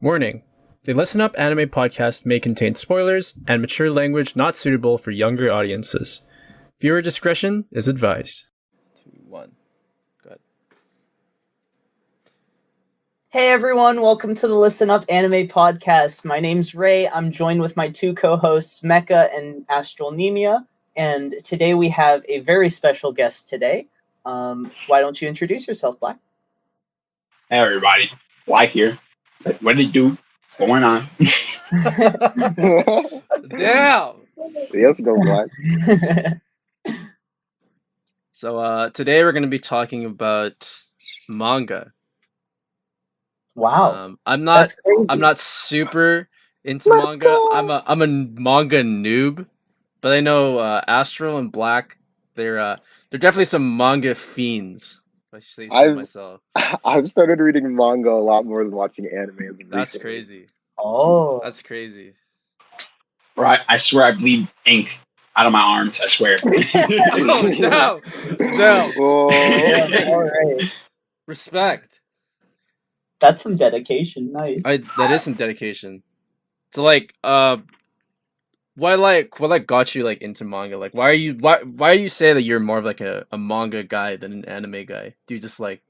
Warning: the Listen Up Anime podcast may contain spoilers and mature language not suitable for younger audiences. Viewer discretion is advised. 2, 1. Go ahead. Hey everyone, welcome to the Listen Up Anime podcast. My name's Ray. I'm joined with my two co-hosts, Mecha and Astralnemia. And today we have a very special guest today. Why don't you introduce yourself, Black? Hey everybody, Black here. What did it do? What's going on? Damn! Let's go, Black. So today we're going to be talking about manga. Wow. I'm not super into manga. I'm a manga noob, but I know Astral and Black, they're definitely some manga fiends. If I say so myself. I've started reading manga a lot more than watching anime. That's recently. crazy. Oh. That's crazy. Bro, I swear I bleed ink out of my arms. I swear. No. Oh. All right. Respect. That's some dedication. Nice. That is some dedication. So what got you into manga? Why do you say that you're more of a manga guy than an anime guy? Do you just like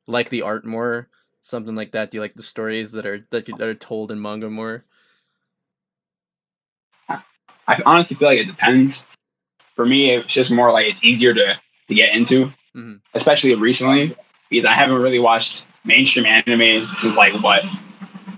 the art more? Something like that? Do you like the stories that are told in manga more? I honestly feel like it depends. For me, it's just more like it's easier to get into, especially recently, because I haven't really watched mainstream anime since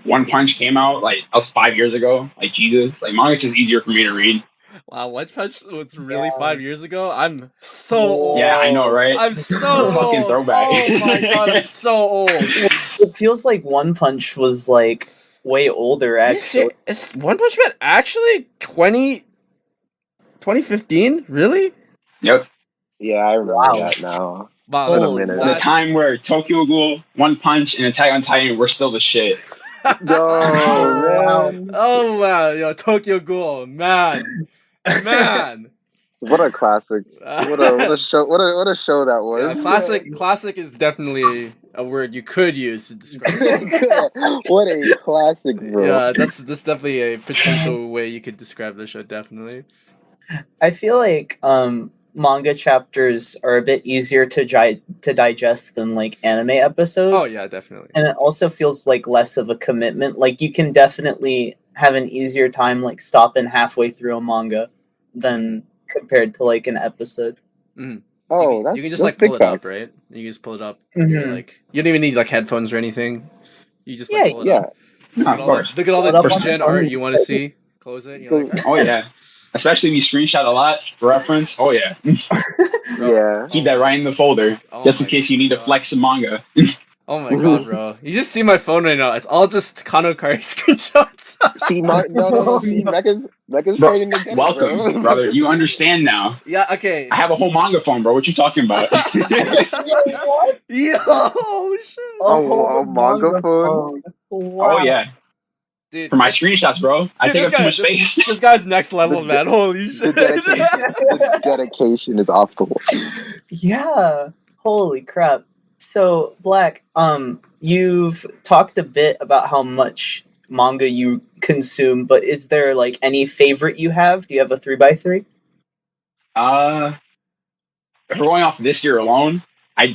One Punch came out. That was 5 years ago. Jesus, manga's just easier for me to read. Wow, One Punch was really 5 years ago? I'm so old. Yeah, I know, right? I'm so fucking old. throwback. Oh my god, I'm so old. It feels like One Punch was way older, actually. Is One Punch Man actually 2015? Really? Yep. Yeah, I remember that now. Wow, It's been a Oh, minute. The time where Tokyo Ghoul, One Punch, and Attack on Titan were still the shit. No, man. Oh wow, yo, Tokyo Ghoul, man. What a classic. What a show. What a show that was. Yeah, classic is definitely a word you could use to describe it. What a classic, bro. Yeah, that's definitely a potential way you could describe the show, definitely. I feel like manga chapters are a bit easier to digest than anime episodes. Oh yeah, definitely. And it also feels like less of a commitment. You can definitely have an easier time stopping halfway through a manga than compared to an episode. Mm. Oh, you can that's just big pull it facts. up, right? You can just pull it up. Mhm. You're you don't even need headphones or anything. You just pull it Yeah. up. Of course. Look at all Pull it up the on gen your phone. art you want to see. Close it. You're like, Oh yeah. Especially if you screenshot a lot for reference. Oh yeah. Yeah. Keep that right in the folder, Oh just in my case you need to God. flex some manga. oh my god, bro! You just see my phone right now. It's all just Kanokari screenshots. See, no. See, Mecha's Bro, starting to get welcome, it, bro. brother. You understand now. Yeah. Okay. I have a whole manga phone, bro. What you talking about? What? Yo, shit. Oh, a manga phone? Wow. Oh yeah, Dude, for my this- screenshots, bro. I dude, take this up too guy- much space. This guy's next level, man. Holy The shit. the dedication is off the wall. Yeah. Holy crap. So, Black, you've talked a bit about how much manga you consume, but is there any favorite you have? Do you have a 3x3? If we're going off this year alone, I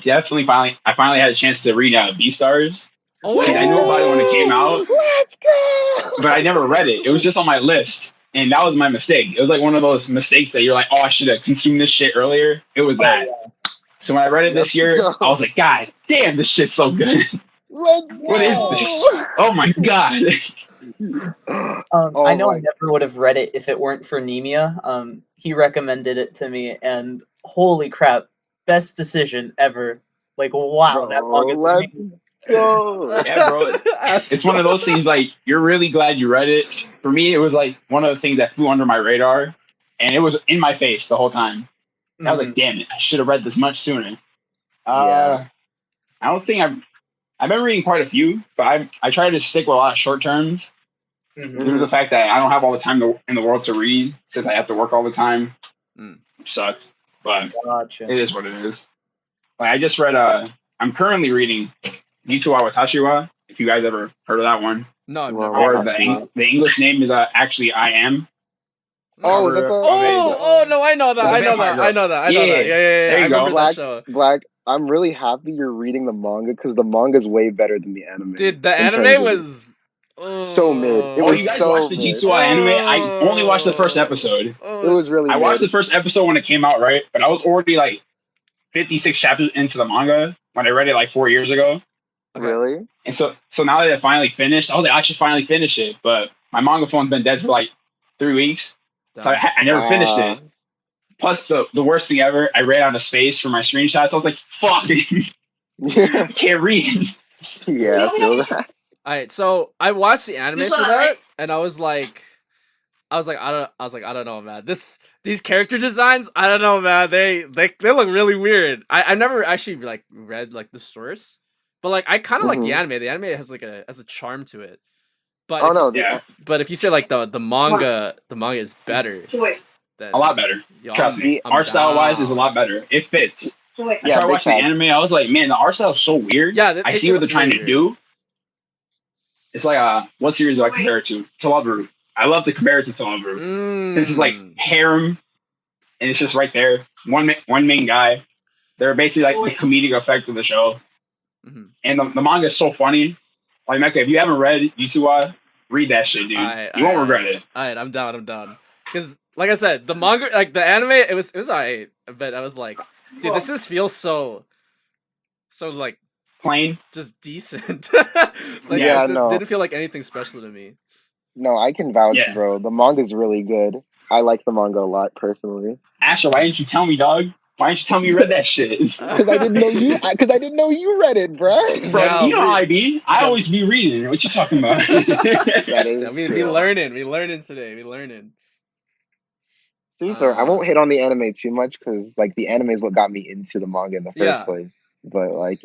finally had a chance to read Beastars. Oh, I knew about it when it came out, Let's go! but I never read it. It was just on my list, and that was my mistake. It was one of those mistakes that you're like, oh, I should have consumed this shit earlier. It was that. So when I read it this year, I was like, God damn, this shit's so good. Let's go! What is this? Oh my god. Oh I know my- I never would have read it if it weren't for Nemia. He recommended it to me, and holy crap, best decision ever. Wow, Bro, that manga's let's amazing. go! Yeah, bro. It's one of those things you're really glad you read it. For me, it was one of the things that flew under my radar, and it was in my face the whole time. I was like, damn it, I should have read this much sooner. Yeah. I don't think I've been reading quite a few, but I try to stick with a lot of short terms Mhm. due to the fact that I don't have all the time in the world to read since I have to work all the time. Which sucks, but Gotcha. it is what it is. I just read I'm currently reading Jitu wa Watashi wa, if you guys ever heard of that one. No, I've never. Or Heard the English name is actually I Am. Oh, is that the? Oh no, I know that. I know that. Yeah. Yeah. There you I go. remember that show. Black. I'm really happy you're reading the manga because the manga's way better than the anime. Dude, the anime was so mid. It was you guys so watched the mid. Jitsu anime? I only watched the first episode. It was really. I watched the first episode when it came out, right? But I was already like 56 chapters into the manga when I read it like 4 years ago. Okay. Really? And so now that it finally finished, I was like, I should finally finish it. But my manga phone's been dead for like 3 weeks, so I never finished it. Plus, the worst thing ever, I ran out of space for my screenshots. I was like, fuck, I can't read. Yeah, I feel that. All right, so I watched the anime for that, and I was like, I don't know, man. These character designs, I don't know, man. They look really weird. I never actually like read like the source, but like I kind of like the anime. The anime has like a charm to it. But but if you say like the manga is better. A lot better. Trust me. Art style wise is a lot better. It fits. I tried watching the anime. I was like, man, the art style is so weird. Yeah, I see what they're trying to do. It's like what series do I compare it to? To Ballroom. I love to compare it to Ballroom. This is like harem, and it's just right there. One main guy. They're basically like the comedic effect of the show. Mm-hmm. And the manga is so funny. Like Mecca, if you haven't read Yutsuwa, read that shit, dude. You won't regret it. Alright, I'm down. Because like I said, the manga, like the anime, it was alright, but I was like, dude, this just feels so like plain, just decent. Didn't feel like anything special to me. No, I can vouch, bro. The manga's really good. I like the manga a lot personally. Asher, why didn't you tell me, dog? Why didn't you tell me you read that shit? Because I didn't know you. Because I didn't know you read it, bro. Bro, you know how I be. I always be reading. What you talking about? We learning today. We learning. I won't hate on the anime too much because like the anime is what got me into the manga in the first place. But like,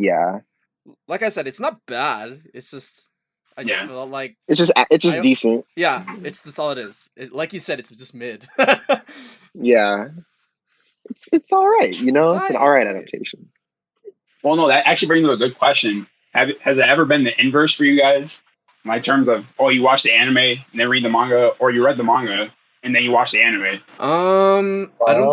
like I said, it's not bad. It's just I just felt like it's just decent. Yeah, that's all it is. Like you said, it's just mid. Yeah, it's all right. You know, it's an all right adaptation. Well, no, that actually brings up a good question. Has it ever been the inverse for you guys? In terms of you watch the anime and then read the manga, or you read the manga and then you watch the anime? I don't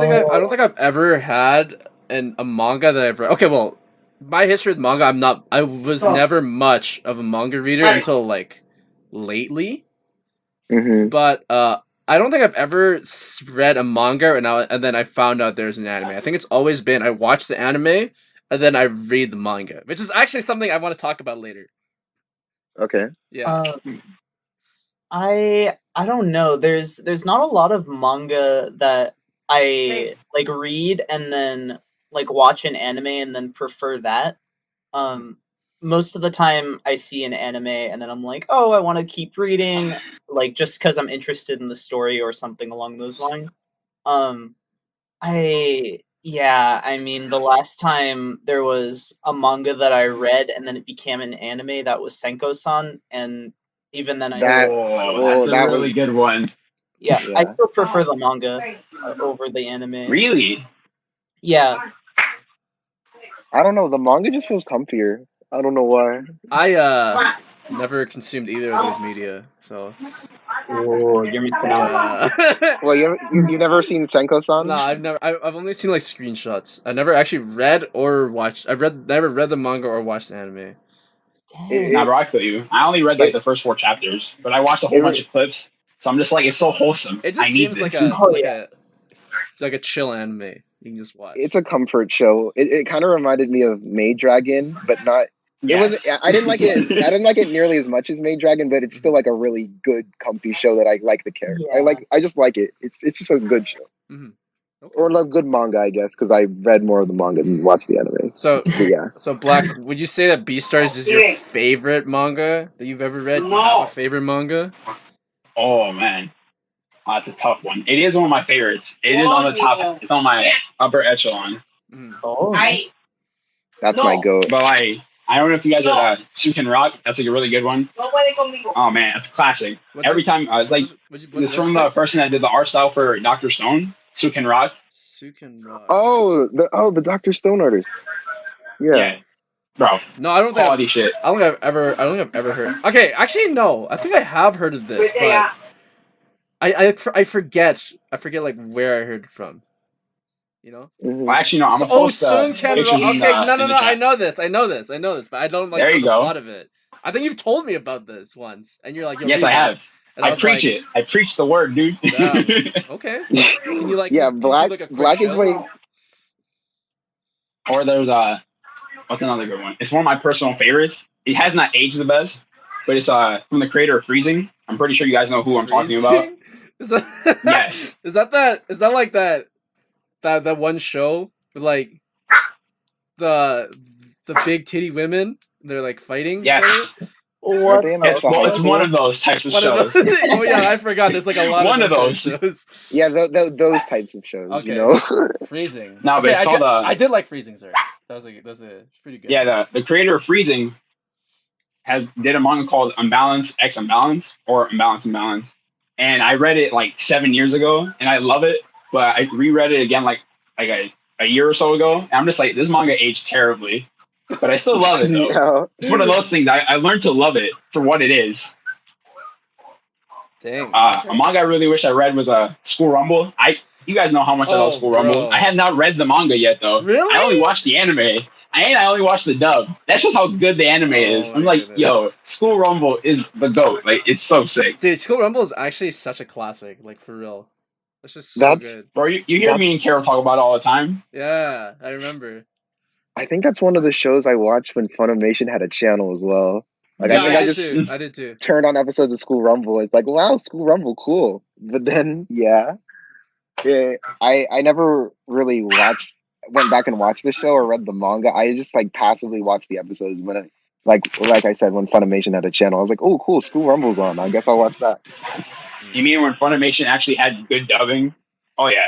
think I've ever had a manga that I've read. Okay, well, my history with manga, I was never much of a manga reader until like lately. Mm-hmm. But I don't think I've ever read a manga and then I found out there's an anime. I think it's always been I watch the anime and then I read the manga, which is actually something I want to talk about later. Okay. Yeah. I don't know. There's not a lot of manga that I like read and then like watch an anime and then prefer that. Most of the time I see an anime and then I'm like, oh, I want to keep reading, like just because I'm interested in the story or something along those lines. I mean, the last time there was a manga that I read and then it became an anime, that was Senko-san, and even then that's a really good one. Yeah, I still prefer the manga over the anime. Really? Yeah. I don't know. The manga just feels comfier. I don't know why. I never consumed either of those media, so. Oh, you're missing out. Well, you've never seen Senko-san? No, I've only seen like screenshots. I never actually read or watched. Never read the manga or watched the anime. Nah, bro, I feel you. I only read like the first 4 chapters, but I watched a whole bunch of clips, so I'm just like, it's so wholesome. It just seems like a chill anime. You can just watch. It's a comfort show. It kind of reminded me of Maid Dragon, but not. Yes. It was. I didn't like it. I didn't like it nearly as much as Maid Dragon, but it's still like a really good, comfy show that I like the character. Yeah. I just like it. It's just a good show. Mm-hmm. Okay. Or like good manga, I guess, because I read more of the manga than watched the anime. So yeah. So Black, would you say that Beastars is your favorite manga that you've ever read? Do you have a favorite manga? Oh man, that's a tough one. It is one of my favorites. It is on the top. It's on my upper echelon. Oh, that's my goat. But I don't know if you guys are Suken Rock. That's like a really good one. Oh man, that's a classic. Every time I was like, this from the person that did the art style for Dr. Stone, Suken Rock. Suken Rock. Oh, the Dr. Stone artist. Yeah. bro. No, I don't think Quality shit. I don't think I've ever heard. Okay, actually no. I think I have heard of this, but I forget like where I heard it from. You know? Well, actually, no. I'm So, gonna post Sun Can pictures Rock. in Okay, the, no, in the I chat. know this, but I don't like There know you the go. plot of it. I think you've told me about this once, and you're like, yo, Yes, read I have. And I was preach like, it. I preach the word, dude. Damn. Okay. Can you like? Yeah, can you do, Black like, a quick Black is show? way. Or there's what's another good one? It's one of my personal favorites. It has not aged the best, but it's from the creator of Freezing. I'm pretty sure you guys know who I'm talking about. Is that? Yes. Is that like that one show with like the big titty women? They're like fighting. Yes. What? It's one of those types of shows. Oh yeah, I forgot. There's like a lot One of those shows. Yeah, those types of shows. Okay. You know. Freezing. No, but okay, it's called. I did like Freezing, sir. That was pretty good. Yeah, the creator of Freezing did a manga called Unbalance X Unbalance or Imbalance, and I read it like 7 years ago, and I love it. But I reread it again like a year or so ago, and I'm just like, this manga aged terribly, but I still love it though. Yeah. It's one of those things I learned to love it for what it is. Dang. A manga I really wish I read was School Rumble. You guys know how much I love School Rumble. I have not read the manga yet though. Really? I only watched the anime. I only watched the dub. That's just how good the anime is. I'm like, goodness. yo, School Rumble is the GOAT. Like, it's so sick. Dude, School Rumble is actually such a classic. Like, for real. It's just so good. Bro, you hear me and Carol talk about it all the time. Yeah, I remember. I think that's one of the shows I watched when Funimation had a channel as well. Like, Yeah, I did too. turned on episodes of School Rumble. It's like, wow, School Rumble, cool. But then, yeah, I never really went back and watched the show or read the manga. I just like passively watched the episodes when it, like I said, when Funimation had a channel. I was like, oh, cool, School Rumble's on. I guess I'll watch that. You mean when Funimation actually had good dubbing? Oh yeah.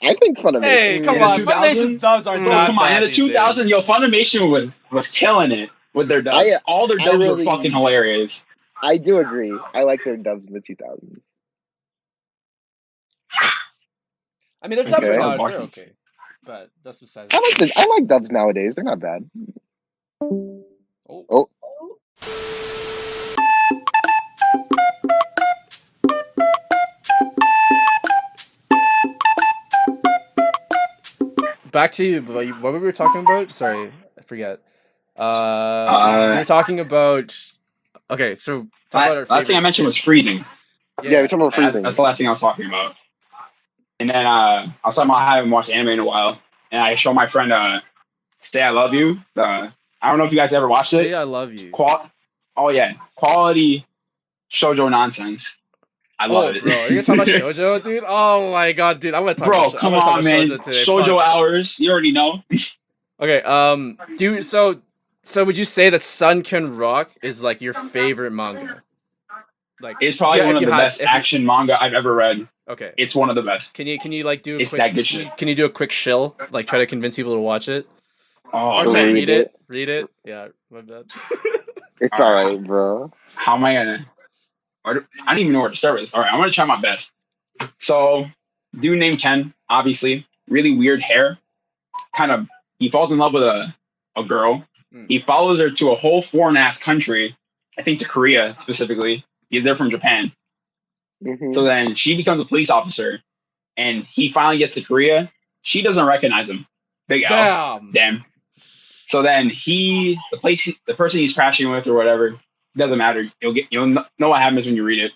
I think Funimation. Hey, come on, Funimation's dubs aren't that come on, bad in the 2000s, yo, Funimation was killing it with their dubs. All their dubs were fucking hilarious. I do agree. I like their dubs in the 2000s. I mean, their dubs are not they're okay, but that's besides. I like dubs nowadays. They're not bad. Oh. Back to what we were talking about. Sorry, I forget. We were talking about. Okay, so last thing I mentioned was Freezing. Yeah, we're talking about Freezing. That's the last thing I was talking about. And then I was talking about I haven't watched anime in a while, and I showed my friend "Stay I Love You." I don't know if you guys ever watched it. Stay I Love You. Oh yeah, quality shoujo nonsense. I love it. Bro, are you gonna talk about shoujo, dude? Oh my god, dude, I'm gonna talk about come on, man. Shoujo hours, you already know. Okay, dude. So would you say that Sun Can Rock is like your favorite manga? Like, it's probably one of the best action manga I've ever read. Okay, it's one of the best. Can you like do a quick? That good shit. Can you do a quick shill? Like, try to convince people to watch it. Oh, sorry, read it. Read it. Yeah, my bad. It's all right, bro. How am I gonna? I don't even know where to start with this. All right, I'm gonna try my best. So, dude named Ken, obviously, really weird hair. He falls in love with a girl. He follows her to a whole foreign ass country. I think to Korea specifically. He's there from Japan. Mm-hmm. So then she becomes a police officer, and he finally gets to Korea. She doesn't recognize him. Big L. Damn. So then the person he's crashing with or whatever, doesn't matter. You'll know what happens when you read it.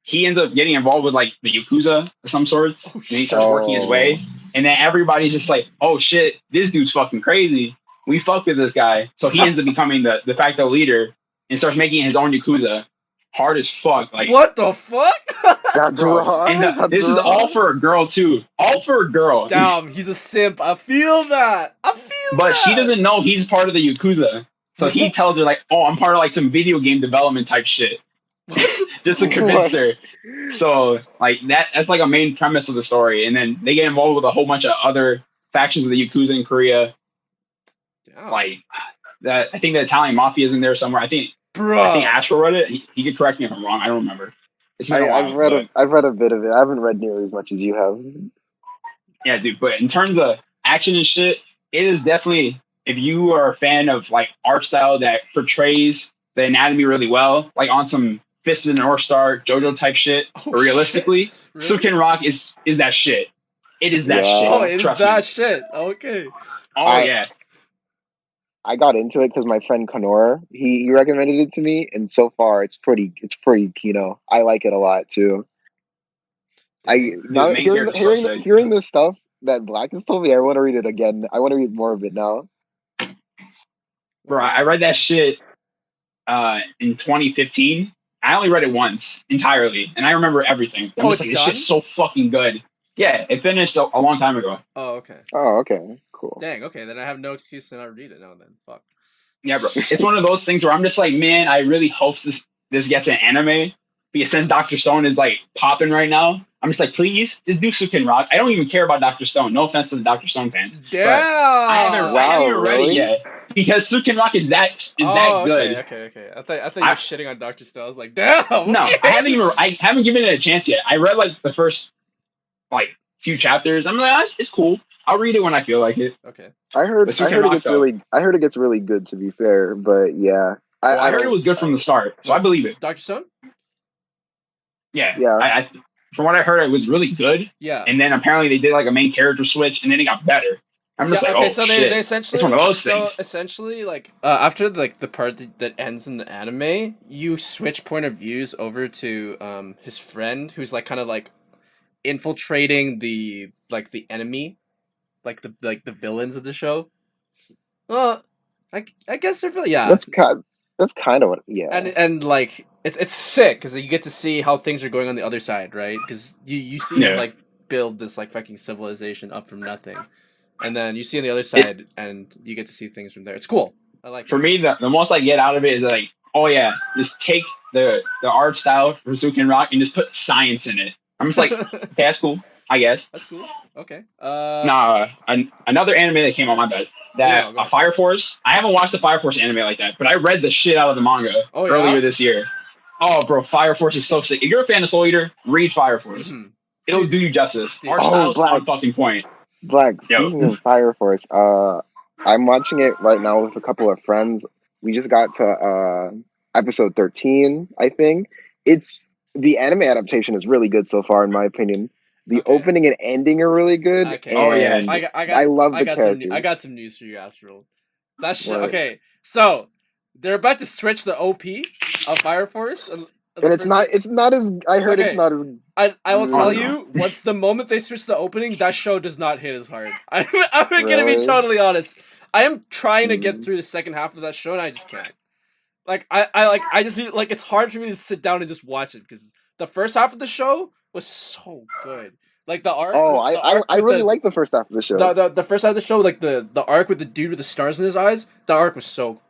He ends up getting involved with like the Yakuza of some sorts, and he starts working his way. And then everybody's just like, "Oh shit, this dude's fucking crazy. We fuck with this guy." So he ends up becoming the de facto leader and starts making his own Yakuza. Hard as fuck. Like, what the fuck? That's wrong. And this is all for a girl too. All for a girl. Damn, he's a simp. I feel that. But she doesn't know he's part of the Yakuza. So he tells her like, "Oh, I'm part of like some video game development type shit," just to convince her. So like that's like a main premise of the story, and then they get involved with a whole bunch of other factions of the Yakuza in Korea. Damn. Like that, I think the Italian mafia is in there somewhere. I think Astro read it. He could correct me if I'm wrong. I don't remember. I've read a bit of it. I haven't read nearly as much as you have. Yeah, dude. But in terms of action and shit, it is definitely if you are a fan of like art style that portrays the anatomy really well, like on some Fist of the North Star, JoJo type shit, Oh, but realistically, really? Sukin Rock is that shit. It is that shit. Oh, it is Trust that me. shit. Okay. Oh yeah. I got into it because my friend Conor, he recommended it to me, and so far it's pretty Kino. I like it a lot too. Now hearing this stuff that Black has told me, I want to read it again. I want to read more of it now. Bro, I read that shit in 2015. I only read it once entirely, and I remember everything. I'm just like, this shit's so fucking good. Yeah, it finished a long time ago. Oh, okay. Oh, okay. Cool. Dang, okay, then I have no excuse to not read it now then. Fuck. Yeah, bro. It's one of those things where I'm just like, man, I really hope this gets an anime. Because since Dr. Stone is like popping right now, I'm just like, please, just do Sukin Rock. I don't even care about Dr. Stone. No offense to the Dr. Stone fans. Damn! I haven't even read it yet. Because Sukin Rock is that good. Okay. I thought you were shitting on Dr. Stone. I was like, damn! No, I haven't given it a chance yet. I read like the first like few chapters. I'm like, oh, it's cool. I'll read it when I feel like it. Okay. I heard it gets really good, to be fair, but yeah. I heard it was good from the start, so I believe it. Dr. Stone? Yeah. I from what I heard, it was really good. Yeah. And then apparently they did like a main character switch, and then it got better. I'm just like, okay, oh so shit. They essentially, it's one of those things. Essentially, like after like the part that ends in the anime, you switch point of views over to his friend, who's like kind of like infiltrating the enemy, like the villains of the show. Well, I guess they're really That's kind of what and like it's sick because you get to see how things are going on the other side, right? Because you see him like build this like fucking civilization up from nothing, and then you see on the other side and you get to see things from there. It's cool. I like it. For me, the most I get out of it is like, oh yeah, just take the art style from Sukin Rock and just put science in it. I'm just like, okay, that's cool, I guess. That's cool. Okay. Another anime that came on my bed. Fire Force. I haven't watched the Fire Force anime like that, but I read the shit out of the manga earlier this year. Oh, bro, Fire Force is so sick. If you're a fan of Soul Eater, read Fire Force. Mm-hmm. It'll do you justice. Art style's on fucking point. Black, speaking of Fire Force, I'm watching it right now with a couple of friends. We just got to episode 13, I think. The anime adaptation is really good so far, in my opinion. The opening and ending are really good. Okay. Oh yeah, I love the characters. I got some news for you, Astral. That shit. Okay, so they're about to switch the OP of Fire Force, and it's not as I heard. It's not as. I will tell you, once the moment they switch the opening, that show does not hit as hard. I'm gonna be totally honest. I am trying to get through the second half of that show, and I just can't. Like I just need, like, it's hard for me to sit down and just watch it because the first half of the show was so good. Like the arc. Oh, I really like the first half of the show. The first half of the show, like the arc with the dude with the stars in his eyes. The arc was so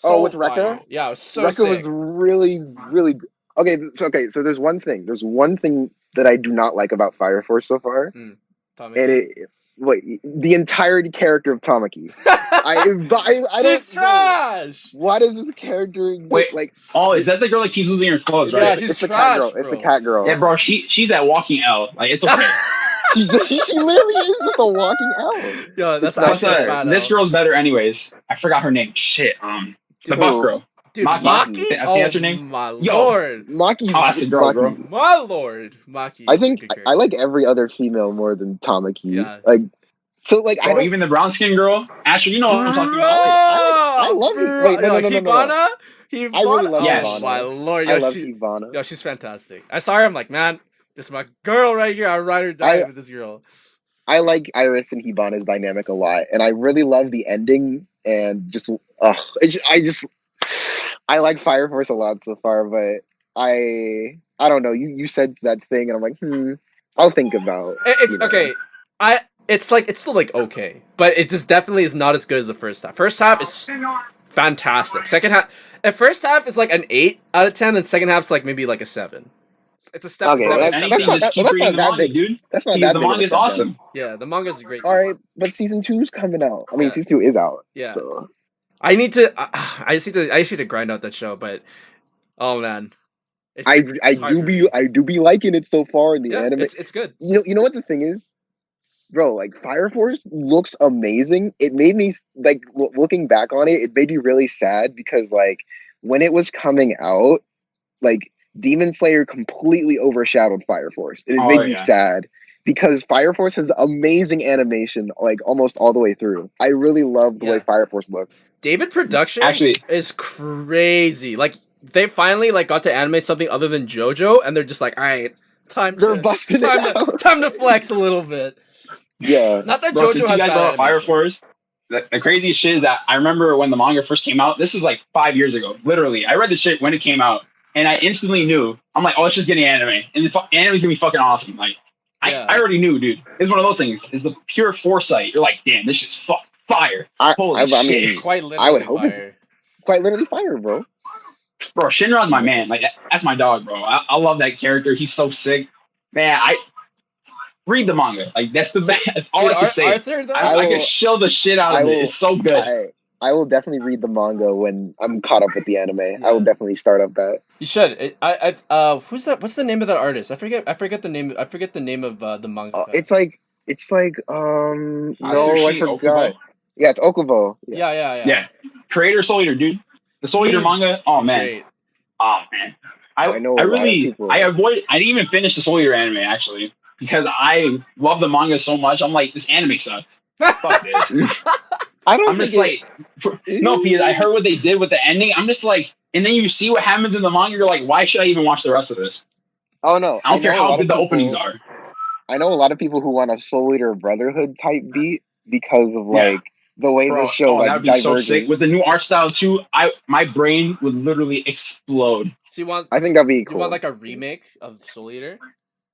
with Rekka? Yeah, it was so Rekka sick. was really, really good. So there's one thing. There's one thing that I do not like about Fire Force so far. The entire character of Tamaki. I she's trash. Why does this character exist? Wait, is that the girl that keeps losing her clothes, right? Yeah, she's trash. It's the cat girl. Yeah, bro, she's at walking L. Like, it's okay. she literally is just a walking L. Yeah, that's actually this girl's better anyways. I forgot her name. Shit. The buff girl. Dude, Maki. I think that's her name. My lord. Maki's that's the girl, bro. My lord. Maki. I think I like every other female more than Tamaki. Yeah. I don't even the brown skin girl. Asher, you know what I'm talking about. I love it. Wait, no. Hibana? I really love Hibana. My lord. I love Hibana. Yo, she's fantastic. I saw her, I'm like, man, this is my girl right here. I ride or die with this girl. I like Iris and Hibana's dynamic a lot, and I really love the ending. And I like Fire Force a lot so far, but I don't know. You said that thing, and I'm like, I'll think about. It's okay. It's still like okay, but it just definitely is not as good as the first half. First half is fantastic. Second half, first half is like an 8 out of 10, and second half's like maybe like a 7. It's a step. Okay, that's not that big, dude. That's not that big. The manga's awesome. Yeah, the manga's great. All right, but season 2's coming out. I mean, season 2 is out. Yeah. So. I just need to grind out that show, but oh man, I do be liking it so far in the anime. It's good. You know what the thing is? bro, like Fire Force looks amazing. It made me like looking back on it, it made me really sad because like when it was coming out, like Demon Slayer completely overshadowed Fire Force. And it made me sad because Fire Force has amazing animation like almost all the way through. I really love the way Fire Force looks. David Production is crazy. Like they finally like got to animate something other than JoJo, and they're just like, all right, time to flex a little bit. Yeah. Not that Bro, JoJo since has you guys bad brought up animation. Fire Force, the craziest shit is that I remember when the manga first came out. This was like 5 years ago. Literally, I read the shit when it came out, and I instantly knew. I'm like, oh, it's just getting anime, and the anime's gonna be fucking awesome. Like, I already knew, dude. It's one of those things. It's the pure foresight. You're like, damn, this shit's fire. Holy shit. I mean, quite literally I would hope fire. it's quite literally fire, bro. Bro, Shinra's my man. Like, that's my dog, bro. I love that character. He's so sick. Man, I read the manga. Like, that's the best. That's all I can say. Arthur, though? I can shill the shit out of it. It's so good. I will definitely read the manga when I'm caught up with the anime. Yeah. I will definitely start up that. You should. Who's that? What's the name of that artist? I forget the name. I forget the name of the manga. It's like no, I forgot. Okubo? Yeah, it's Okubo. Yeah. Creator Soul Eater, dude. The Soul Eater manga. Oh man. Great. Oh man. I didn't even finish the Soul Eater anime actually because I love the manga so much. I'm like, this anime sucks. Fuck this. Because I heard what they did with the ending. I'm just like, and then you see what happens in the manga. You're like, why should I even watch the rest of this? Oh no, I don't care how good the openings are. I know a lot of people who want a Soul Eater Brotherhood type beat because of like the way this show like diverges. So sick. With the new art style too, my brain would literally explode. So I think that'd be cool. You want like a remake of Soul Eater?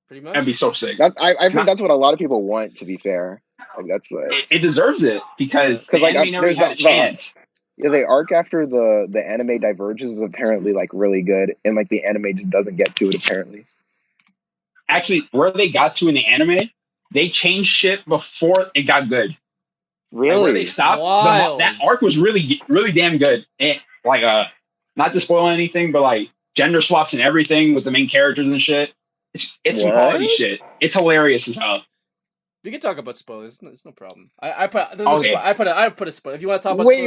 Pretty much. That'd be so sick. I think that's what a lot of people want. To be fair, like that's what it deserves it because like never had a chance. The arc after the anime diverges is apparently like really good, and like the anime just doesn't get to it apparently. Actually, where they got to in the anime, they changed shit before it got good. Really? Like where they stopped, that arc was really, really damn good. And like, not to spoil anything, but like gender swaps and everything with the main characters and shit. It's some quality shit. It's hilarious as hell. We can talk about spoilers. It's no problem. I put a spoiler. If you want to talk about wait.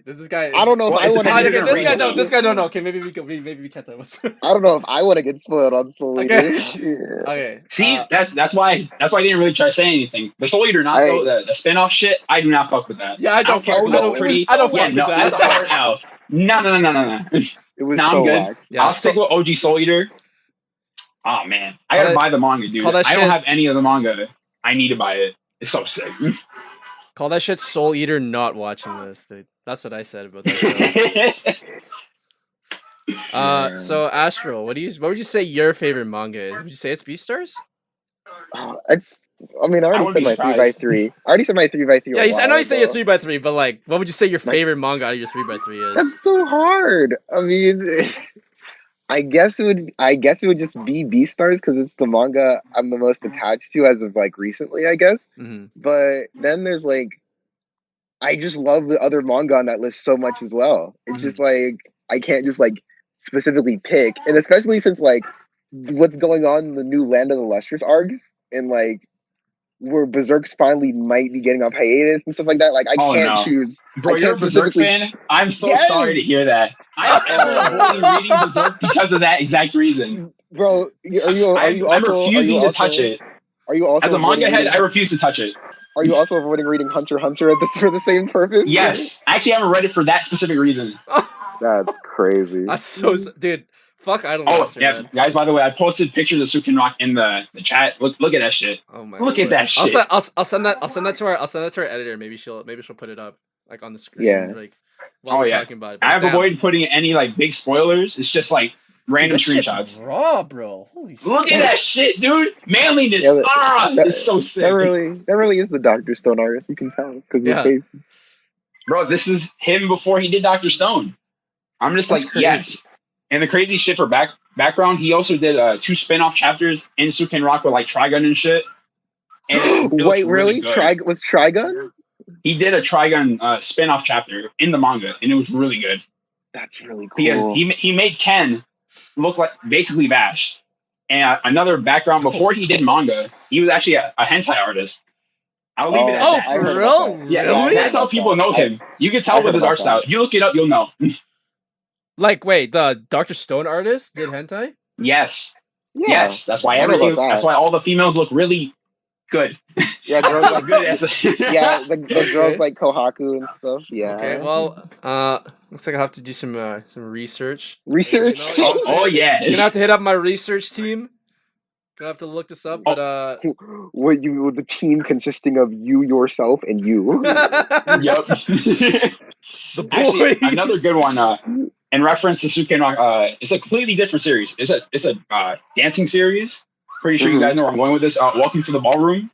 This guy. I don't know if I want to. This guy don't know. Okay, maybe we can't talk about spoilers. I don't know if I want to get spoiled on Soul Eater. Okay. See, that's why I didn't really try to say anything. The Soul Eater, the spinoff shit. I do not fuck with that. Yeah, I don't fuck with that. I don't fuck with that. That's a hard L. No. It was so good. Yeah, I'll stick with OG Soul Eater. Oh man, I gotta buy the manga, dude. I don't have any of the manga. I need to buy it. It's so sick. Call that shit Soul Eater not watching this, dude. That's what I said about that. So Astral, what would you say your favorite manga is? Would you say it's Beastars? I already said my 3x3. I already said my 3x3. Yeah, I know you say your 3x3, but like, what would you say your favorite manga out of your 3x3 is? That's so hard. I mean, I guess it would just be Beastars because it's the manga I'm the most attached to as of like recently, I guess. Mm-hmm. But then there's like, I just love the other manga on that list so much as well. It's just like I can't just like specifically pick, and especially since like what's going on in the new Land of the Lustrous arcs and like where Berserk's finally might be getting off hiatus and stuff like that. Like I can't choose. Bro, you're a Berserk fan? I'm so sorry to hear that. I'm avoiding reading Berserk because of that exact reason. Bro, I'm refusing to touch it. Are you also as a manga head? I refuse to touch it. Are you also avoiding reading Hunter x Hunter for the same purpose? Yes. I actually haven't read it for that specific reason. That's crazy. That's so... Dude, fuck Idol Master, man. Guys, by the way, I posted pictures of Sukin Rock in the chat. Look at that shit. Oh my Look at that shit. I'll send that to our editor. Maybe she'll put it up like on the screen. Yeah. Like while we're talking about it. I have avoided putting any like big spoilers. It's just like random screenshots. Raw, bro. Holy shit. Look at that shit, dude. Manliness. It's so sick. That really is the Dr. Stone artist. You can tell because his face. Bro, this is him before he did Dr. Stone. I'm just like, yes. And the crazy shit for background, he also did 2 spin-off chapters in Sukin Rock with like Trigun and shit. And wait, really? With Trigun? He did a Trigun spin-off chapter in the manga, and it was really good. That's really cool. Because he made Ken look like basically Vash. And another background, before he did manga, he was actually a hentai artist. I'll leave it at Oh, that. for real? Yeah, Really? that's how people know him. You can tell with his art style. If you look it up, you'll know. Like, wait, the Dr. Stone artist did hentai? Yes. Yeah, Yes. That's why I know everything. about that. That's why all the females look really good. Yeah, girls like good as yeah, the Okay. girls like Kohaku and stuff. Yeah. Okay, well, looks like I'll have to do some research. Research? You know what I'm Oh saying? yeah. Gonna have to hit up my research team. Gonna have to look this up, but The team consisting of you, yourself, and you. Yep. the boys. Actually, another good one. In reference to Suken, it's a completely different series. It's a dancing series. Pretty sure you guys know where I'm going with this. Welcome to the Ballroom.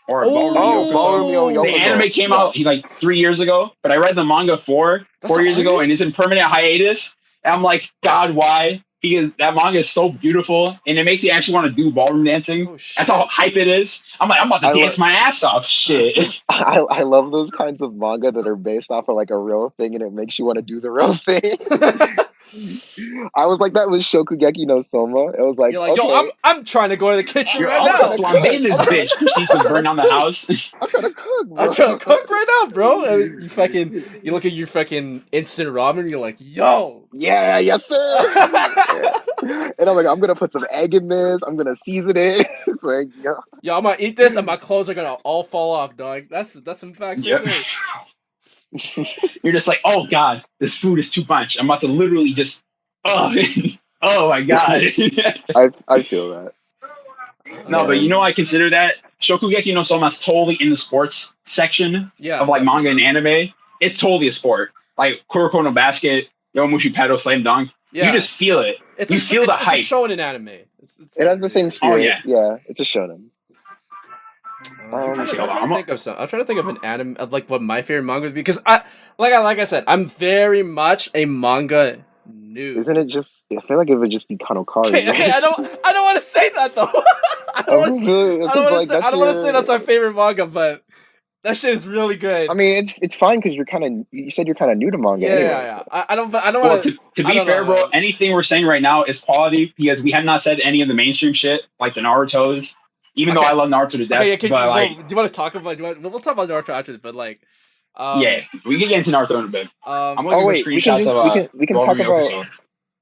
Or Ballroom Yokoso. The anime came out like 3 years ago, but I read the manga four years ago, and it's in permanent hiatus. And I'm like, God, why? Because that manga is so beautiful, and it makes you actually want to do ballroom dancing. That's how hype it is. I'm like, I'm about to dance my ass off. Shit. I love those kinds of manga that are based off of like a real thing, and it makes you want to do the real thing. I was like that with Shokugeki no Soma. It was like, you're like, okay, yo, I'm trying to go to the kitchen You're right now. flambe this bitch. She's to burn down the house. I'm trying to cook, bro. I'm trying to cook right now, bro. And you look at your fucking instant ramen. You're like, yo, Yeah, yes, sir. And I'm like, I'm gonna put some egg in this. I'm gonna season it. It's like, yo, I'm gonna eat this, and my clothes are gonna all fall off, dog. That's some facts right there. You're just like, oh God, this food is too much. I'm about to literally just, oh my God. I feel that. No, but you know, I consider that Shokugeki no Soma is totally in the sports section of like manga and anime. It's totally a sport. Like Kuroko no Basket, Yomushi Pedal, Slam Dunk. Yeah. You just feel it. You feel the hype. It's a shonen anime. It has the same spirit. Oh, yeah. Yeah, it's a shonen. I'm trying to think of an anime of like what my favorite manga would be, because I said, I'm very much a manga noob. Isn't it just? I feel like it would just be Kanokari. Okay, I don't want to say that though. I don't want to say that's my favorite manga, but that shit is really good. I mean, it's fine because you said you're kind of new to manga. Yeah. I don't Well, want to be fair, bro, anything we're saying right now is quality because we have not said any of the mainstream shit like the Naruto's. Even though I love Naruto to death, do you want to talk about? We'll talk about Naruto after this, but like, yeah, we can get into Naruto in a bit. I'm gonna give screenshots of we can talk about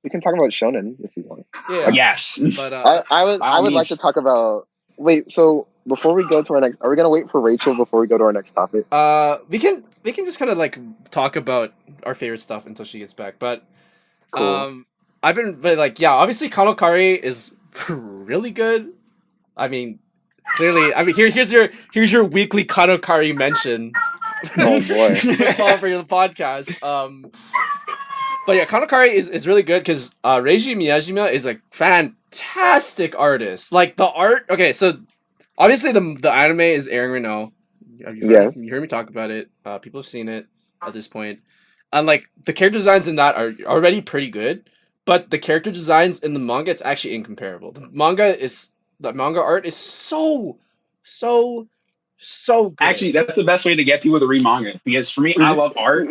we can talk about shonen if you want. Yeah. Yes. But I would like to talk about. Wait, so before we go to our next, are we gonna wait for Rachel before we go to our next topic? We can just kind of like talk about our favorite stuff until she gets back. But Cool. Obviously Kanokari is really good. I mean, clearly, here's your weekly Kanokari mention. Oh boy. For the podcast. But yeah, Kanokari is really good because Reiji Miyajima is a fantastic artist. Like the art. Okay, so obviously the anime is airing right now. You heard me talk about it. People have seen it at this point. And like the character designs in that are already pretty good, but the character designs in the manga, it's actually incomparable. The manga art is so good. Actually, that's the best way to get people to read manga because for me, I love art,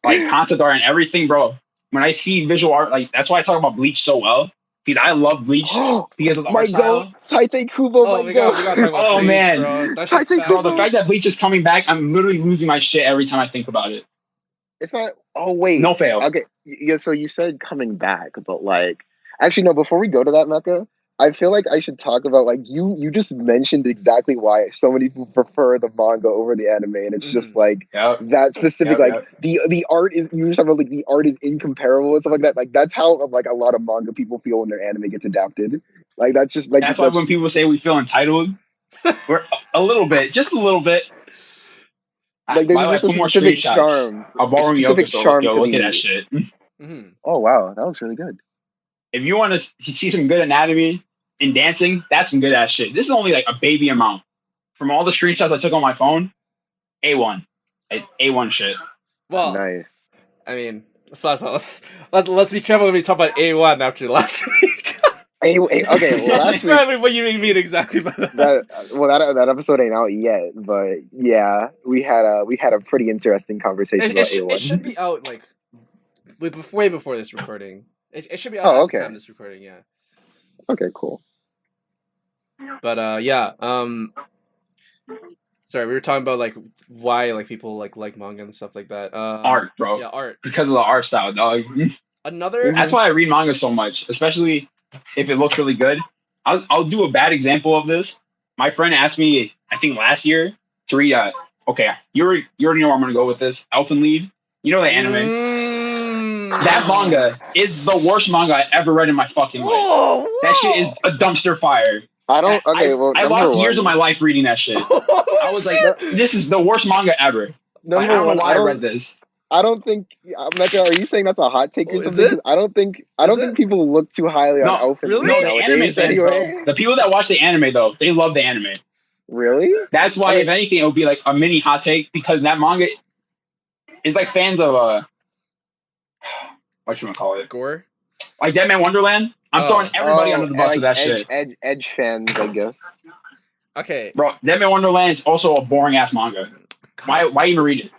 like concept art and everything, bro. When I see visual art, like that's why I talk about Bleach so well because I love Bleach because of the art style. Taite Kubo, we gotta talk about Bleach, man, bro. Bro, the fact that Bleach is coming back, I'm literally losing my shit every time I think about it. It's not. Oh wait, no fail. Okay, yeah. So you said coming back, but like, actually no. Before we go to that, Mecca, I feel like I should talk about like you just mentioned exactly why so many people prefer the manga over the anime, and it's just like that specific the art is you just have like the art is incomparable and stuff like that. Like that's how like a lot of manga people feel when their anime gets adapted. Like that's just like that's why when people say we feel entitled, we're a little bit, just a little bit. Like there's just a specific charm. I'll borrow you look at that shit. Mm-hmm. Oh wow, that looks really good. If you want to see some good anatomy in dancing, that's some good ass shit. This is only like a baby amount. From all the screenshots I took on my phone, A1. It's A1 shit. Well, nice. I mean, let's be careful when we talk about A1 after last week. Okay, well, last week, what you mean exactly by that? That episode ain't out yet, but yeah, we had a pretty interesting conversation about A1. It should be out like way before this recording. It should be out at the time of this recording, yeah. Okay, cool. But yeah. Sorry, we were talking about like why like people like manga and stuff like that. Art, bro. Yeah, art. Because of the art style, dog. Another. That's why I read manga so much, especially if it looks really good. I'll do a bad example of this. My friend asked me, I think last year, to read. Okay, you already know where I'm gonna go with this. Elfen Lied. You know the anime. That manga is the worst manga I ever read in my fucking life. Whoa. That shit is a dumpster fire. I don't. Okay, well, I lost years of my life reading that shit. I was like, this is the worst manga ever. Like, I don't know why I read this. I don't think, Mecca, are you saying that's a hot take or something? I don't think people look too highly on Elfen. Really? No, the anime fans, anyway. bro. The people that watch the anime though, they love the anime. Really? That's why, if anything, it would be like a mini hot take because that manga is like fans of what you want to call it? Gore? Like Dead Man Wonderland. I'm throwing everybody under the bus with that shit. Edge fans, I guess. Okay. Bro, Dead Man Wonderland is also a boring ass manga. Why even read it?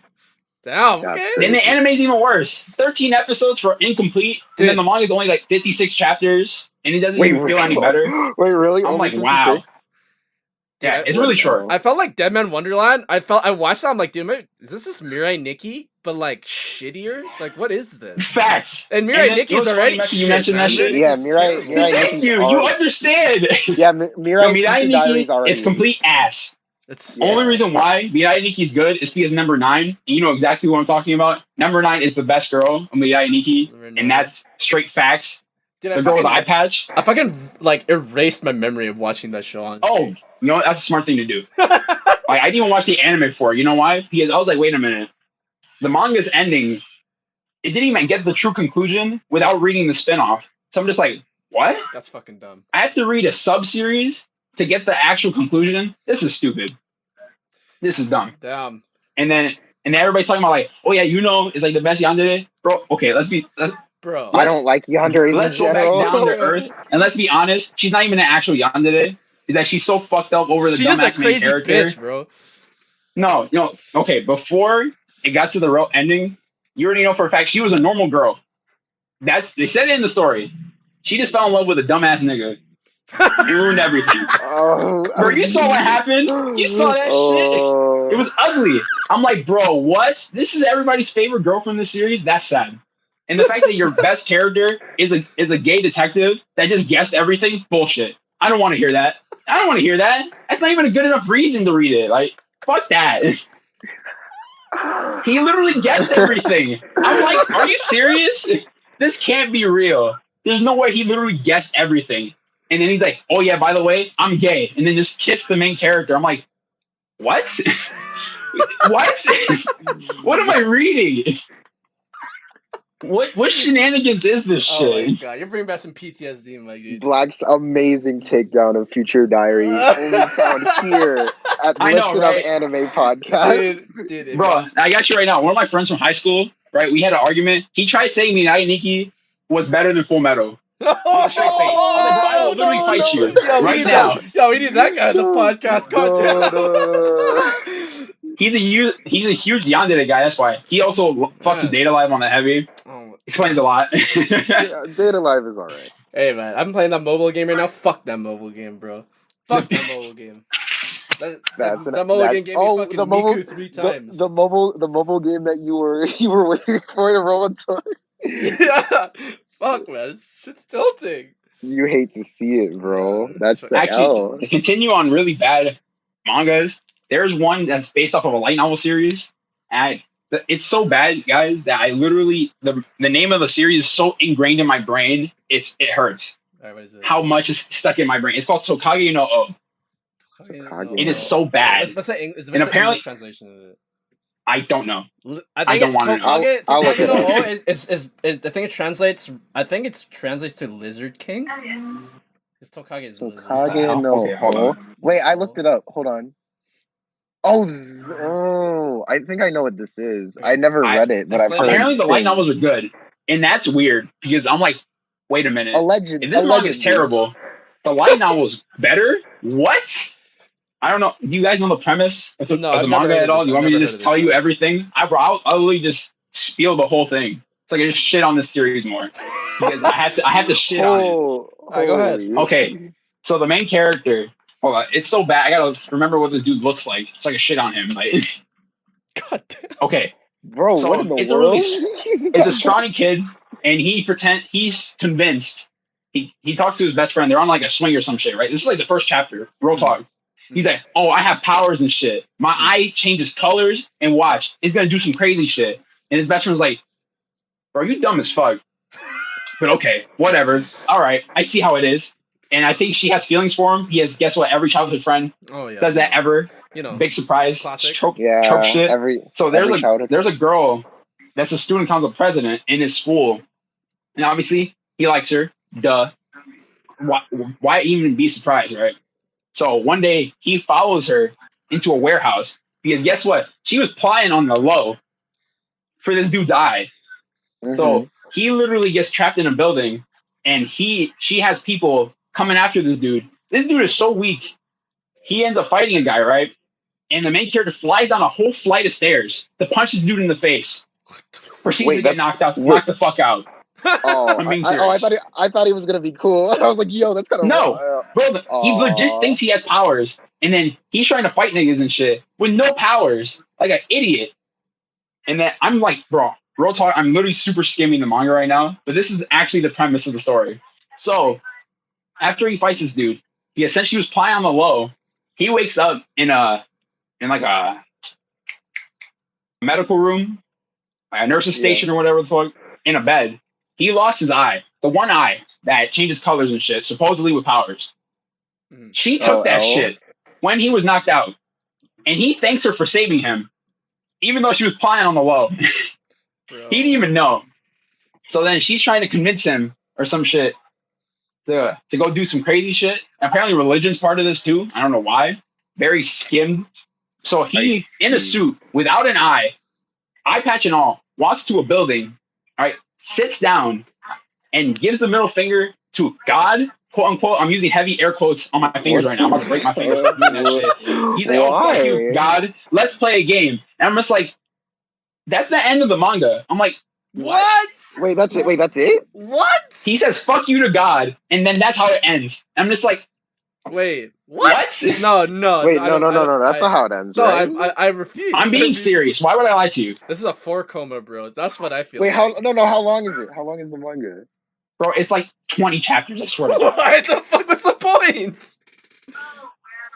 Damn, okay. Then the anime's even worse. 13 episodes for incomplete, and then the manga's only like 56 chapters, and it doesn't even feel any better. Wait, really? I'm like, wow. Yeah, it's really short. I felt like Dead Man Wonderland. I watched that. I'm like, dude, is this Mirai Nikki, but like shittier? Like, what is this? Facts. And Mirai Nikki's already shit. You mentioned that shit. Yeah, Mirai. Thank you. You understand. Yeah, Mirai Nikki is complete ass. Only reason why Mirai Nikki is good is because number 9. And you know exactly what I'm talking about. Number 9 is the best girl of Mirai Nikki, and that's straight facts. Dude, the girl with the eye patch. I fucking like erased my memory of watching that show on. Oh, you know what? That's a smart thing to do. Like, I didn't even watch the anime for it. You know why? Because I was like, wait a minute. The manga's ending. It didn't even get the true conclusion without reading the spinoff. So I'm just like, what? That's fucking dumb. I have to read a sub-series to get the actual conclusion? This is stupid. This is dumb. Damn. And then everybody's talking about like, oh yeah, you know, it's like the best yandere. Bro, okay, Bro, I don't like yanderes in general. Let's go back down to earth, and let's be honest. She's not even an actual yandere. Is that she's so fucked up over the dumbass main character? Bitch, bro. No, okay. Before it got to the real ending, you already know for a fact she was a normal girl. They said it in the story. She just fell in love with a dumbass nigga. It ruined everything. Bro, you saw what happened? You saw that shit? It was ugly. I'm like, bro, what? This is everybody's favorite girl from the series? That's sad. And the fact that your best character is a gay detective that just guessed everything, bullshit. I don't want to hear that. That's not even a good enough reason to read it. Like, fuck that. He literally guessed everything. I'm like, are you serious? This can't be real. There's no way he literally guessed everything. And then he's like, oh yeah, by the way, I'm gay. And then just kissed the main character. I'm like, what? What? What am I reading? What shenanigans is this shit? Oh my god, you're bringing back some PTSD, my dude. Black's amazing takedown of Future Diary, only found here at Listen Up Anime Podcast. Dude, bro, I got you right now. One of my friends from high school, right? We had an argument. He tried saying Mirai Nikki was better than Full Metal. I will literally fight you right now. We need that guy on the podcast. He's a huge yandere guy. That's why he also fucks with Data Live on the heavy. Explains a lot. Yeah, Data Live is alright. Hey man, I'm playing that mobile game right now. Fuck that mobile game, bro. Fuck that mobile game. That mobile game gave me fucking Miku 3 times. The mobile game that you were waiting for to roll into. Yeah. Fuck man, shit's tilting. You hate to see it, bro. That's the actually L. To continue on really bad mangas. There's one that's based off of a light novel series, and it's so bad, guys, that I literally the name of the series is so ingrained in my brain, it hurts. Right, what is it? How much is stuck in my brain? It's called Tokage no O. It is so bad. What's the English translation of it? I don't know. I don't want to know. I'll look it up. I think it translates to Lizard King. It's Tokage is Lizard. Tokage no. Okay, hold on. Wait, I looked it up. Hold on. Oh, I think I know what this is. I never read it, but I've heard. Apparently, the light novels are good, and that's weird because I'm like, wait a minute. If this manga is terrible, the light novel's better. What? I don't know. Do you guys know the premise of the manga at all? Do you want me to just tell you everything? I'll literally just spiel the whole thing. So I can just shit on this series more because I have to shit on it. All right, go ahead. Okay, so the main character, Hold on, it's so bad. I gotta remember what this dude looks like. It's like a shit on him. Like, God damn. okay, Bro, so what in the it's world? it's a scrawny kid, and he's convinced. He talks to his best friend. They're on like a swing or some shit, right? This is like the first chapter. Real talk. He's like, "Oh, I have powers and shit. My eye changes colors, and watch, it's gonna do some crazy shit." And his best friend's like, "Bro, you dumb as fuck." But okay, whatever. All right, I see how it is. And I think she has feelings for him. He has, guess what? Every childhood friend does that ever. Big surprise. Classic. Trope shit. So there's a girl that's a student council president in his school, and obviously he likes her. Duh. Why even be surprised, right? So one day he follows her into a warehouse because guess what? She was plotting on the low for this dude to die. Mm-hmm. So he literally gets trapped in a building, and she has people coming after this dude. This dude is so weak. He ends up fighting a guy, right? And the main character flies down a whole flight of stairs to punch this dude in the face. Proceeds to get knocked the fuck out. Oh, I thought he was gonna be cool. I was like, yo, that's kind of bro. He legit thinks he has powers, and then he's trying to fight niggas and shit with no powers, like an idiot. And then I'm like, bro, real talk. I'm literally super skimming the manga right now, but this is actually the premise of the story. So after he fights this dude, he essentially was playing on the low. He wakes up in like a medical room, like a nurse's station or whatever the fuck, in a bed. He lost his eye, the one eye that changes colors and shit, supposedly with powers. She took that shit when he was knocked out, and he thanks her for saving him, even though she was plying on the low. He didn't even know. So then she's trying to convince him or some shit to go do some crazy shit. Apparently religion's part of this too. I don't know why. Very skimmed. So he, in a suit, without an eye patch and all, walks to a building, right? Sits down and gives the middle finger to God, quote unquote. I'm using heavy air quotes on my fingers right now. I'm about to break my fingers doing that shit. He's like, "Oh, fuck you, God. Let's play a game." And I'm just like, that's the end of the manga. I'm like, what? Wait, that's it? Wait, that's it? What? He says, "Fuck you" to God, and then that's how it ends. I'm just like, wait, what? No. Wait, no. That's not how it ends, right? I refuse. I'm being serious. Why would I lie to you? This is a 4 bro. That's what I feel. Wait, like. how long is it? How long is the manga? Bro, it's like 20 chapters, I swear to God. What the fuck was the point?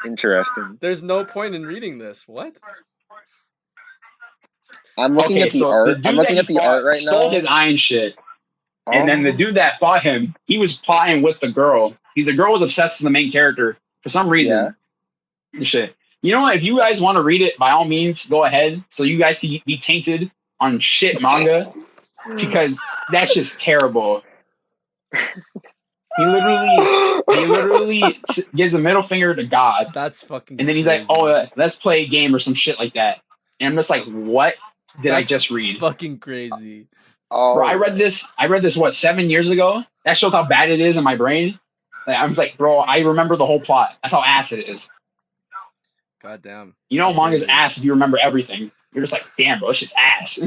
Interesting. There's no point in reading this. What? I'm looking at the art. I'm looking at the art right now. Stole his eye and shit. And then the dude that fought him, he was plotting with the girl. The girl was obsessed with the main character for some reason. And shit. You know what? If you guys want to read it, by all means, go ahead. So you guys can be tainted on shit manga. Because that's just terrible. He literally gives a middle finger to God. That's fucking. And then he's like, "Oh, let's play a game or some shit like that." And I'm just like, "What did I just read?" Fucking crazy. Bro, I read this. What, 7 years ago? That shows how bad it is in my brain. Like, I was like, bro, I remember the whole plot. That's how ass it is. God damn. You know, manga's ass if you remember everything. You're just like, damn, bro, shit's ass.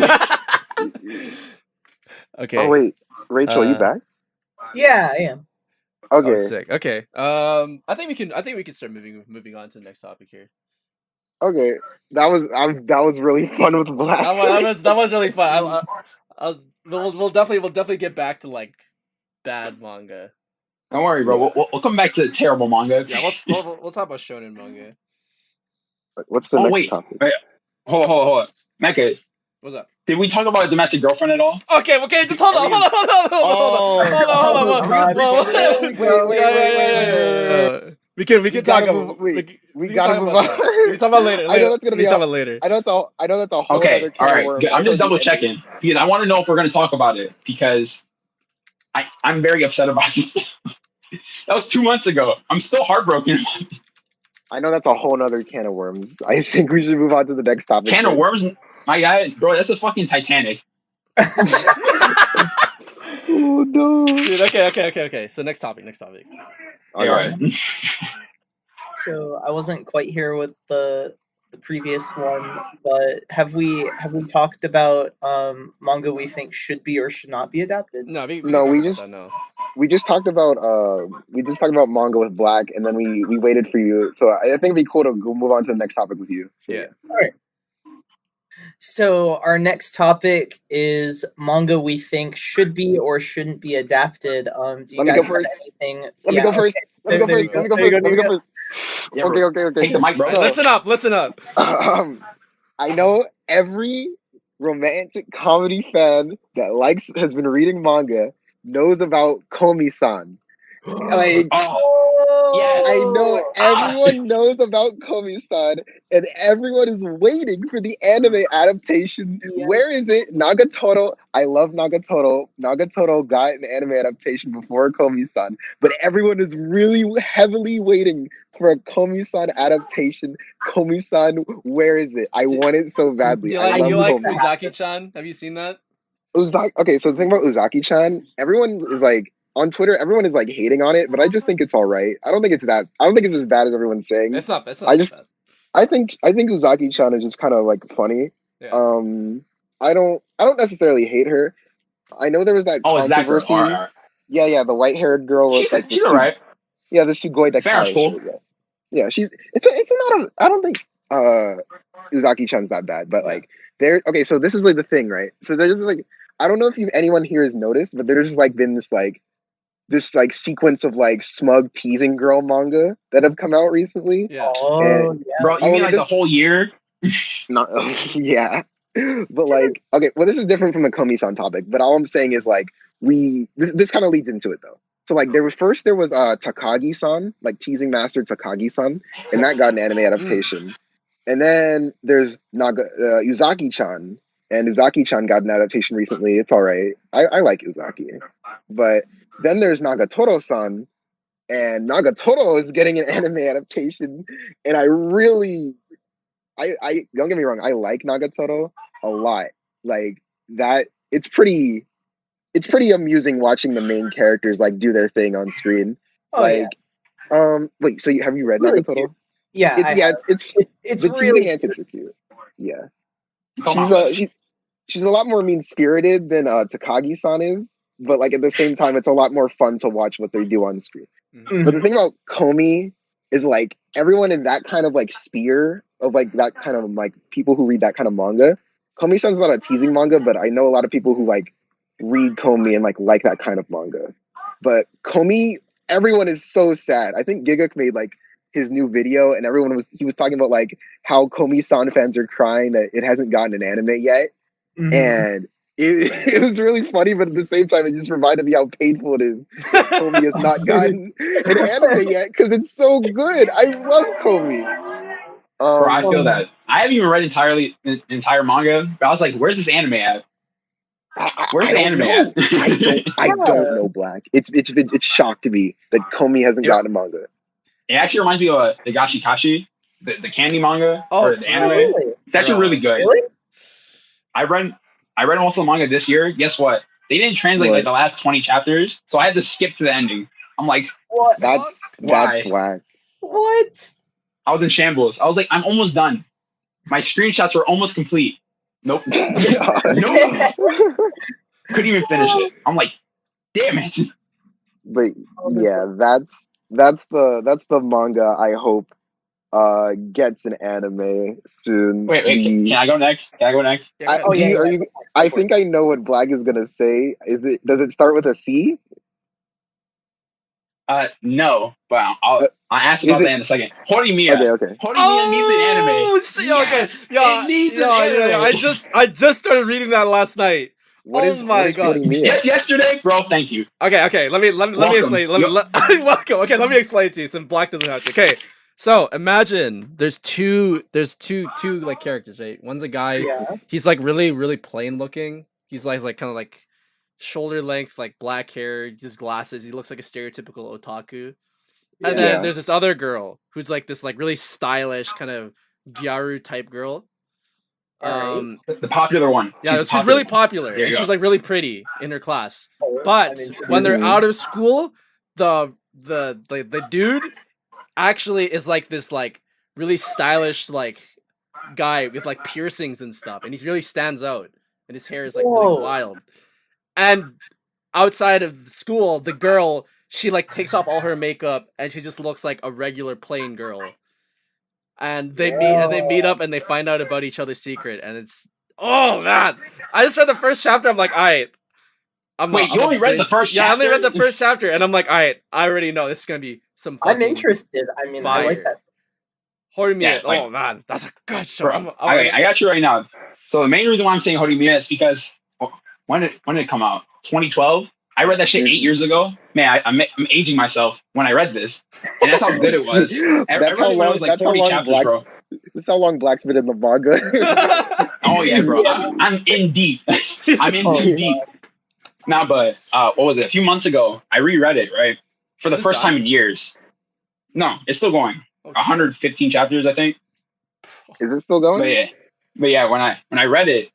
Okay. Oh wait, Rachel, are you back? Yeah, I am. Okay. Oh, sick. Okay. I think we can start moving on to the next topic here. Okay. That was really fun with Black. That was really fun. We'll definitely get back to like bad manga. Don't worry, bro. We'll come back to terrible manga. Yeah, we'll talk about shonen manga. What's the next topic? Wait. Hold on. Mecca. What's up? Did we talk about domestic girlfriend at all? Okay, just hold on. We can talk about. We gotta move on. We can talk about later. I know that's gonna be. Talk about later. I know that's a whole okay. Other All right. Good. I'm just double checking because I want to know if we're gonna talk about it because I'm very upset about it. That was 2 months ago. I'm still heartbroken. I know that's a whole other can of worms. I think we should move on to the next topic. Can of worms? My guy, bro, that's a fucking Titanic. Oh no. Dude, okay. So next topic. All right. So I wasn't quite here with the previous one, but have we talked about manga we think should be or should not be adapted? No, we just no. we just talked about manga with Black, and then we waited for you. So I think it'd be cool to move on to the next topic with you. So, Yeah. All right. So our next topic is manga we think should be or shouldn't be adapted. Do you Let me guys go first. have anything? Let me go first. Let me go There first. you Let me go. go There you first. go. Let me go first. Yeah, Okay, bro. okay. Take the mic, bro. So, Listen up. I know every romantic comedy fan that has been reading manga knows about Komi-san. Like, I know everyone knows about Komi-san, and everyone is waiting for the anime adaptation. Yes. Where is it? Nagatoro. I love Nagatoro. Nagatoro got an anime adaptation before Komi-san, but everyone is really heavily waiting for a Komi-san adaptation. Komi-san, where is it? I want it so badly. Do you I like, love Komi. Uzaki-chan? Have you seen that? Okay, so the thing about Uzaki-chan, everyone is like on Twitter, everyone is like hating on it, but I just think it's all right. I don't think it's as bad as everyone's saying. It's not I that just bad. I think Uzaki-chan is just kind of like funny. Yeah. I don't necessarily hate her. I know there was that controversy. Right. Yeah, the white-haired girl with like she's alright. Yeah, the Sugoi Dekai. Cool. Yeah, it's not a. I don't think Uzaki-chan's that bad, but like okay, so this is like the thing, right? So there's like, I don't know if anyone here has noticed, but there's just like been this sequence of like smug teasing girl manga that have come out recently. Yeah. And, Bro, you mean like the whole year? Not yeah. But like, okay, well, this is different from the Komi-san topic, but all I'm saying is like this kind of leads into it though. So like there was Takagi-san, like teasing master Takagi-san, and that got an anime adaptation. And then there's Uzaki-chan, and Uzaki-chan got an adaptation recently. It's all right. I like Uzaki. But then there's Nagatoro-san, and Nagatoro is getting an anime adaptation, and I don't get me wrong, I like Nagatoro a lot. Like that, it's pretty amusing watching the main characters like do their thing on screen. Wait, so have you read really Nagatoro? Cute. Yeah, it's the really teasing antics are cute. Yeah, she's a lot more mean spirited than Takagi-san is, but like at the same time, it's a lot more fun to watch what they do on screen. Mm-hmm. But the thing about Komi is like everyone in that kind of like sphere of like that kind of like people who read that kind of manga. Komi-san's not a teasing manga, but I know a lot of people who like read Komi and like that kind of manga. But Komi, everyone is so sad. I think Giguk made like his new video, and he was talking about like how Komi-san fans are crying that it hasn't gotten an anime yet, and it was really funny, but at the same time, it just reminded me how painful it is that Komi has not gotten an anime yet because it's so good. I love Komi. Bro, I feel that. I haven't even read entire manga, but I was like, "Where's this anime at? Where's the anime at?" I don't know, Black. It's shocked me that Komi hasn't gotten a manga. It actually reminds me of the Gashikashi, the candy manga or the anime. Really? It's actually really good. Really? I read most of the manga this year. Guess what? They didn't translate like the last 20 chapters, so I had to skip to the ending. I'm like, what? That's whack. What? I was in shambles. I was like, I'm almost done. My screenshots were almost complete. Nope. Nope. Couldn't even finish it. I'm like, damn it. But yeah, that's the manga I hope gets an anime soon. Wait, can I go next? I think I know what Black is gonna say. Does it start with a C? No, but I'll ask about that in a second. Horimiya. Okay. Horimiya needs an anime. Yeah. I just started reading that last night. What is God. Yes, yesterday, bro. Thank you. Okay. Let me explain. Welcome. Okay, let me explain it to you. Since Black doesn't have to. Okay, so imagine there's two like characters, right? One's a guy. Yeah. He's like really plain looking. He's like kind of like shoulder length, like black hair, just glasses. He looks like a stereotypical otaku. And then there's this other girl who's like this like really stylish kind of gyaru type girl. The popular one. Yeah, she's really popular. And she's like really pretty in her class. But when they're out of school, the dude actually is like this like really stylish like guy with like piercings and stuff, and he really stands out, and his hair is like really wild. And outside of school, the girl, she like takes off all her makeup and she just looks like a regular plain girl. And they meet up and they find out about each other's secret, and it's oh man! I just read the first chapter. I'm like, all right. You only read the first chapter? Yeah, I only read the first chapter, and I'm like, all right, I already know this is gonna be some. I'm interested. I mean, fire. I like that. Horimiya, oh man, that's a good show. Bro, I got you right now. So the main reason why I'm saying Horimiya is because when did it come out? 2012. I read that shit 8 years ago. Man, I'm aging myself when I read this, and that's how good it was. That's how long. That's how long chapters, bro. That's how long Black's been in the manga. Oh yeah, bro. I'm in deep. I'm in too deep. Nah, but what was it? A few months ago, I reread it right for the first time in years. No, it's still going. 115 chapters, I think. Is it still going? But yeah, when I read it,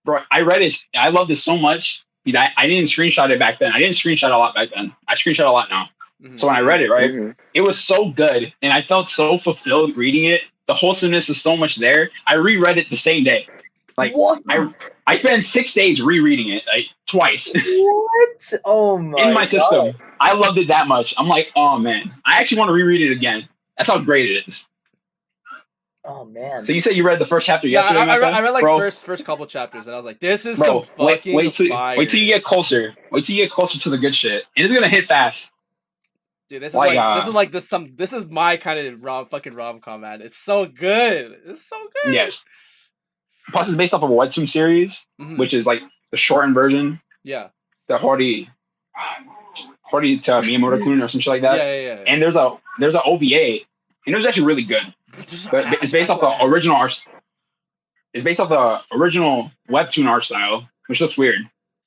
bro, I read it. I loved it so much because I didn't screenshot it back then. I didn't screenshot a lot back then. I screenshot a lot now. Mm-hmm. So when I read it, right, it was so good, and I felt so fulfilled reading it. The wholesomeness is so much there. I reread it the same day. Like what? I spent 6 days rereading it, like twice. What? Oh my! In my system, I loved it that much. I'm like, oh man, I actually want to reread it again. That's how great it is. Oh man! So you said you read the first chapter yesterday? I read like first couple chapters, and I was like, this is some fucking wait till fire. Wait till you get closer. Wait till you get closer to the good shit, and it's gonna hit fast. Dude, this is my kind of rom-com, man. It's so good. It's so good. Yes. Plus, it's based off of a webtoon series, which is like the shortened version. Yeah. The Hori to Miyamoto-kun or some shit like that. Yeah. And there's a OVA, and it was actually really good. But it's based off the original art. It's based off the original webtoon art style, which looks weird.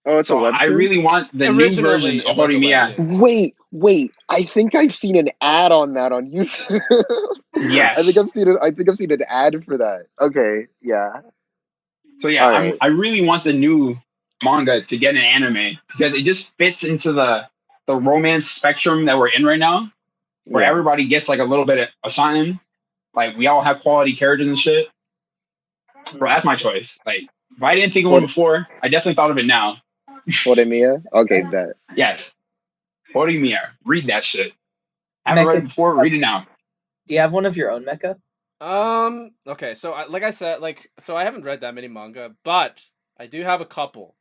Oh, it's a webtoon? I really want the new version of Horimiya. Wait! I think I've seen an ad on that on YouTube. Yes. I think I've seen an ad for that. Okay, yeah. So yeah, right. I really want the new manga to get an anime because it just fits into the romance spectrum that we're in right now, where everybody gets like a little bit of something. Like we all have quality characters and shit. Bro, that's my choice. Like if I didn't think of one before, I definitely thought of it now. Horimiya? Okay, bet. Yes. Horimiya. Read that shit. I haven't read it before, read it now. Do you have one of your own, Mecha? Okay, so like I said, I haven't read that many manga, but I do have a couple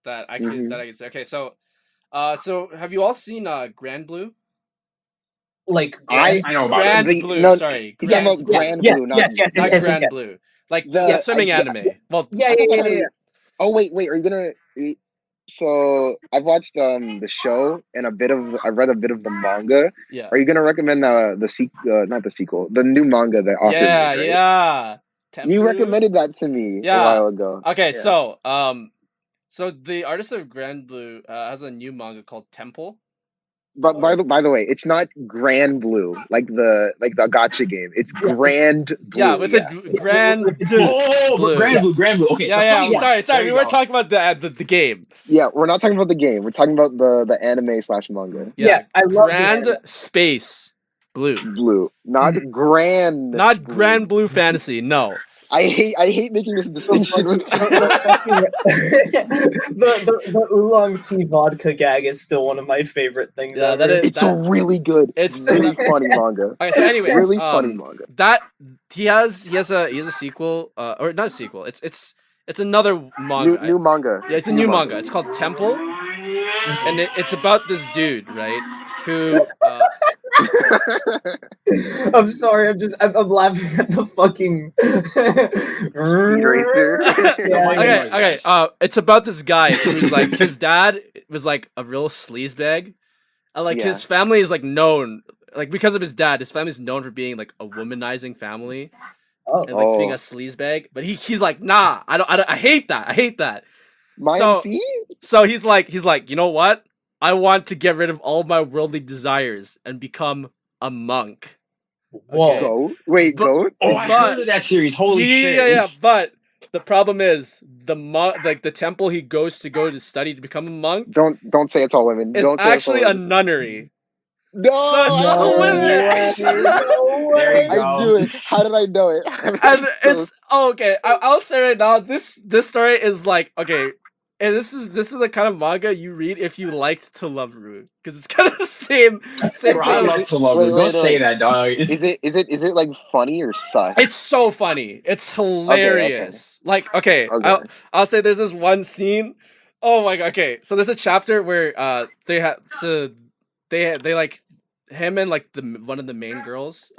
that I can say. Okay, so have you all seen Grand Blue? Like I know about Grand it. Blue, no, sorry. He's talking about Grand Blue, not Grand Blue. Like the swimming anime. Well, yeah. Oh wait, are you gonna? So I've watched the show and I read a bit of the manga. Yeah. Are you gonna recommend the sequel? Not the sequel. The new manga that author made, right? Yeah. You recommended that to me a while ago. Okay, so the artist of Grand Blue has a new manga called Temple. But by the way, it's not Grand Blue like the gacha game. It's Grand Blue. Yeah, with the Grand Blue. Grand Blue. Okay. Yeah. Sorry. We weren't talking about the game. Yeah, we're not talking about the game. We're talking about the anime/manga. Yeah, I love Grand Space Blue. Blue, not Grand. Not Grand Blue Fantasy. No. I hate making this distinction with the oolong tea vodka gag is still one of my favorite things ever. It's really good. It's really funny manga. Okay, so anyways, really funny manga. That he has a sequel, or not a sequel. It's another manga. New manga. Yeah, it's a new manga. It's called Temple, and it's about this dude, right? Who I'm sorry, I'm laughing at the fucking Speed Racer. Okay. It's about this guy who's like his dad was like a real sleazebag, and like his family is like known, like because of his dad, his family's known for being like a womanizing family, and like being a sleazebag. But he's like, nah, I hate that. So he's like, you know what? I want to get rid of all my worldly desires and become a monk. Whoa. Goat? Wait, Goat? Oh, I heard of that series. Holy shit. Yeah. But the problem is the temple he goes to study to become a monk. Don't say it's all women. It's actually a nunnery. No, so it's all women. No way. I knew it. How did I know it? And it's okay. I'll say right now, this story is like, okay, And this is the kind of manga you read if you liked To Love Ru, because it's kind of the same. Bro, I love To Love Ru. Don't say that, dog. Is it like funny or sus? It's so funny. It's hilarious. Okay. I'll say there's this one scene. Oh my god. Okay, so there's a chapter where they like him and like one of the main girls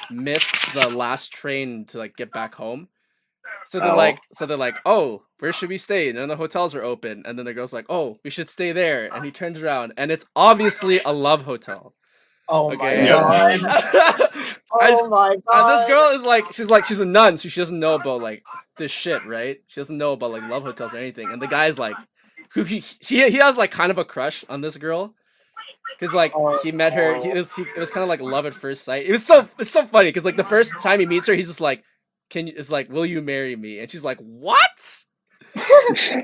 miss the last train to like get back home. So they're like, oh, where should we stay? And then the hotels are open, and then the girl's like, oh, we should stay there. And he turns around, and it's obviously a love hotel. Oh okay? my god! Oh my god! And this girl is like, she's a nun, so she doesn't know about like this shit, right? She doesn't know about like love hotels or anything. And the guy's like, who he has like kind of a crush on this girl. Cause like he met her, it was kind of like love at first sight. It's so funny because like the first time he meets her, he's just like, will you marry me? And she's like, what?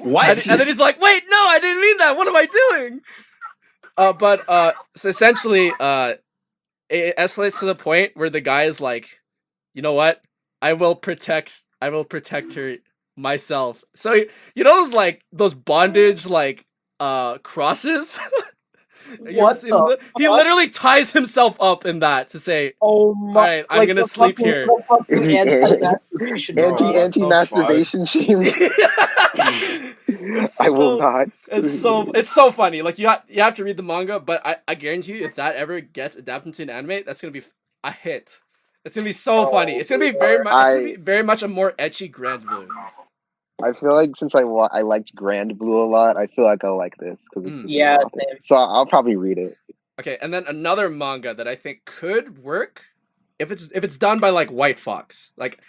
What? And then he's like, wait, no, I didn't mean that. What am I doing? So essentially, it escalates to the point where the guy is like, you know what? I will protect her myself. So you know those bondage crosses. He literally ties himself up in that to say, "Oh my! All right, I'm gonna sleep here." Anti-masturbation shame. I will not. It's so funny. Like you have to read the manga, but I guarantee you, if that ever gets adapted into an anime, that's gonna be a hit. It's gonna be so funny. It's gonna be very much a more ecchi Grand Blue. I feel like since I liked Grand Blue a lot, I feel like I'll like this because same. So I'll probably read it. Okay, and then another manga that I think could work if it's done by like White Fox. Like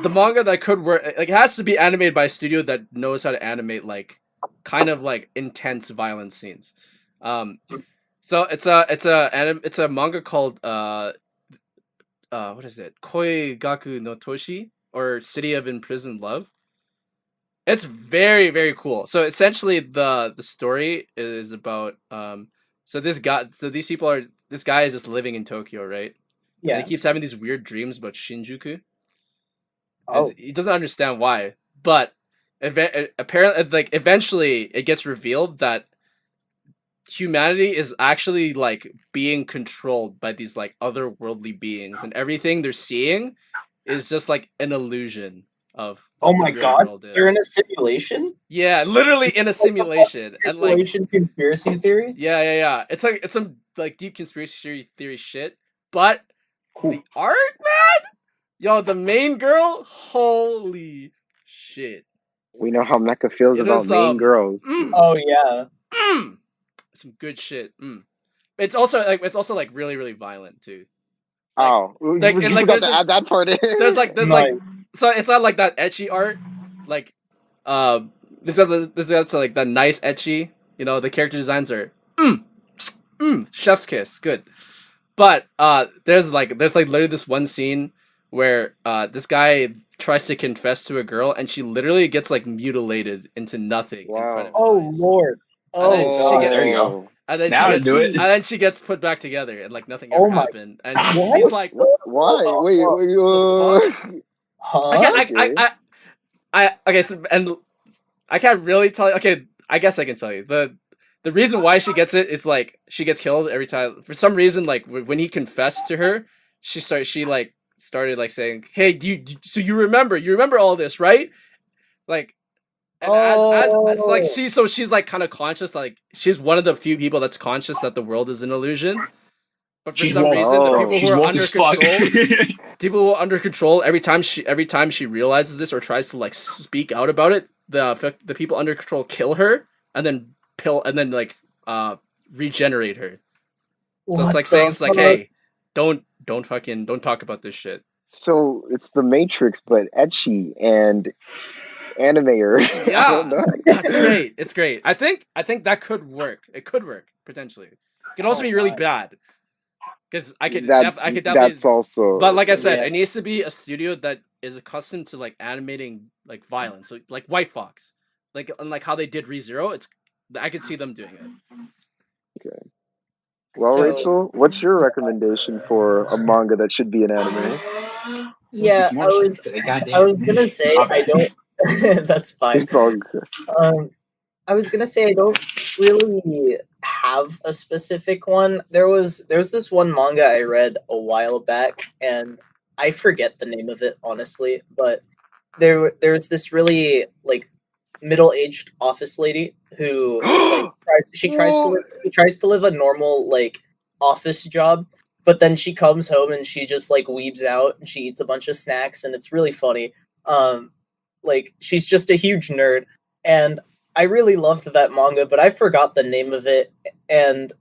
the manga that could work, like it has to be animated by a studio that knows how to animate like kind of like intense violent scenes. So it's a manga called what is it? Koi Gaku no Toshi, or City of Imprisoned Love. It's very, very cool. So essentially the story is about this guy is just living in Tokyo, right? Yeah. And he keeps having these weird dreams about Shinjuku. Oh. He doesn't understand why. But apparently like eventually it gets revealed that humanity is actually like being controlled by these like otherworldly beings, and everything they're seeing is just like an illusion of oh my god, you're in a simulation? Yeah, literally in a simulation. And like conspiracy theory? Yeah. It's some like deep conspiracy theory shit. But the art, man, yo, the main girl, holy shit. We know how Mecha feels about main girls. Oh yeah. Some good shit. It's also like really, really violent too. Like, you got to add that part in. There's nice. So it's not like that ecchi art, like this is like that nice ecchi. You know, the character designs are chef's kiss, good. But there's literally this one scene where this guy tries to confess to a girl, and she literally gets like mutilated into nothing in front of him. Lord! There you go. And then she gets put back together, and like nothing ever happened. And he's like, "Why? Wait, huh? Okay, so, and I can't really tell you. Okay, I guess I can tell you the reason why she gets it is like she gets killed every time for some reason. Like when he confessed to her, she started like saying, "Hey, so you remember all this, right?" Like, and as like she's like kind of conscious, like she's one of the few people that's conscious that the world is an illusion. But for some reason, the people who are under control, every time she realizes this or tries to like speak out about it, the people under control kill her and then regenerate her. So it's like saying hey, don't talk about this shit. So it's the Matrix, but ecchi and animator. Yeah, that's great. It's great. I think that could work. It could work potentially. It could also be really bad. Because I could definitely. That's also. But like I said, it needs to be a studio that is accustomed to like animating like violence, so like White Fox, like unlike how they did ReZero. I could see them doing it. Okay. Well, Rachel, what's your recommendation for a manga that should be an anime? Yeah, I was gonna say I don't. That's fine. It's all good. I was gonna say I don't really have a specific one. There's this one manga I read a while back, and I forget the name of it honestly, but there's this really like middle-aged office lady who like tries to live a normal like office job, but then she comes home and she just like weebs out and she eats a bunch of snacks and it's really funny. Like she's just a huge nerd, and I really loved that manga, but I forgot the name of it, and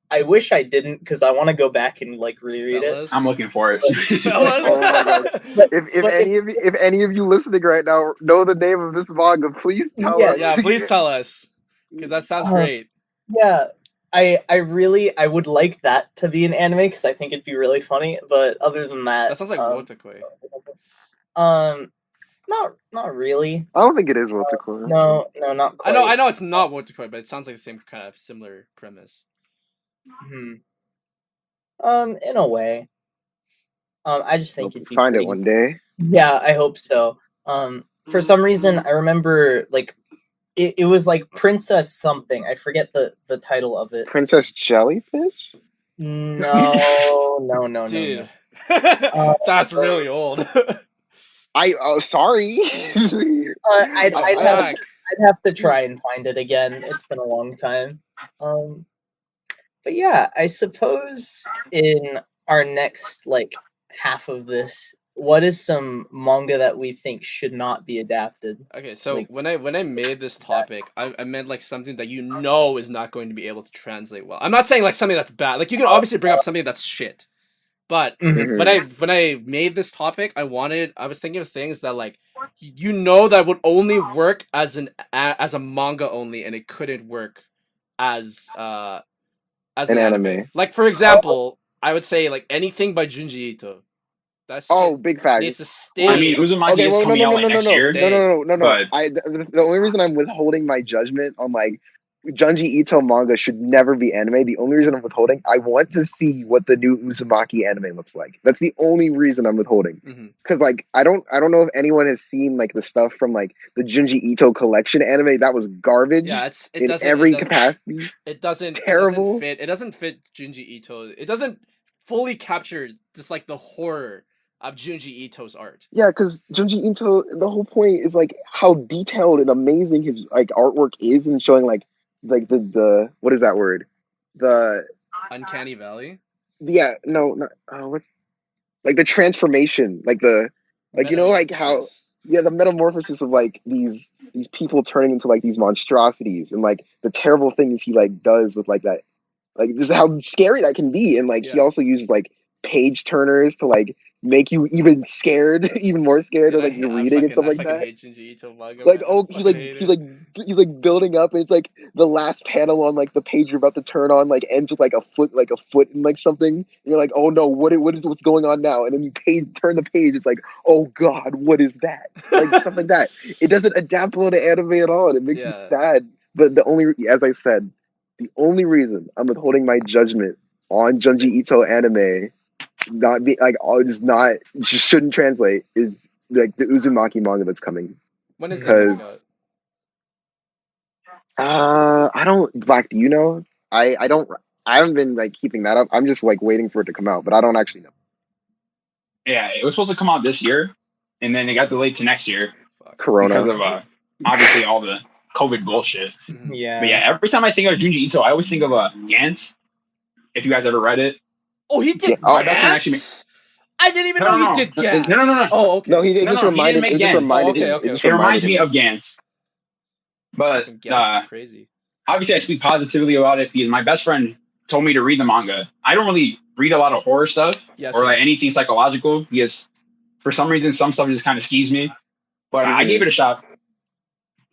I wish I didn't because I want to go back and like reread it. I'm looking for it. Fellas. Oh my god! If any of you listening right now know the name of this manga, please tell us. Yeah, please tell us, because that sounds great. Yeah, I would like that to be an anime because I think it'd be really funny. But other than that, That sounds like Wotakoi. Not really. I don't think it is Wotakoi. No, not quite. I know it's not Wotakoi, but it sounds like the same kind of similar premise. In a way. I just think We'll it'd be find pretty... it one day. Yeah, I hope so. For some reason, I remember like it was like Princess something. I forget the title of it. Princess Jellyfish? No. Dude, no. That's really old. Sorry. I'd have to try and find it again. It's been a long time. But yeah, I suppose in our next like half of this, what is some manga that we think should not be adapted? Okay, so Like, when I made this topic, I meant like something that you know is not going to be able to translate well. I'm not saying like something that's bad. Like you can obviously bring up something that's shit. But Mhm. when I made this topic, I was thinking of things that like you know that would only work as a manga only, and it couldn't work as an anime. Like for example, I would say like anything by Junji Ito. That's big fact. needs to stay. I mean, Uzumaki is coming out like next year. No. But... The only reason I'm withholding my judgment on like Junji Ito manga should never be anime. The only reason I'm withholding, I want to see what the new Uzumaki anime looks like. That's the only reason I'm withholding. Because like I don't know if anyone has seen like the stuff from like the Junji Ito collection anime. That was garbage. Yeah, it in every capacity. It doesn't terrible. It doesn't fit Junji Ito. It doesn't fully capture just like the horror of Junji Ito's art. Yeah, because Junji Ito, the whole point is like how detailed and amazing his like artwork is, and showing like the what is that word? The Uncanny Valley. Yeah, no, what's like the transformation, like the like you know like how the metamorphosis of like these people turning into like these monstrosities, and like the terrible things he like does with like that, like just how scary that can be, and like he also uses like page turners to like make you even scared, even more scared of like your reading and stuff like that. Hate Junji Ito manga, like he's like building up, and it's like the last panel on like the page you're about to turn on like ends with like a foot and like something. And you're like, oh no, what's going on now? And then you turn the page, it's like, oh god, what is that? Like stuff like that. It doesn't adapt well to anime at all, and it makes me sad. But as I said, the only reason I'm withholding my judgment on Junji Ito anime not be like just shouldn't translate is like the Uzumaki manga that's coming. When is that? I don't Black. Do you know? I haven't been like keeping that up. I'm just like waiting for it to come out, but I don't actually know. Yeah, it was supposed to come out this year, and then it got delayed to next year. Corona, because of obviously all the COVID bullshit. Yeah. But yeah, every time I think of Junji Ito, I always think of Gantz. If you guys ever read it. Oh, he did Gantz? I didn't even know he did Gantz. No. Oh, okay. No, it just reminded me It reminds me of Gantz. But Gantz is crazy. Obviously, I speak positively about it because my best friend told me to read the manga. I don't really read a lot of horror stuff or like anything psychological because for some reason, some stuff just kind of skeeves me. But I gave it a shot,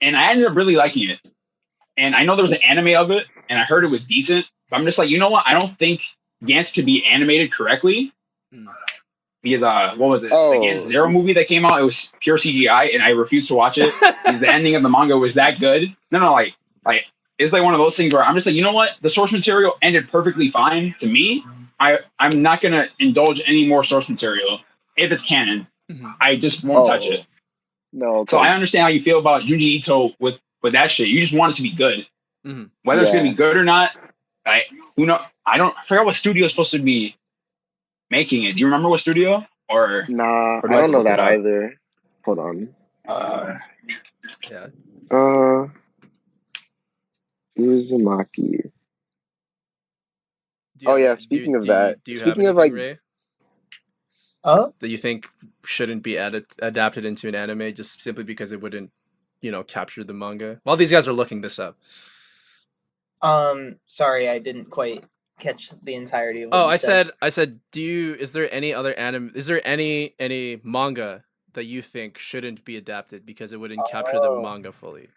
and I ended up really liking it. And I know there was an anime of it, and I heard it was decent. But I'm just like, you know what? I don't think Gantz could be animated correctly. Because what was it? The Gantz Zero movie that came out, it was pure CGI, and I refused to watch it because the ending of the manga was that good. No, like it's like one of those things where I'm just like, you know what? The source material ended perfectly fine to me. I'm not gonna indulge any more source material if it's canon. I just won't touch it. No. Okay. So I understand how you feel about Junji Ito with with that shit, you just want it to be good. Mm-hmm. Whether it's gonna be good or not, I forgot what studio is supposed to be making it. Do you remember what studio? Or I don't know that either. Hold on. Yeah. Uzumaki. Speaking of that. Speaking of like, Ray, that you think shouldn't be adapted into an anime just simply because it wouldn't, capture the manga? While these guys are looking this up. Sorry, I didn't quite catch the entirety of what you said. I said, is there any other anime? Is there any manga that you think shouldn't be adapted because it wouldn't capture the manga fully?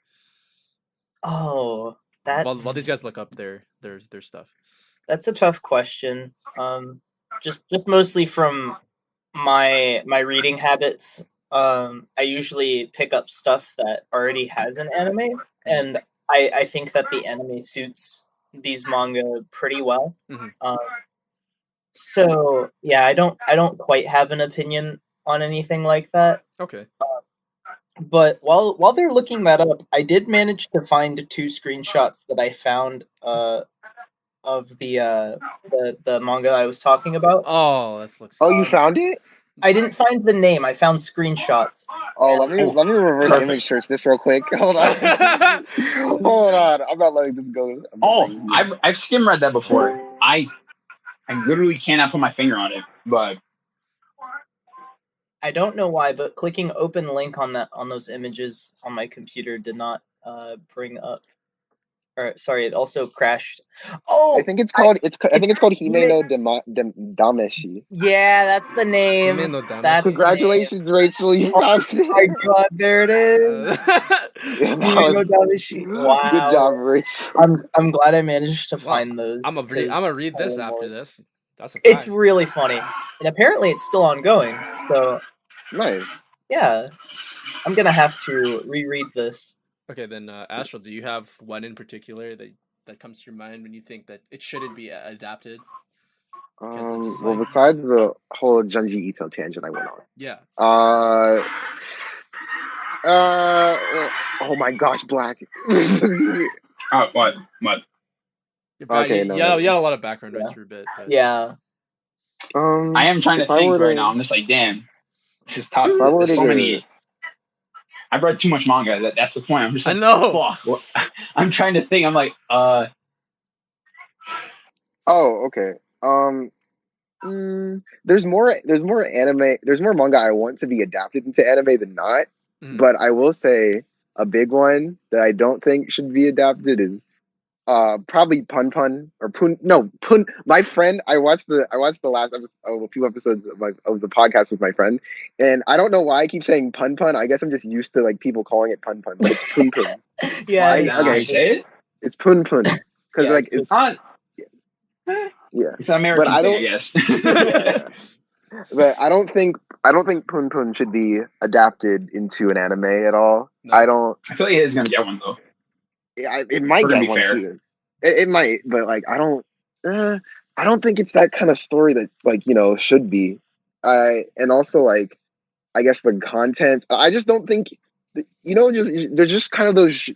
Oh, that's while these guys look up their stuff. That's a tough question. Just mostly from my reading habits. I usually pick up stuff that already has an anime, and I think that the anime suits these manga pretty well. Mm-hmm. So yeah, I don't quite have an opinion on anything like that. Okay. But while they're looking that up, I did manage to find 2 screenshots that I found of the manga I was talking about. Oh, that looks. Oh, you found it? I didn't find the name. I found screenshots. Oh, let me reverse image search this real quick. Hold on. Hold on. I'm not letting this go. I've skim read that before. I literally cannot put my finger on it, but I don't know why, but clicking open link on those images on my computer did not bring up. Or sorry, it also crashed. Oh, I think it's called Hime no Dameshi. Yeah, that's the name. Congratulations, Rachel! You found it. Oh my god, there it is. Hime no Dameshi. Wow, good job, Rachel. I'm glad I managed to find those. I'm gonna read this after this. That's it's really funny, and apparently it's still ongoing. So nice. Yeah, I'm gonna have to reread this. Okay, then Astral, do you have one in particular that comes to your mind when you think that it shouldn't be adapted? Well, besides the whole Junji Ito tangent I went on. Yeah. Oh my gosh, Black. What? Okay, no. You had a lot of background noise for a bit. But... Yeah. I am trying to think right now. I'm just like, damn, this is tough. There's so many. I've read too much manga. That's the point. I'm just like, I know. Fuck. I'm trying to think. I'm like, Oh, okay. There's more anime. There's more manga I want to be adapted into anime than not. Mm-hmm. But I will say a big one that I don't think should be adapted is probably Pun or Pun. No, Pun. My friend, I watched the last episode of a few episodes of the podcast with my friend, and I don't know why I keep saying Pun. I guess I'm just used to like people calling it Pun, but it's Pun. Yeah. Okay. Say it. It's Pun because it's not. Yeah, it's an American but I don't, thing, I guess. But I don't think Pun should be adapted into an anime at all. No. I feel like it is gonna get one though. It might get one too. It might, but like I don't think it's that kind of story that like should be. And also like I guess the content. I just don't think they're just kind of those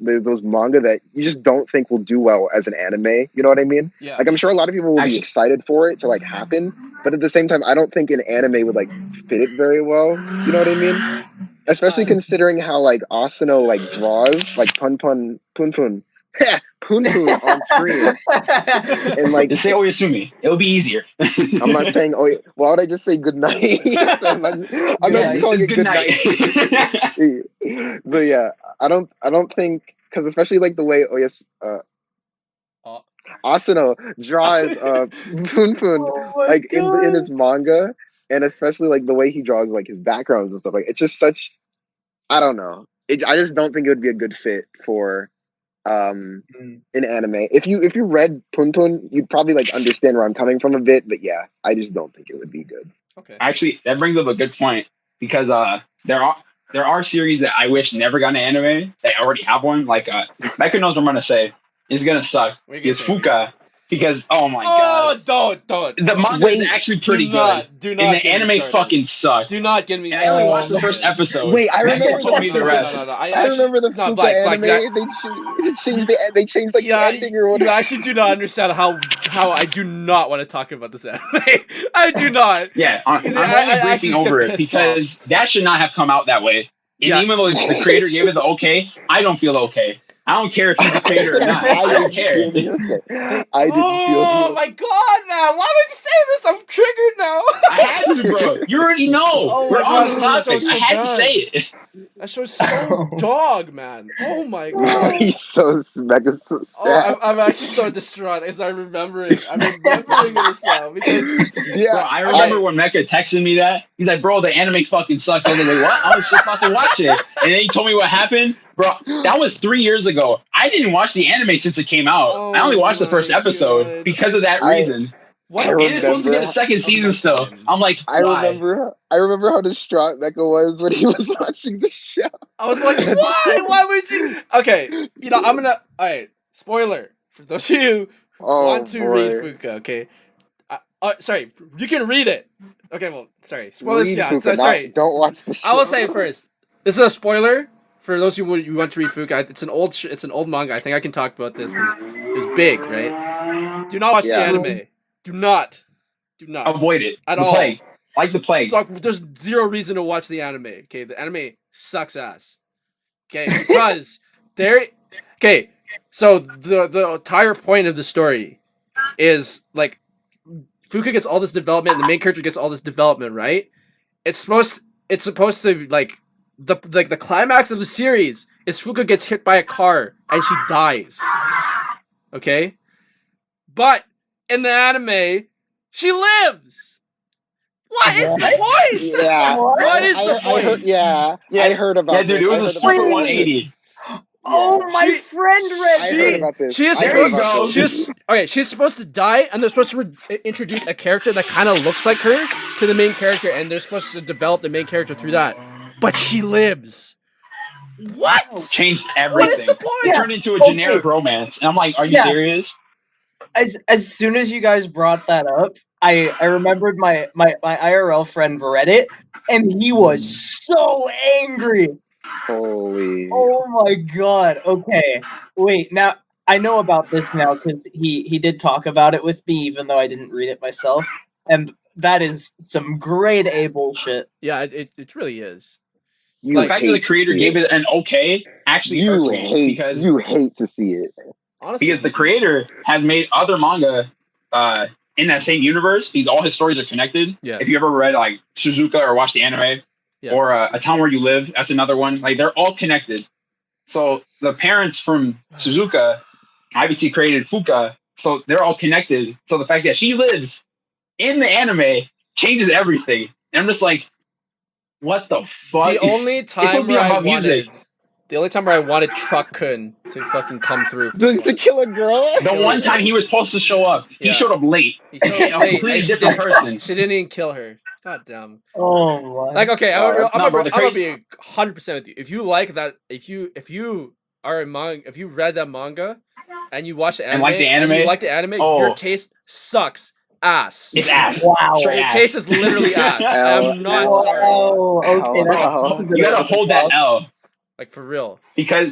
manga that you just don't think will do well as an anime. You know what I mean? Yeah. Like I'm sure a lot of people will be excited for it to like happen, but at the same time, I don't think an anime would like fit it very well. You know what I mean? Especially considering how like Asano like draws like Pun Pun on screen, and like just say Oyasumi. It'll be easier. I'm not saying why would I just say good night? I'm not just calling it good night. But yeah, I don't think because especially like the way Asano draws Pun like in his manga, and especially like the way he draws like his backgrounds and stuff, like it's just such I don't know. I just don't think it would be a good fit for an anime. If you read Pun, you'd probably like understand where I'm coming from a bit, but yeah, I just don't think it would be good. Okay. Actually, that brings up a good point because there are series that I wish never got an anime that already have one. Like Mecca knows what I'm gonna say. It's gonna suck. Because Fuka Because oh my god, don't. the manga is actually pretty good. Do not. And the anime fucking sucked. Do not get me And started. I only watched the first episode. Wait, I remember told me the rest. No. I remember the Fuka anime. They changed like the ending or whatever. You actually do not understand how I do not want to talk about this anime. I do not. Yeah, I'm only briefing over it because that should not have come out that way. And even though the creator gave it the okay, I don't feel okay. I don't care if he's the creator or not. I don't care. I didn't feel Oh my god, man! Why would you say this? I'm triggered now. I had to, bro. You already know. We're on this topic. I had to say it. That show's so dog, man. Oh my god. He's so mega so sad. I'm actually so distraught as I'm remembering this now because bro, I remember when Mecha texted me that. He's like, bro, the anime fucking sucks. I was like, what? I was just about to watch it. And then he told me what happened. Bro, that was 3 years ago. I didn't watch the anime since it came out. I only watched the first episode because of that reason. What? And it's supposed to get a second season still. I'm like, why? I remember how distraught Mecha was when he was watching the show. I was like, why? Why would you? Okay, I'm gonna. All right, spoiler for those of you who want to read Fuka. Okay, sorry, you can read it. Okay, well, sorry, spoilers. Sorry, don't watch the show. I will say it first. This is a spoiler for those of you who want to read Fuka. It's an old manga. I think I can talk about this because it was big, right? Do not watch the anime. Do not avoid it at all. Plague. Like the plague. There's zero reason to watch the anime. Okay, the anime sucks ass. Okay, because okay, so the entire point of the story is like Fuka gets all this development, and the main character gets all this development, right? It's supposed to like the climax of the series is Fuka gets hit by a car and she dies. Okay, but in the anime, she lives. What is the point? Yeah. What is the point? I heard about it. Yeah, dude, it was a super 180. Oh, my friend read I heard about this. She is she's supposed to die, and they're supposed to introduce a character that kind of looks like her to the main character, and they're supposed to develop the main character through that. But she lives. What? Changed everything. What is the point? It turned into a generic romance. And I'm like, are you serious? As soon as you guys brought that up, I remembered my IRL friend read it, and he was so angry. Holy! Oh my god! Okay, wait. Now I know about this now because he did talk about it with me, even though I didn't read it myself, and that is some grade A bullshit. Yeah, it really is. The fact that the creator gave it an okay actually hurts me because you hate to see it. Honestly, because the creator has made other manga in that same universe. All his stories are connected. Yeah. If you ever read like Suzuka or watched the anime, or A Town Where You Live, that's another one. Like they're all connected. So the parents from Suzuka obviously created Fuka, so they're all connected. So the fact that she lives in the anime changes everything. And I'm just like, what the fuck? The only time where I wanted Truck-kun to fucking come through. To kill a girl? The one time he was supposed to show up, he showed up late. He showed up late. Completely different person. She didn't even kill her. God damn. Oh my. Like, okay, I'm gonna be 100% with you. If you like that, if you read that manga and you watch the anime, your taste sucks ass. It's ass. Wow. Your taste is literally ass. I'm not sorry. Oh, okay. You gotta hold that L. Like for real. Because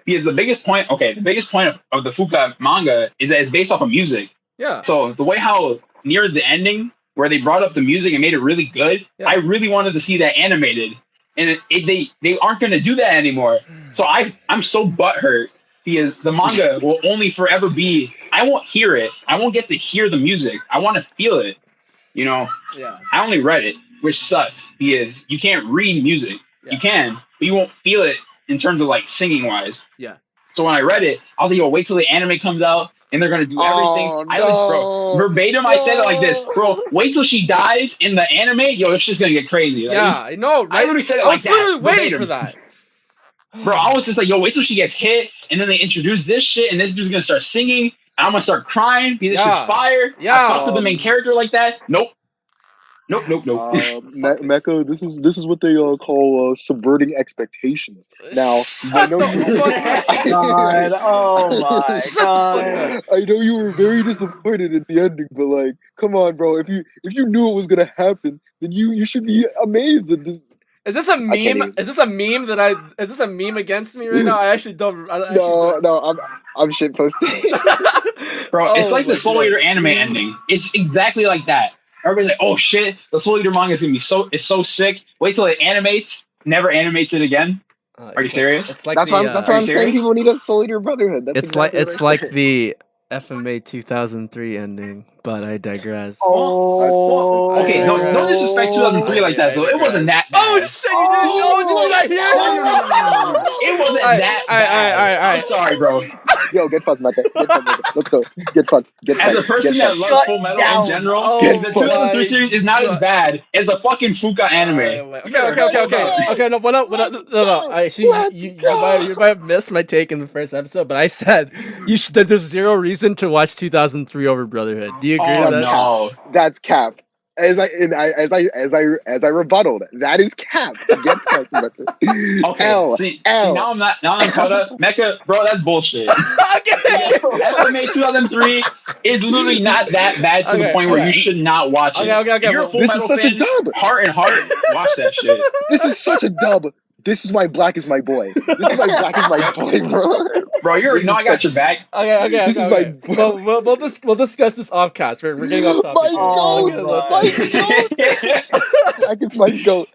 the biggest point of the Fuka manga is that it's based off of music. Yeah. So the way how near the ending where they brought up the music and made it really good, I really wanted to see that animated. And they aren't going to do that anymore. So I'm so butthurt because the manga will only forever be, I won't hear it. I won't get to hear the music. I want to feel it. You know? Yeah. I only read it, which sucks because you can't read music. Yeah. You can, but you won't feel it in terms of like singing wise. Yeah. So when I read it, I was like, wait till the anime comes out and they're going to do everything. No. Verbatim, I said it like this, bro, wait till she dies in the anime. Yo, it's just going to get crazy. Like, yeah, I know. Right? I literally said it I like was literally waiting verbatim. for that. Bro, I was just like, yo, wait till she gets hit and then they introduce this shit and this dude's going to start singing and I'm going to start crying because it's just fire. Yeah. I fuck with the main character like that. Nope. Nope. Mecha, this is what they call subverting expectations. Now, I Shut know the you. fuck up. God, oh my Shut the fuck God. up. I know you were very disappointed in the ending, but like, come on, bro. If you knew it was gonna happen, then you should be amazed that this. Is this a I can't meme? even. Is this a meme that I? Is this a meme against me right now? I actually don't. I actually No, don't. no, I'm shit posting. Bro, it's Oh like the my Soul God. Eater anime ending. It's exactly like that. Everybody's like, "Oh shit, the Soul Eater manga is gonna be it's so sick." Wait till it animates. Never animates it again. Are you serious? It's like That's the. why that's Are why you I'm saying serious? people need a Soul Eater Brotherhood. That's It's like exactly it's what I like said. the FMA 2003 ending, but I digress. Oh. Okay, don't disrespect 2003 like that though. It wasn't that bad. Oh shit! You did. Oh, did you not hear? No. It wasn't that bad. I'm sorry, bro. Yo, get fucked, Mecca. Get fucked, Mecca. Let's go. Get fucked. Get As fucked. a person Get that fucked. loves Shut Full Metal in down. general, Oh the 2003 series is not as bad as the fucking Fuka anime. Okay. No, no. I see. You might have missed my take in the first episode, but I said that there's zero reason to watch 2003 over Brotherhood. Do you agree Oh with that? no. That's cap. As I rebutted, that is cap. Get fucked, Mecca. Okay, see, now I'm caught up. Mecha, bro, that's bullshit. SMA 2003 is literally not that bad to the point where you should not watch it. Okay. If you're a Full This Metal is such a fan, dub. heart and heart, watch that shit. This is such a dub. This is why Black is my boy. This is why Black is my boy, bro. Bro, you already know I got your back. Okay. This is my Well, we'll discuss this off cast. We're getting off topic. Oh, Black is my goat.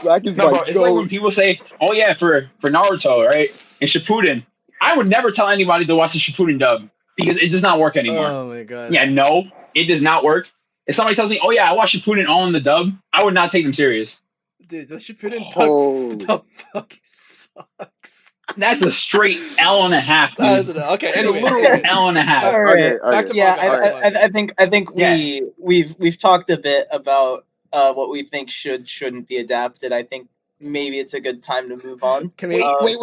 Black is No, my bro, it's like when goat. people say, "Oh yeah, for Naruto, right?" And Shippuden, I would never tell anybody to watch the Shippuden dub because it does not work anymore. Oh my God. Yeah, no, it does not work. If somebody tells me, "Oh yeah, I watched Shippuden all in the dub," I would not take them serious. Dude, the Shippuden Oh. dub fucking sucks. That's a straight L and a half. Dude. That is okay. Anyway, L and a half. All right. Back to Yeah, manga. I think we've talked a bit about what we think shouldn't be adapted. I think maybe it's a good time to move on. Can we? Wait.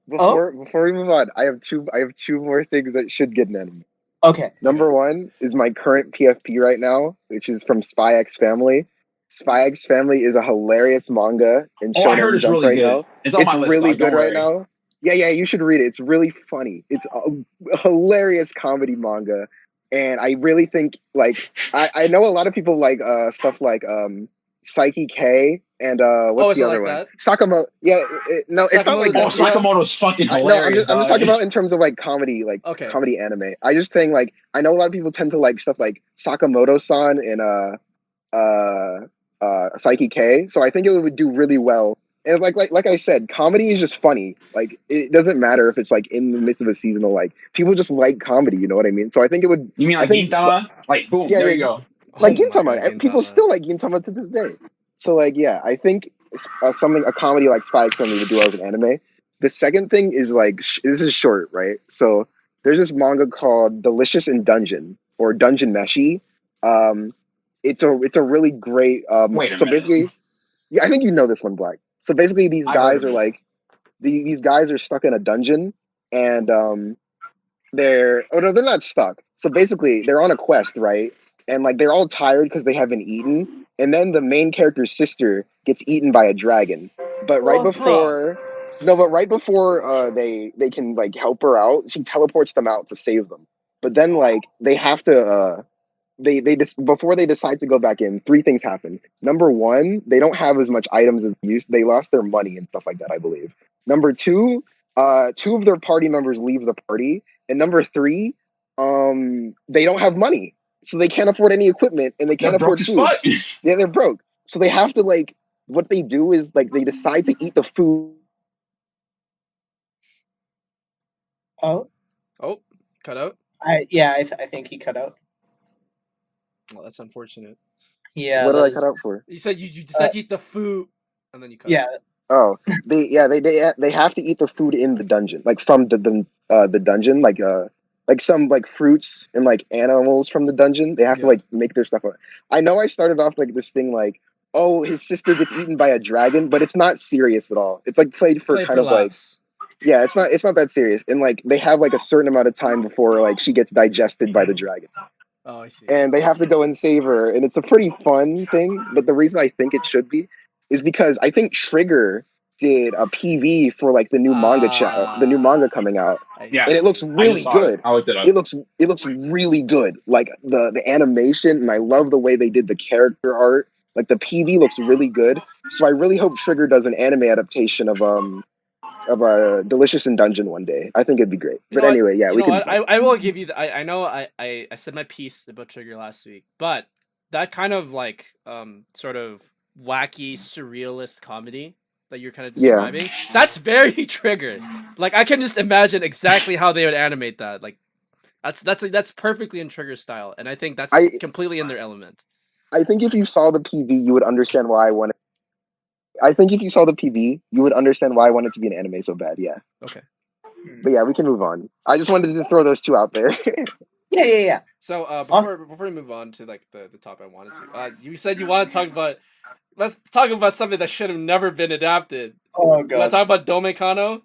Before we move on, I have two more things that should get an anime. Okay. Number one is my current PFP right now, which is from Spy X Family. Spy X Family is a hilarious manga and I heard it's really good. now. It's on my list, really dog. good Don't right worry. now. Yeah, you should read it. It's really funny. It's a hilarious comedy manga, and I really think I know a lot of people like stuff like Psyche K and what's the other one? That? Sakamoto. Yeah, it's not like that. Sakamoto's fucking hilarious. I'm just talking about in terms of like comedy, comedy anime. I just think I know a lot of people tend to like stuff like Sakamoto-san and Psyche K, so I think it would do really well. And like I said, comedy is just funny. Like it doesn't matter if it's like in the midst of a seasonal. Like people just like comedy. You know what I mean? So I think it would. You mean like Gintama? Like boom, there you go. Like Gintama, people still like Gintama to this day. So I think a comedy like Spy X Family would do well as an anime. The second thing is this is short, right? So there's this manga called Delicious in Dungeon or Dungeon Meshi. It's a really great. Wait a so minute. basically, yeah, I think you know this one, Black. So basically, these guys are these guys are stuck in a dungeon, and they're not stuck. So basically, they're on a quest, right? And they're all tired because they haven't eaten, and then the main character's sister gets eaten by a dragon. But right before they can help her out, she teleports them out to save them. But then they have to. Before they decide to go back in, three things happen. Number one, they don't have as much items as they used. They lost their money and stuff like that, I believe. Number two, two of their party members leave the party. And number three, they don't have money. So they can't afford any equipment and they can't afford food. Yeah, they're broke. So they have to what they do is they decide to eat the food. Oh, cut out. I think he cut out. Well, that's unfortunate. Yeah. What did I cut out for? You said you decided to eat the food, and then you cut. Yeah. Out. Oh, they have to eat the food in the dungeon, from the dungeon, some fruits and animals from the dungeon. They have to make their stuff. I know I started off this thing oh, his sister gets eaten by a dragon, but it's not serious at all. It's played for kind of laughs. Yeah, it's not that serious, and they have a certain amount of time before she gets digested by the dragon. Oh, I see. And they have to go and save her, and it's a pretty fun thing. But the reason I think it should be is because I think Trigger did a PV for like the new manga coming out, Yeah. and it looks really good. I looked it up. It looks really good. Like the animation, and I love the way they did the character art. Like the PV looks really good. So I really hope Trigger does an anime adaptation of a Delicious in Dungeon one day. I think it'd be great. But anyway, yeah, we can. I will give you. I know. I said my piece about Trigger last week, but that kind of like sort of wacky surrealist comedy that you're kind of describing, that's very Trigger. Like I can just imagine exactly how they would animate that. Like that's perfectly in Trigger style, and I think that's completely in their element. I think if you saw the PV, you would understand why I wanted. I think if you saw the PV, you would understand why I wanted to be an anime so bad. Yeah. Okay. But yeah, we can move on. I just wanted to throw those two out there. Yeah. So before we move on to like the topic I wanted to, you said you want to talk about. Let's talk about something that should have never been adapted. Oh god. Let's talk about Domekano.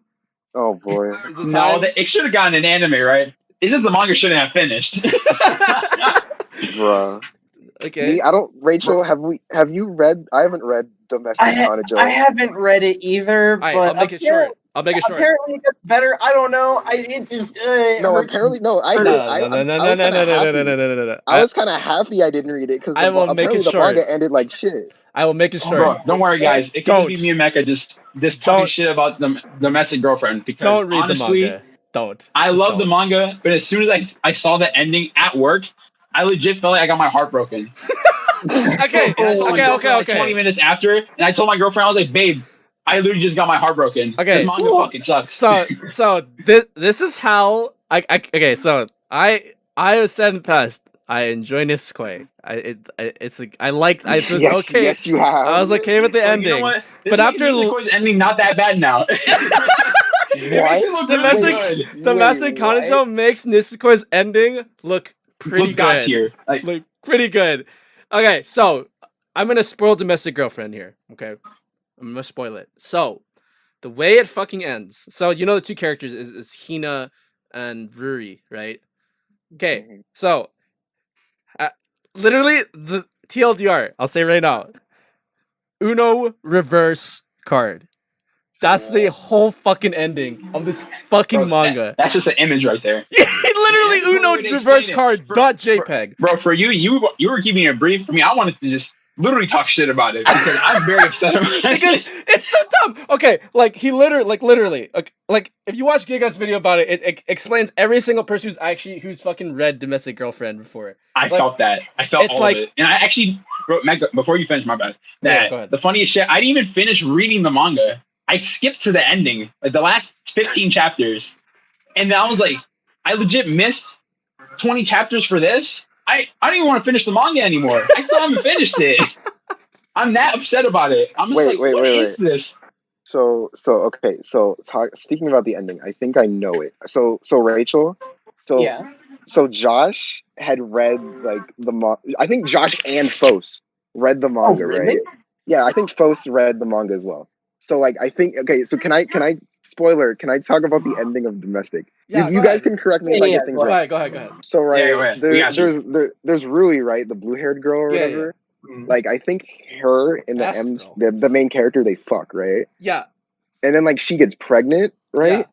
Oh boy. No, it should have gotten an anime, right? It's just the manga shouldn't have finished. Bruh. Okay. Rachel, have you read? I haven't read Domestic Kanajo. I haven't read it either. But I'll make it short. Apparently it gets better. I don't know. Apparently no. I was kind of happy I didn't read it because apparently the manga ended like shit. I will make it short. Bro, don't worry, guys. It can be me and Mecca just talking shit about the domestic girlfriend. Because don't read honestly, the manga. Don't. I love the manga, but as soon as I saw the ending at work, I legit felt like I got my heart broken. Okay. 20 minutes after, and I told my girlfriend, I was like, babe, I literally just got my heart broken. Okay. This manga fucking sucks. So this is how I was said in the past. I enjoy Nisekoi. Yes, you have. I was okay with the ending. You know what? But after Nisekoi's ending not that bad now. Domestic Kanajo makes Nisekoi's ending look pretty good. Tier. Like pretty good. Okay, so I'm gonna spoil Domestic Girlfriend here. Okay, I'm gonna spoil it. So the way it fucking ends. So you know the two characters is Hina and Ruri, right? Okay, so literally the TLDR. I'll say right now. Uno reverse card. That's the whole fucking ending of this fucking manga. That's just an image right there. Literally Uno reverse card dot JPEG. Bro, for you were keeping it brief. For me, I wanted to just literally talk shit about it because I'm very upset about it. Because it's so dumb. Okay, like he literally, like if you watch Giga's video about it, it explains every single person who's fucking read Domestic Girlfriend before. I felt that. I felt all of it. And I actually wrote, before you finish, my bad, that the funniest shit, I didn't even finish reading the manga. I skipped to the ending, like the last 15 chapters. And then I was like, I legit missed 20 chapters for this? I don't even want to finish the manga anymore. I still haven't finished it. I'm that upset about it. I'm just what is this? So speaking about the ending, I think I know it. So Rachel, so Josh had read like I think Josh and Fos read the manga, right? Yeah, I think Fos read the manga as well. So like I think so can I spoiler, can I talk about the ending of Domestic? Yeah, you guys can correct me if I get things right. Go ahead. So there's Rui, right? The blue-haired girl or whatever. Yeah. Like I think her and the main character, they fuck, right? Yeah. And then like she gets pregnant, right? Yeah.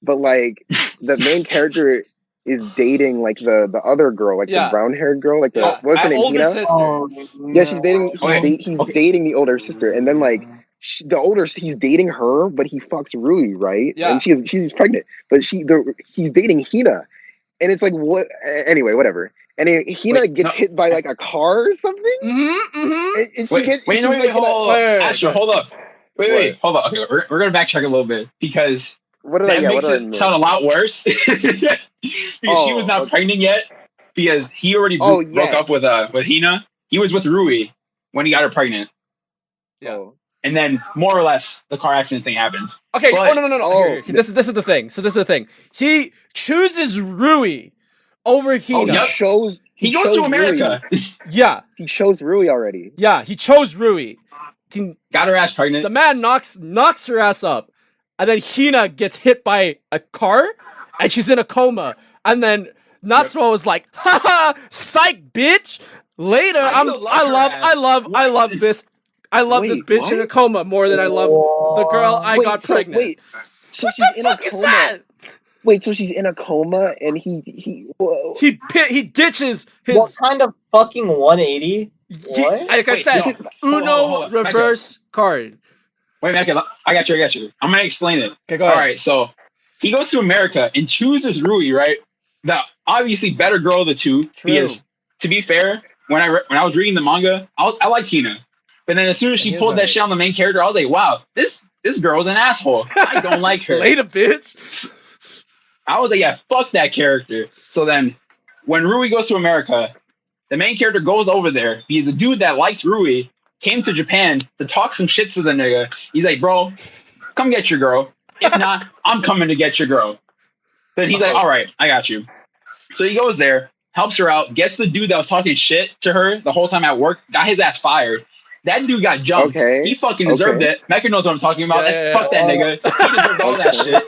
But like the main character is dating like the other girl, like the brown-haired girl, like what's her name? Older Hina? sister. Yeah, she's dating he's dating the older sister, and then like he's dating her, but he fucks Rui, right? Yeah. And she's pregnant, but he's dating Hina, and it's like what? Anyway, whatever. And Hina gets hit by like a car or something. And she gets Astro, hold up. Wait, hold up. Okay, we're gonna backtrack a little bit because that makes it sound a lot worse. Because she was not pregnant yet. Because he already broke up with Hina. He was with Rui when he got her pregnant. Yeah. And then, more or less, the car accident thing happens. Okay, no. This is the thing. So this is the thing. He chooses Rui over Hina. He goes to America. Yeah. He chose Rui already. Yeah, he chose Rui. Got her ass pregnant. The man knocks her ass up. And then Hina gets hit by a car. And she's in a coma. And then Natsuo was like, haha, psych, bitch. Later, I love this. I love this bitch in a coma more than I love the girl I got pregnant. Wait, so what she's the in fuck a is coma. that? Wait, so she's in a coma and he ditches his. What kind of fucking 180? What? Like I said, hold on. reverse card. Wait, Mecca, I got you. I'm gonna explain it. Okay, go ahead. All right, so he goes to America and chooses Rui, right? The obviously better girl of the two. True. Because to be fair, when I was reading the manga, I liked Hina, but then as soon as she pulled that shit on the main character, I was like, wow, this girl's an asshole. I don't like her. Later, bitch. I was like, yeah, fuck that character. So then, when Rui goes to America, the main character goes over there. He's the dude that liked Rui, came to Japan to talk some shit to the nigga. He's like, bro, come get your girl. If not, I'm coming to get your girl. Then he's like, all right, I got you. So he goes there, helps her out, gets the dude that was talking shit to her the whole time at work, got his ass fired. That dude got jumped. Okay. He fucking deserved it. Mecca knows what I'm talking about. Yeah. Fuck that nigga. He deserved all that shit.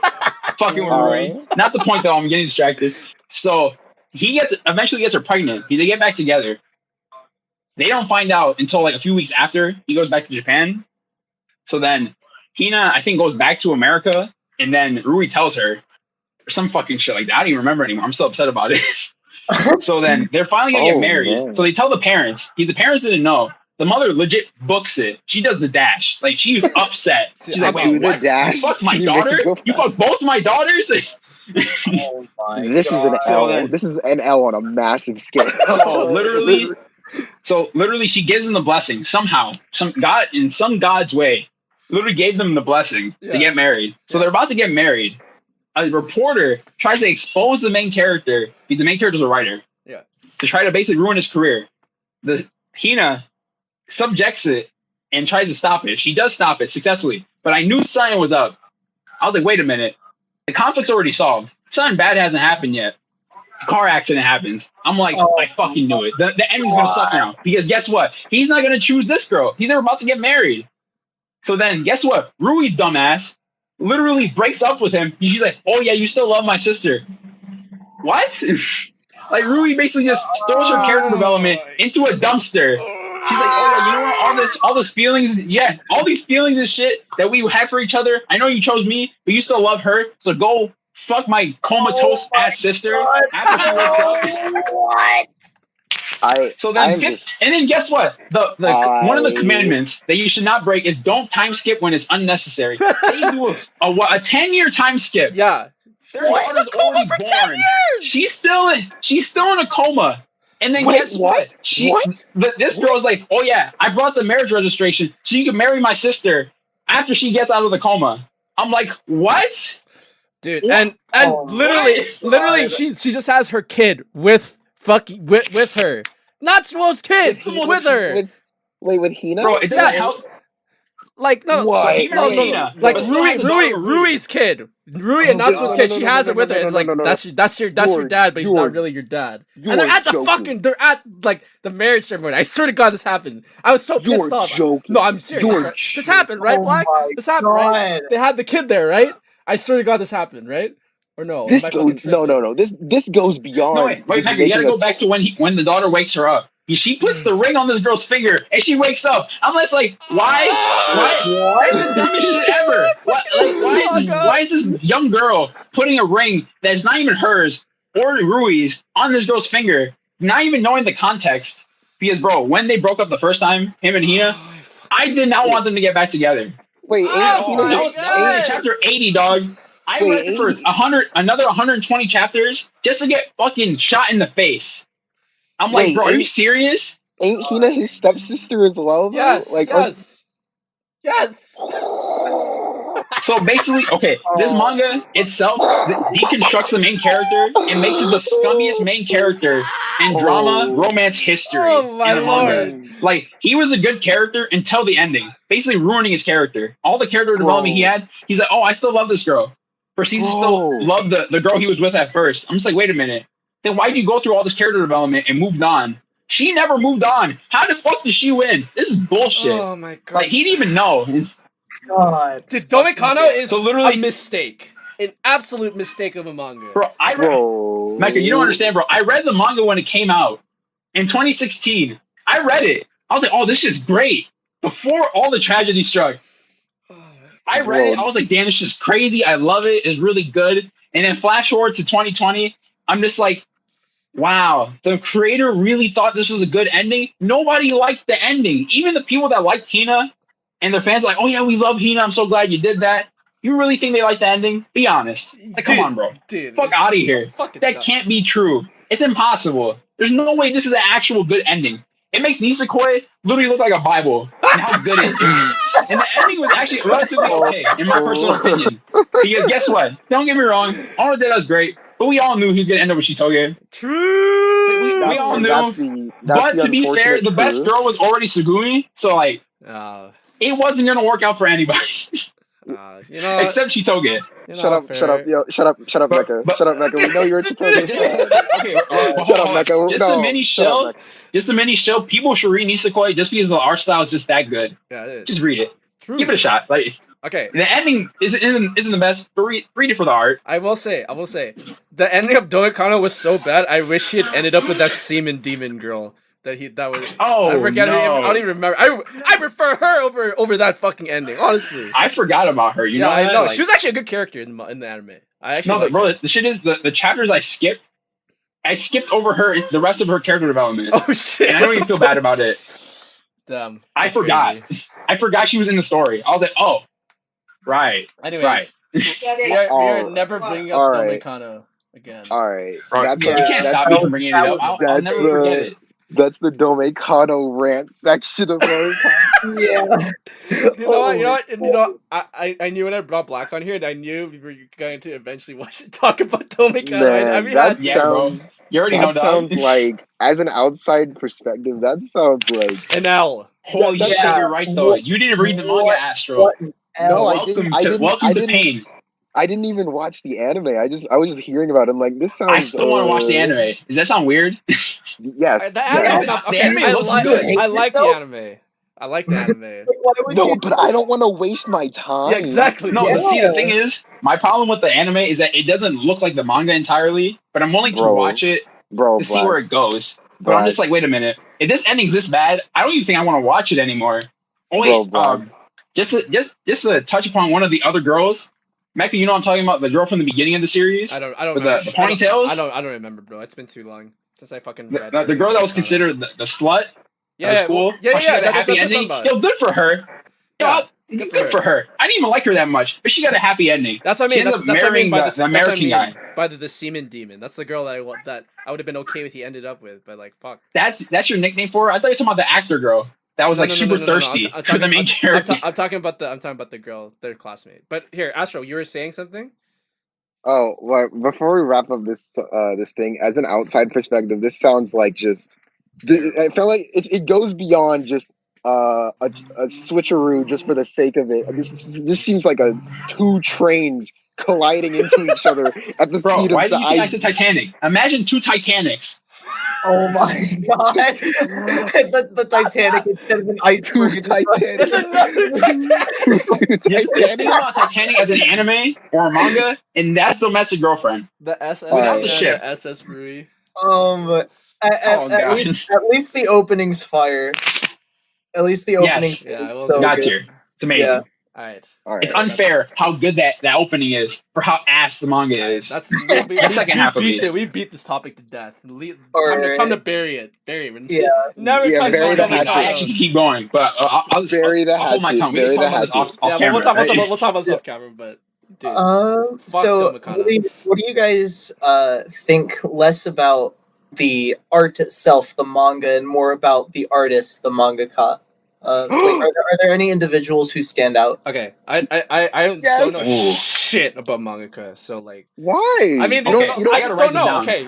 Fucking with Rui. Not the point though, I'm getting distracted. So he eventually gets her pregnant. They get back together. They don't find out until like a few weeks after he goes back to Japan. So then Hina, I think, goes back to America, and then Rui tells her or some fucking shit like that. I don't even remember anymore. I'm still upset about it. So then they're finally gonna get married. Man. So they tell the parents. The parents didn't know. The mother legit books it. She does the dash. Like, she's upset. She's like, wait, what? You fucked my daughter? You fucked both my daughters? Oh my this God. is an L. This is an L on a massive scale. So literally, she gives them the blessing somehow. In some God's way, literally gave them the blessing to get married. So they're about to get married. A reporter tries to expose the main character. Because the main character's a writer. Yeah. To try to basically ruin his career. The Hina subjects it and tries to stop it. She does stop it successfully. But I knew something was up. I was like, wait a minute. The conflict's already solved. Something bad hasn't happened yet. Car accident happens. I'm like, I fucking knew it. The ending's gonna suck now. Because guess what? He's not gonna choose this girl. He's about to get married. So then guess what? Rui's dumbass literally breaks up with him. She's like, oh yeah, you still love my sister. What? Like, Rui basically just throws her character development into a dumpster. She's like, oh yeah, you know what? All this feelings, all these feelings and shit that we had for each other. I know you chose me, but you still love her. So go fuck my comatose ass sister after she wakes up. What? And then guess what? One of the commandments that you should not break is don't time skip when it's unnecessary. They do a 10-year time skip. Yeah. Their daughter's already born. She's still in a coma. And then guess what? This girl's like, oh yeah, I brought the marriage registration so you can marry my sister after she gets out of the coma. I'm like, what? Dude, and literally she just has her kid with her. Natsuo's kid with her. With Hina? Bro, it doesn't help. Like, no. Like Rui's kid. Rui and Natsuo's kid, she has it with her. It's like, that's your dad, but he's not really your dad. And they're at like the marriage ceremony. I swear to God, this happened. I was so pissed off. Joking. No, I'm serious. This happened, right, Black? This happened, right? They had the kid there, right? I swear to God, this happened, right? Or no? This goes no. This goes beyond. No, wait, you gotta go back to when the daughter wakes her up. She puts the ring on this girl's finger and she wakes up. I'm just like, why? That's the dumbest shit ever. Why is this young girl putting a ring that's not even hers or Rui's on this girl's finger, not even knowing the context? Because, bro, when they broke up the first time, him and Hina, I did not want them to get back together. Wait, that was chapter 80, dog. I read for another 120 chapters just to get fucking shot in the face. I'm like, bro, are you serious? Ain't Hina his stepsister as well? Though? Yes. Yes. So basically, this manga itself deconstructs the main character and makes it the scummiest main character in drama romance history. Oh my lord! Like, he was a good character until the ending, basically ruining his character. All the character development he had, he's like, oh, I still love this girl. First, he still loved the girl he was with at first. I'm just like, wait a minute. Then why'd you go through all this character development and moved on? She never moved on. How the fuck did she win? This is bullshit. Oh my God. Like, he didn't even know. God. Dude, Domekano is literally a mistake. An absolute mistake of a manga. Bro, I Mecca, you don't understand, bro. I read the manga when it came out in 2016. I read it. I was like, oh, this shit's great. Before all the tragedy struck, I read it. I was like, damn, this shit's crazy. I love it. It's really good. And then flash forward to 2020, I'm just like, wow, the creator really thought this was a good ending. Nobody liked the ending. Even the people that liked Hina and their fans are like, oh yeah, we love Hina. I'm so glad you did that. You really think they like the ending? Be honest. Like, come on, bro. Dude, fuck out of here. That can't be true. It's impossible. There's no way this is an actual good ending. It makes Nisekoi literally look like a Bible and how good it is. And the ending was actually relatively okay, in my personal opinion. Because guess what? Don't get me wrong. Honor Dead was great, but we all knew he was going to end up with Shitoge. True. We all knew. But to be fair, the best girl was already Sugumi, so like, it wasn't going to work out for anybody. Except Shitoge. Shut up, Mecca. Shut up, Mecca. We know you're a Shitoge fan. Okay, shut up, Mecca. Just a mini show. People should read Nisekoi just because the art style is just that good. Yeah, it is. Just read it. True. Give it a shot. Like, okay, the ending isn't the best, but read it for the art. I will say, the ending of Domekano was so bad. I wish he had ended up with that semen demon girl. That was. Oh, I forget no. I don't even remember. I prefer her over that fucking ending. Honestly, I forgot about her. You know, I know. Like, she was actually a good character in the anime. I actually no, bro. The shit is the chapters I skipped over her the rest of her character development. Oh shit! And I don't even feel bad about it. Damn. I forgot. Crazy. I forgot she was in the story. I was like, oh, right. Anyways, right. we are never bringing up Domekano again. All right, you can't stop me from bringing it up. I'll never forget it. That's the Domekano rant section of our Yeah. You know what? I knew when I brought Black on here, and I knew we were going to eventually talk about Domekano. Man, that bro. You already know that. Sounds like, as an outside perspective, that sounds like an L. Oh yeah, you're right though. You didn't read the manga, Astro. No, welcome to pain. I didn't even watch the anime. I was just hearing about it. I'm like, this sounds. I still want to watch the anime. Does that sound weird? Yes. The anime looks good. I like the anime. No, but I don't want to waste my time. Yeah, exactly. No, see, the thing is, my problem with the anime is that it doesn't look like the manga entirely, but I'm willing to watch it to see where it goes. But I'm just like, wait a minute. If this ending's this bad, I don't even think I want to watch it anymore. Just to touch upon one of the other girls, Mecca, you know what I'm talking about? The girl from the beginning of the series? I don't with the ponytails? I don't remember, bro. It's been too long since I fucking read the girl that was considered the slut. Yeah, that was cool. Yeah, she got a happy ending. Yo, good for her. Good for her. I didn't even like her that much, but she got a happy ending. That's what I mean. That's what I mean by the American guy. By the semen demon. That's the girl that I would have been okay with he ended up with, but like fuck. That's your nickname for her? I thought you were talking about the actor girl. That was super thirsty for the main character. I'm talking about the girl, their classmate. But here, Astro, you were saying something? Oh, well, before we wrap up this thing, as an outside perspective, this sounds like just. I felt like it goes beyond just a switcheroo just for the sake of it. This seems like two trains colliding into each other at the speed of why do you think I said Titanic? Imagine two Titanics. Oh my god! the Titanic instead of an iceberg. Titanic. It's another Titanic. Think about Titanic as an anime or a manga, and that's Domestic Girlfriend. The SS the ship. The SS Rui. At least the opening's fire. At least the opening. Yes. God tier. It's amazing. Yeah. All right. It's unfair how good that opening is for how ass the manga is. That's the second half of it. We beat this topic to death. Time to bury it. Yeah. Never bury the hatchet. I actually can keep going, but I'll hold my tongue. We can talk about this off camera. We'll talk about this off camera, but. Dude, so what do you guys think less about the art itself, the manga, and more about the artist, the mangaka? Are there any individuals who stand out? Okay, I don't know shit about mangaka, so like why? I mean, I just don't know. Okay.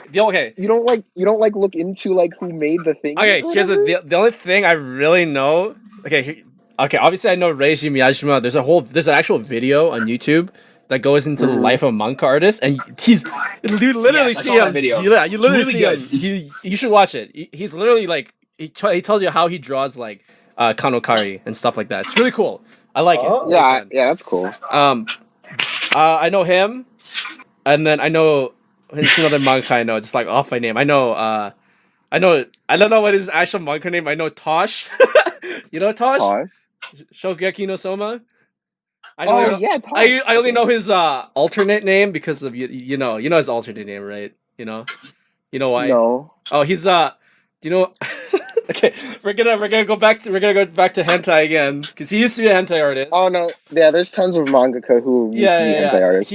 You don't like look into like who made the thing. Okay, here's the only thing I really know. Okay, obviously I know Reiji Miyajima. There's an actual video on YouTube that goes into the life of a manga artist, and you literally see him. Video. You literally see him. You should watch it. He's literally like he tells you how he draws like kanokari and stuff like that. It's really cool. I like it. Yeah, that's cool. I know him, and then I know it's another manga I know. It's like off by name. I know. I don't know what his actual manga name. I know Tosh. You know Tosh? Tosh. Shokugeki no Soma. Oh yeah, Tosh. I only know his alternate name because of you know his alternate name, right? You know why? No. Oh, he's do you know? Okay, we're gonna go back to hentai again because he used to be a hentai artist. Oh no, yeah. There's tons of mangaka who used to be hentai artists.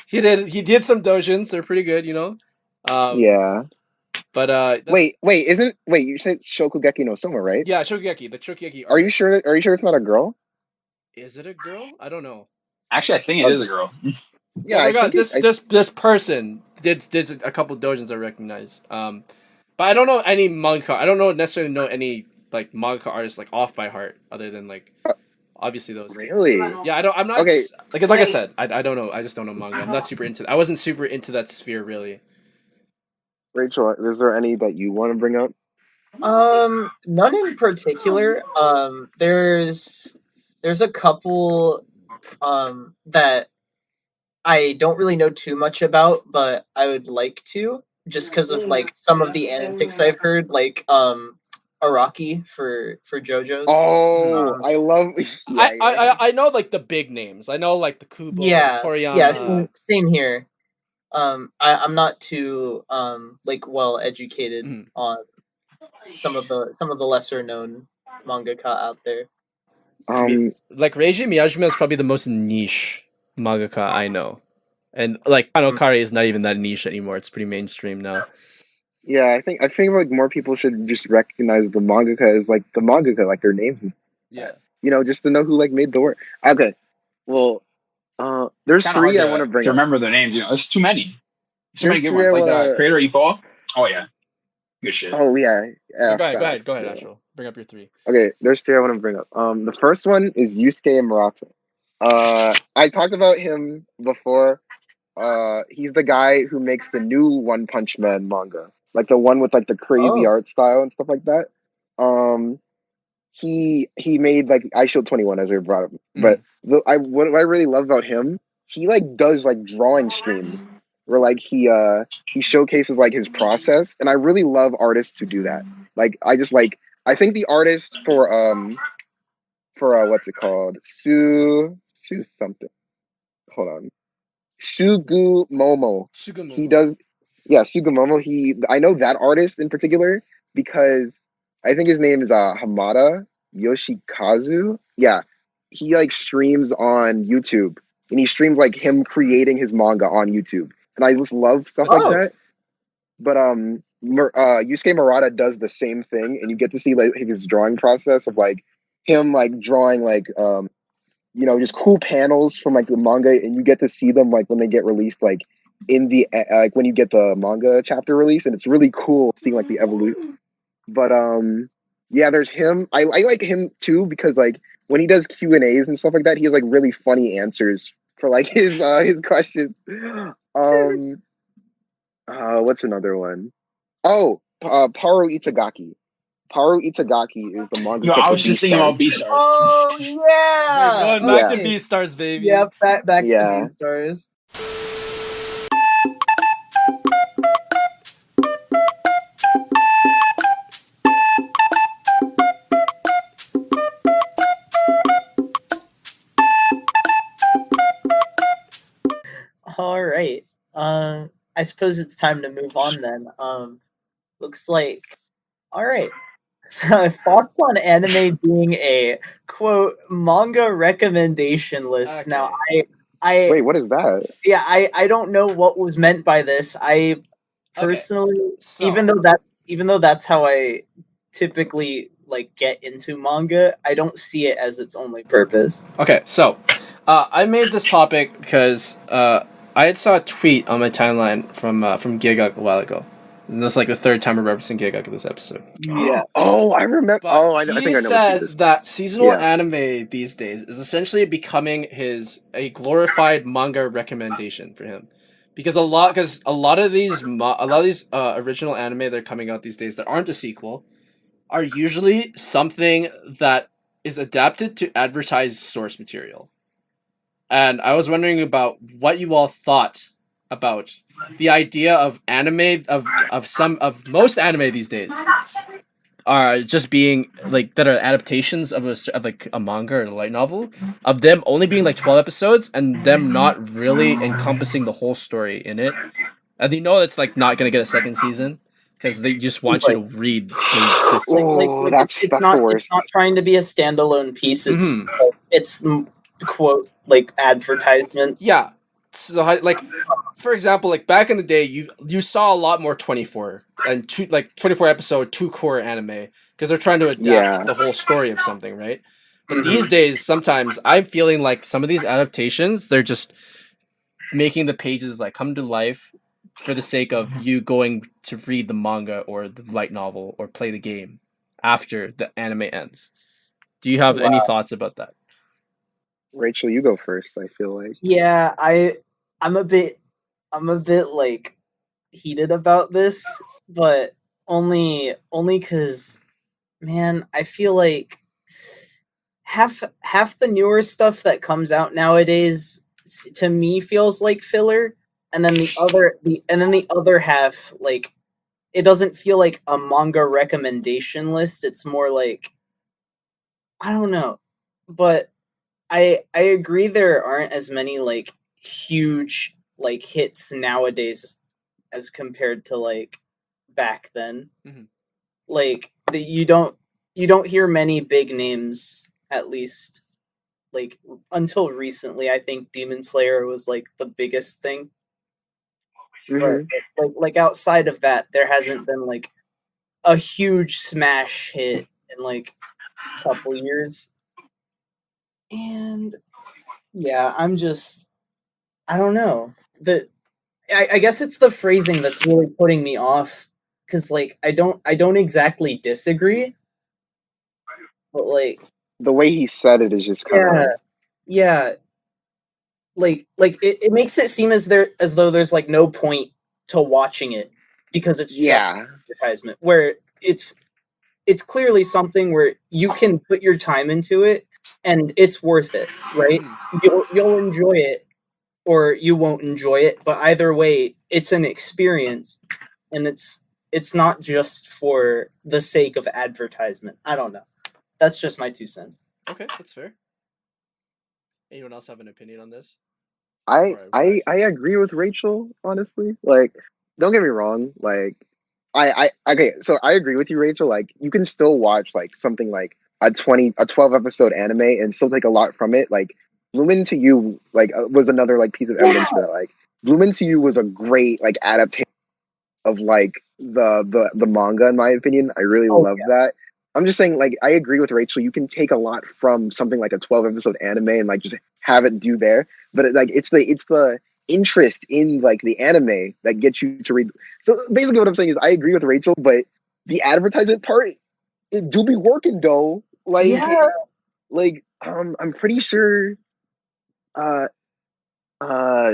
He did some dojins. They're pretty good, you know. Yeah. But wait, you said Shokugeki no Soma, right? Yeah, Shokugeki, the Shokugeki. Are you sure it's not a girl? Is it a girl? I don't know. Actually, I think it is a girl. Yeah, I think this person did a couple dojins I recognize. But I don't know any manga. I don't necessarily know any like manga artists like off by heart, other than like obviously those. Really? Yeah, I'm not. Okay. Like I said, I don't know. I just don't know manga. I'm not super into. I wasn't super into that sphere really. Rachel, is there any that you want to bring up? None in particular. There's a couple that I don't really know too much about, but I would like to, just because of like some of the antics I've heard, like Araki for JoJo's. Oh, I love. Yeah, I know like the big names. I know like the Kubo, Toriyama. Yeah, same here. I'm not too like well educated on some of the lesser known mangaka out there. Like Reiji Miyajima is probably the most niche mangaka I know, and like Kanokari is not even that niche anymore. It's pretty mainstream now. Yeah, I think like more people should just recognize the mangaka as like the mangaka, like their names. Yeah, you know, just to know who like made the work. Okay, well, there's three I want to bring up. Remember their names, you know, there's too many. Too many good ones. Like the creator Ippo. Oh yeah, good shit. Oh yeah. Go ahead, Astral. Bring up your three. Okay, there's three I want to bring up. The first one is Yusuke Murata. I talked about him before. He's the guy who makes the new One Punch Man manga, like the one with like the crazy art style and stuff like that. He made like I Shield 21 as I brought up, but what I really love about him, he like does like drawing streams where like he showcases like his process, and I really love artists who do that. Like I think the artist for what's it called, Su something. Hold on. Sugumomo. He does, yeah, Sugumomo. I know that artist in particular because I think his name is Hamada Yoshikazu. Yeah, he like streams on YouTube, and he streams like him creating his manga on YouTube, and I just love stuff like that. But Yusuke Murata does the same thing, and you get to see like his drawing process of like him like drawing like you know, just cool panels from like the manga, and you get to see them like when they get released, like in the like when you get the manga chapter release, and it's really cool seeing like the evolution. But yeah, there's him. I like him too because like when he does Q&As and stuff like that, he has like really funny answers for like his questions. What's another one? Oh, Paru Itagaki. Paru Itagaki is the manga. No, I was just thinking about Beastars. Oh yeah, going back to Beastars, baby. Yeah, back to Beastars. All right. I suppose it's time to move on then. Looks like. All right. Thoughts on anime being a quote manga recommendation list. Okay. Now I wait, what is that? Yeah, I don't know what was meant by this. I personally, even though that's how I typically like get into manga, I don't see it as its only purpose. Okay, so I made this topic because I had saw a tweet on my timeline from Giguk a while ago. And that's like the third time we're referencing Giguk in this episode. Yeah. Oh, I remember. But I think I know. He said that seasonal anime these days is essentially becoming a glorified manga recommendation for him, because a lot of these original anime that are coming out these days that aren't a sequel are usually something that is adapted to advertise source material. And I was wondering about what you all thought about the idea of anime of most anime these days are just being like that are adaptations of like a manga or a light novel, of them only being like 12 episodes and them not really encompassing the whole story in it. And you know it's like not gonna get a second season because they just want you to read the Oh, that's it's the not worst. trying to be a standalone piece. It's quote like advertisement. Yeah. So like, for example, like back in the day, you saw a lot more 24 and 24 episode 2 core anime because they're trying to adapt the whole story of something, right? But these days, sometimes I'm feeling like some of these adaptations, they're just making the pages like come to life for the sake of you going to read the manga or the light novel or play the game after the anime ends. Do you have any thoughts about that? Rachel, you go first. I feel like. Yeah, I'm a bit like heated about this, but only because, man, I feel like half the newer stuff that comes out nowadays to me feels like filler, and then the other half, like, it doesn't feel like a manga recommendation list. It's more like, I don't know, but I agree there aren't as many like huge like hits nowadays as compared to like back then. Like you don't hear many big names, at least like until recently. I think Demon Slayer was like the biggest thing. But like outside of that, there hasn't been like a huge smash hit in like a couple years. And yeah, I don't know. I guess it's the phrasing that's really putting me off, because like I don't exactly disagree, but like the way he said it is just kind of like it makes it seem as though there's like no point to watching it because it's just an advertisement, where it's clearly something where you can put your time into it and it's worth it, right? You'll enjoy it or you won't enjoy it, but either way, it's an experience, and it's not just for the sake of advertisement. I don't know. That's just my 2 cents. Okay, that's fair. Anyone else have an opinion on this? I agree with Rachel, honestly. Like, don't get me wrong. Like, okay, so I agree with you, Rachel. Like, you can still watch like something like a 12 episode anime and still take a lot from it. Like, Bloom Into You, like, was another like piece of evidence for that. Like, Bloom Into You was a great like adaptation of like the manga, in my opinion. I really love that. I'm just saying, like, I agree with Rachel. You can take a lot from something like a 12 episode anime and like just have it do there. But it's the interest in like the anime that gets you to read. So basically, what I'm saying is, I agree with Rachel, but the advertisement part, it do be working though. Like, I'm pretty sure,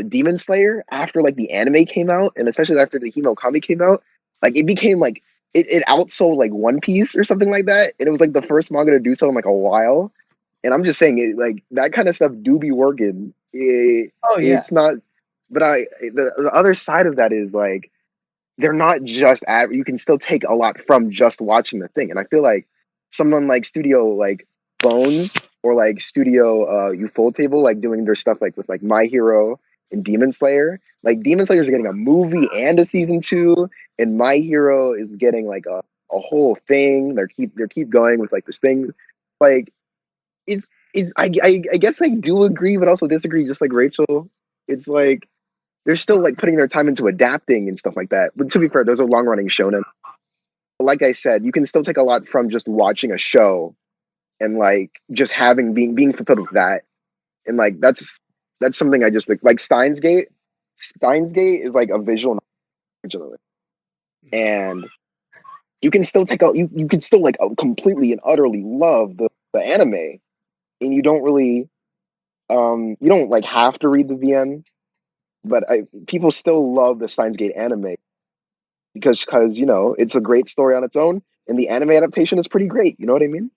Demon Slayer, after like the anime came out, and especially after the Himo comic came out, like it became like it outsold like One Piece or something like that, and it was like the first manga to do so in like a while. And I'm just saying, it like that kind of stuff do be working. It's not, but the other side of that is like they're not just you can still take a lot from just watching the thing, and I feel like someone like Studio like Bones or like Studio Ufotable, like doing their stuff like with like My Hero and Demon Slayer. Like Demon Slayer is getting a movie and a season 2, and My Hero is getting like a whole thing. They keep going with like this thing. Like it's I guess I do agree, but also disagree, just like Rachel. It's like they're still like putting their time into adapting and stuff like that. But to be fair, those are long running shonen. Like I said, you can still take a lot from just watching a show and like just having being fulfilled with that. And like that's something I just like Steins Gate. Steins Gate is like a visual novel originally. And you can still you can still like completely and utterly love the anime, and you don't really you don't like have to read the VN, but people still love the Steins Gate anime because you know it's a great story on its own, and the anime adaptation is pretty great. You know what I mean?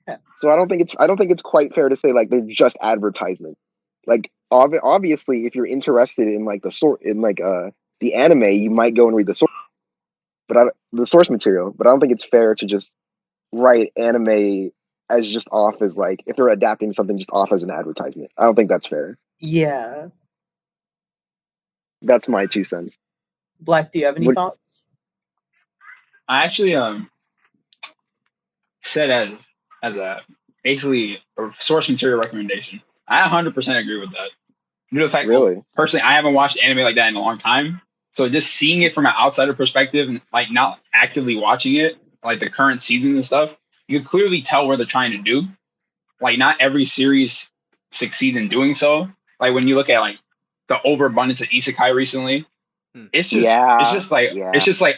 Yeah. So I don't think it's quite fair to say like they're just advertisement. Like obviously, if you're interested in like the anime, you might go and read the source material. But I don't think it's fair to just write anime as just off as like if they're adapting something just off as an advertisement. I don't think that's fair. Yeah. That's my 2 cents. Black, do you have any thoughts? I actually said as a basically a source material recommendation. I 100% agree with that. Due to the fact, Really? personally, I haven't watched anime like that in a long time. So just seeing it from an outsider perspective and like not actively watching it, like the current seasons and stuff, you can clearly tell where they're trying to do. Like not every series succeeds in doing so. Like when you look at like the overabundance of isekai recently, it's just like,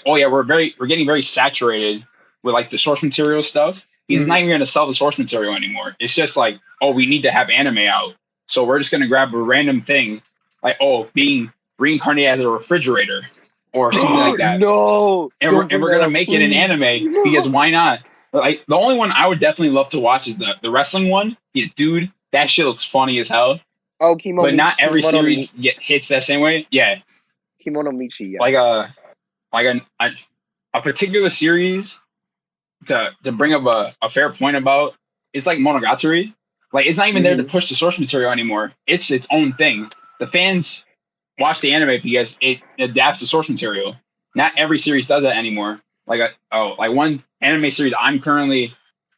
oh yeah, we're getting very saturated with like the source material stuff. He's not even going to sell the source material anymore. It's just like, oh, we need to have anime out, so we're just going to grab a random thing, like being reincarnated as a refrigerator or something like that. No, and we're going to make it an anime because why not? Like the only one I would definitely love to watch is the wrestling one. Dude, that shit looks funny as hell. Oh, but not every series hits that same way. Yeah. Kimono Michi, yeah. Like a particular series to bring up a fair point about, it's like Monogatari. Like it's not even there to push the source material anymore. It's its own thing. The fans watch the anime because it adapts the source material. Not every series does that anymore. Like one anime series I'm currently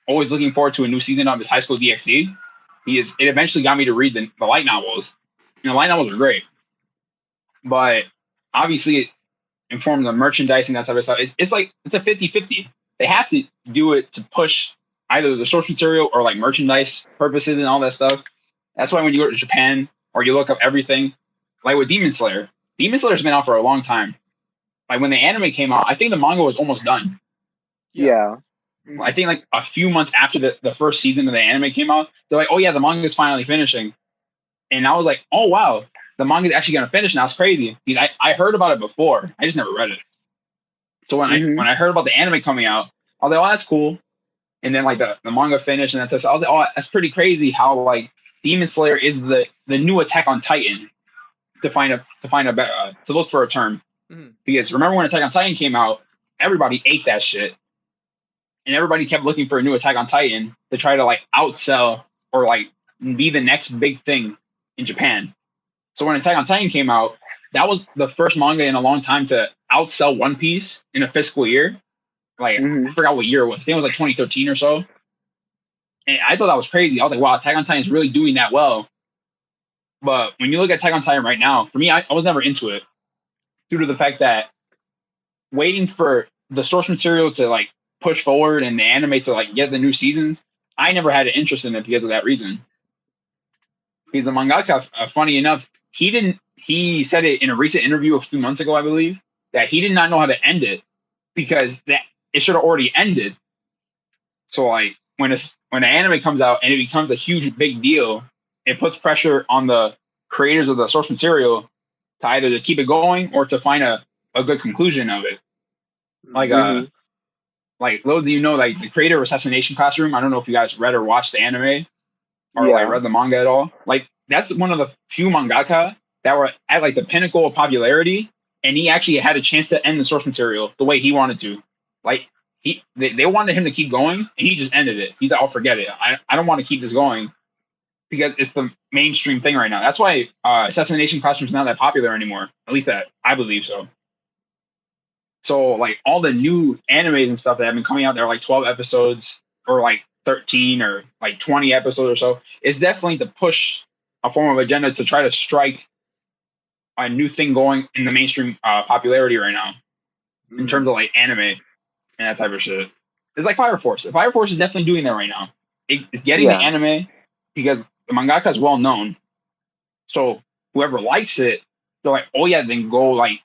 always looking forward to a new season of is High School DxD. It eventually got me to read the light novels. And the light novels are great. But obviously it informs the merchandising, that type of stuff. It's a 50-50. They have to do it to push either the source material or like merchandise purposes and all that stuff. That's why when you go to Japan or you look up everything, like with Demon Slayer's been out for a long time. Like when the anime came out, I think the manga was almost done. Yeah. I think like a few months after the first season of the anime came out, they're like, oh yeah, the manga is finally finishing. And I was like, oh wow, the manga is actually going to finish now. It's crazy. Because I heard about it before. I just never read it. So when I heard about the anime coming out, I was like, oh, that's cool. And then like the manga finished and that's, I was like, oh, that's pretty crazy how like Demon Slayer is the new Attack on Titan to look for a term. Because remember when Attack on Titan came out, everybody ate that shit. And everybody kept looking for a new Attack on Titan to try to like outsell or like be the next big thing in Japan. So when Attack on Titan came out, that was the first manga in a long time to outsell One Piece in a fiscal year. Like I forgot what year it was. I think it was like 2013 or so. And I thought that was crazy. I was like, wow, Attack on Titan is really doing that well. But when you look at Attack on Titan right now, for me, I was never into it due to the fact that waiting for the source material to like push forward and the anime to like get the new seasons, I never had an interest in it because of that reason. Because the mangaka, funny enough, he said it in a recent interview a few months ago, I believe, that he did not know how to end it because that it should have already ended. So like when the anime comes out and it becomes a huge big deal, it puts pressure on the creators of the source material to either to keep it going or to find a good conclusion of it. Like those of you know, like the creator of Assassination Classroom, I don't know if you guys read or watched the anime or like read the manga at all. Like that's one of the few mangaka that were at like the pinnacle of popularity, and he actually had a chance to end the source material the way he wanted to. Like they wanted him to keep going, and he just ended it. He's like, "I'll forget it. I don't want to keep this going because it's the mainstream thing right now." That's why Assassination Classroom is not that popular anymore. At least that I believe so. So like all the new animes and stuff that have been coming out, they're like 12 episodes or like 13 or like 20 episodes or so. It's definitely to push a form of agenda to try to strike a new thing going in the mainstream popularity right now in terms of like anime and that type of shit. It's like Fire Force. Fire Force is definitely doing that right now. It's getting the anime because the mangaka is well known. So whoever likes it, they're like, oh yeah, then go like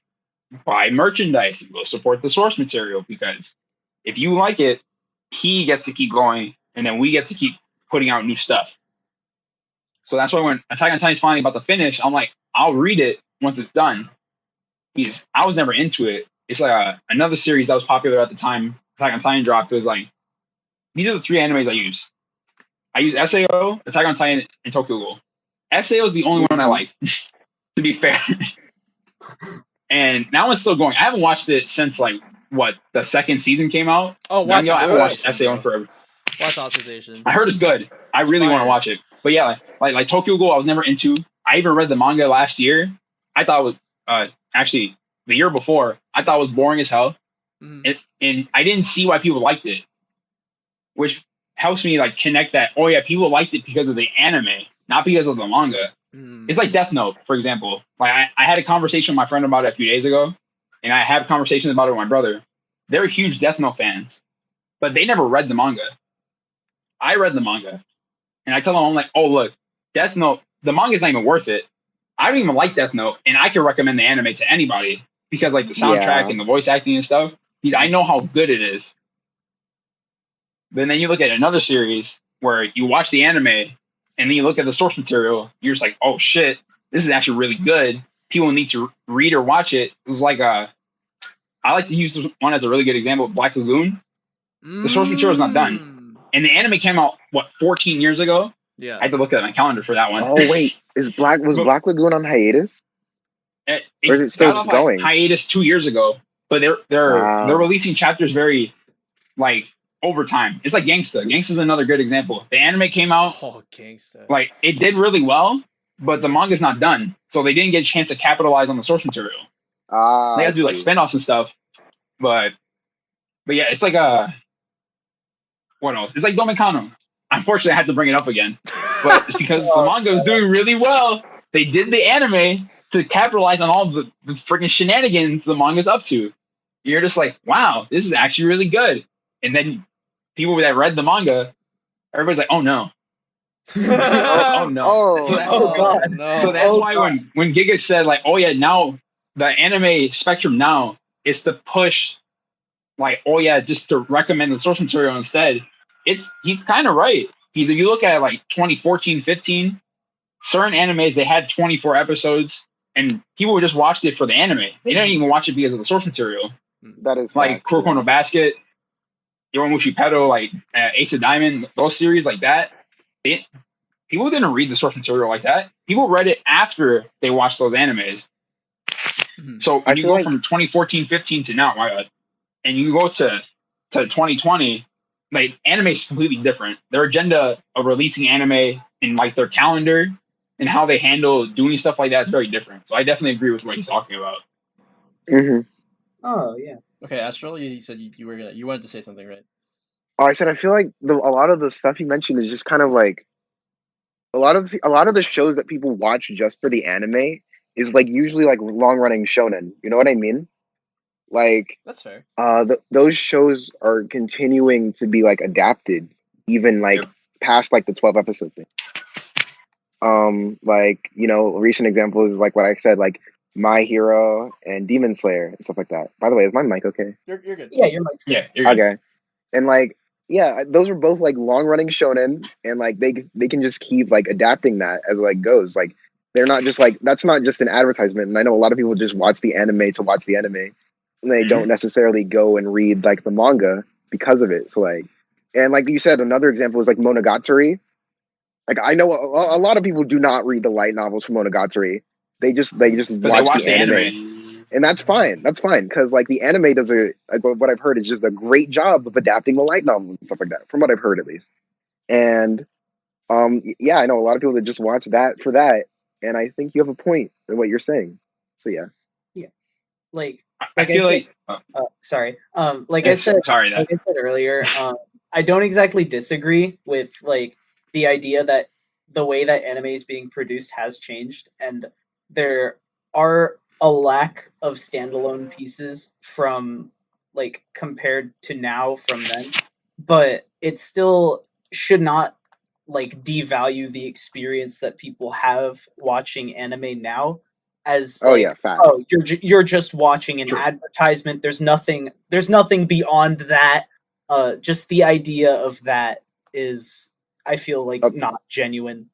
buy merchandise and go support the source material because if you like it, he gets to keep going and then we get to keep putting out new stuff. So that's why when Attack on Titan is finally about to finish, I'm like, I'll read it once it's done. Because I was never into it. It's like another series that was popular at the time Attack on Titan dropped. It was like, these are the three animes I use. I use SAO, Attack on Titan, and Tokyo Ghoul. SAO is the only one I like, to be fair. And that one's still going. I haven't watched it since like the second season came out. Oh, watch I haven't watched Authorization, SAO in bro. forever. Watch Authorization. I heard it's good. I It's really want to fire. watch it. But yeah, like Tokyo Ghoul, I was never into. I even read the manga last year. I thought it was actually the year before. I thought it was boring as hell, and I didn't see why people liked it, which helps me like connect that. Oh yeah, people liked it because of the anime, not because of the manga. It's like Death Note, for example. Like I had a conversation with my friend about it a few days ago, and I had conversations about it with my brother. They're huge Death Note fans, but they never read the manga. I read the manga, and I tell them, I'm like, oh look, Death Note, the manga's not even worth it. I don't even like Death Note, and I can recommend the anime to anybody because like the soundtrack and the voice acting and stuff. I know how good it is. But then you look at another series where you watch the anime and then you look at the source material, you're just like, oh shit, this is actually really good. People need to read or watch it. It's like I like to use this one as a really good example, Black Lagoon. The source material is not done. And the anime came out, 14 years ago? Yeah. I had to look at my calendar for that one. Oh wait, Black Lagoon on hiatus? Or is it still just going? Hiatus 2 years ago, but they're releasing chapters very like over time. It's like Gangsta. Gangsta's another good example. The anime came out. Oh, Gangsta. Like it did really well, but the manga's not done, so they didn't get a chance to capitalize on the source material. They had to do like spinoffs and stuff, but yeah, it's like what else? It's like Domekano. Unfortunately, I had to bring it up again, but it's because the manga was doing really well. They did the anime to capitalize on all the freaking shenanigans the manga's up to. You're just like, wow, this is actually really good. And then people that read the manga, everybody's like, oh no. Oh no. God. No. So that's why when Giga said like, oh yeah, now the anime spectrum now is to push like, oh yeah, just to recommend the source material instead. He's kind of right. If you look at like 2014, 15, certain animes, they had 24 episodes and people just watched it for the anime. They didn't even watch it because of the source material. That is like Kuroko no Basket, Yoramushi Pedal, like Ace of Diamond, those series like that. People didn't read the source material like that. People read it after they watched those animes. So when you go from 2014, 15 to now, and you go to 2020, like anime is completely different. Their agenda of releasing anime and like their calendar and how they handle doing stuff like that is very different. So I definitely agree with what he's talking about. Oh yeah. Okay, Astral, you said you wanted to say something, right? Oh, I said I feel like a lot of the stuff you mentioned is just kind of like a lot of the shows that people watch just for the anime is like usually like long running shonen. You know what I mean? Like that's fair. Those shows are continuing to be like adapted, even like past like the 12 episode thing. Like recent examples is like what I said, like My Hero and Demon Slayer and stuff like that. By the way, is my mic okay? You're good. Yeah, your mic's good. Yeah, you're good. Okay. And like, yeah, those are both like long running shonen, and like they can just keep like adapting that as it like goes. Like they're not just like that's not just an advertisement. And I know a lot of people just watch the anime to watch the anime, and they don't necessarily go and read like the manga because of it. So like, and like you said, another example is like Monogatari. Like I know a lot of people do not read the light novels from Monogatari. They just watch the anime. And that's fine. That's fine because like the anime does what I've heard is just a great job of adapting the light novels and stuff like that, from what I've heard at least. And yeah, I know a lot of people that just watch that for that, and I think you have a point in what you're saying. So yeah. Like I feel sorry. Like I said earlier, I don't exactly disagree with like the idea that the way that anime is being produced has changed, and there are a lack of standalone pieces from like compared to now from then, but it still should not like devalue the experience that people have watching anime now as you're just watching an advertisement. There's nothing beyond that. Just the idea of that is, I feel like, not genuine.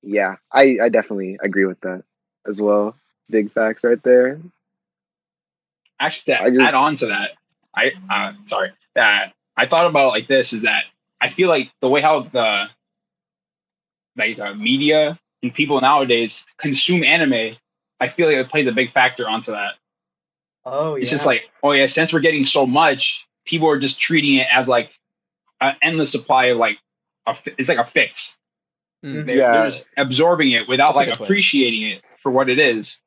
Yeah, I definitely agree with that as well. Big facts right there. Actually, add on to that, I thought about it like this, is that I feel like the way how like media and people nowadays consume anime, I feel like it plays a big factor onto that. Oh, It's just like, oh yeah, since we're getting so much, people are just treating it as like an endless supply of like, it's like a fix. They're just absorbing it without like appreciating it for what it is.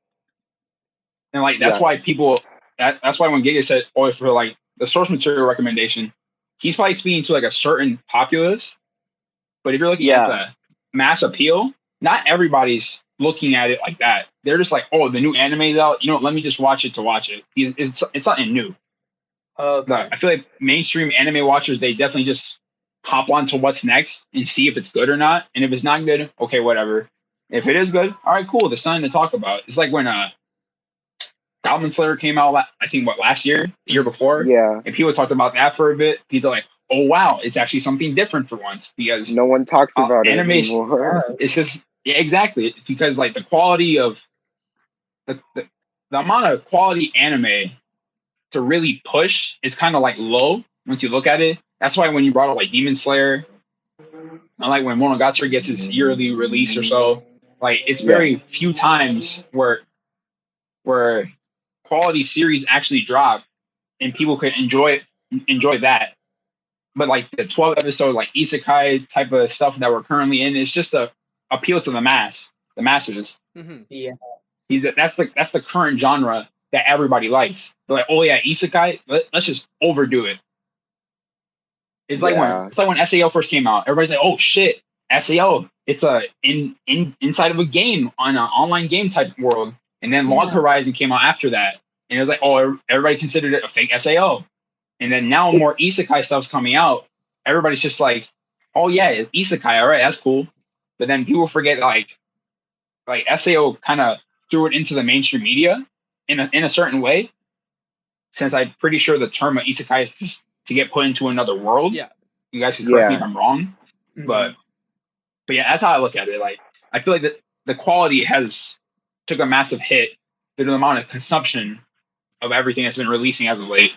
And like, that's why people, that's why when Giga said, oh, for like the source material recommendation, he's probably speaking to like a certain populace. But if you're looking at the mass appeal, not everybody's looking at it like that. They're just like, oh, the new anime's out. You know, let me just watch it to watch it. It's something new. Okay. I feel like mainstream anime watchers, they definitely just hop on to what's next and see if it's good or not. And if it's not good, okay, whatever. If it is good, all right, cool. There's something to talk about. It's like when Goblin Slayer came out, I think, last year, the year before? Yeah. And people talked about that for a bit. People are like, oh, wow, it's actually something different for once. Because no one talks about it animation, anymore. It's just, exactly. Because, like, the quality of, the amount of quality anime to really push is kind of, like, low once you look at it. That's why when you brought up, like, Demon Slayer, and, like, when Monogatari gets its yearly release or so, like, it's very few times where quality series actually drop and people could enjoy that. But like the 12 episode like isekai type of stuff that we're currently in is just to appeal to the masses. Yeah, that's the current genre that everybody likes. They're like, oh yeah, isekai, let's just overdo it. It's like when SAO first came out, everybody's like, oh shit, SAO, it's inside of a game on an online game type world. And then Log Horizon came out after that. And it was like, oh, everybody considered it a fake SAO. And then now more isekai stuff's coming out. Everybody's just like, oh yeah, it's isekai, all right, that's cool. But then people forget like SAO kind of threw it into the mainstream media in a certain way. Since I'm pretty sure the term of isekai is just to get put into another world. Yeah. You guys can correct me if I'm wrong. But yeah, that's how I look at it. Like, I feel like the quality has took a massive hit due to the amount of consumption of everything that's been releasing as of late.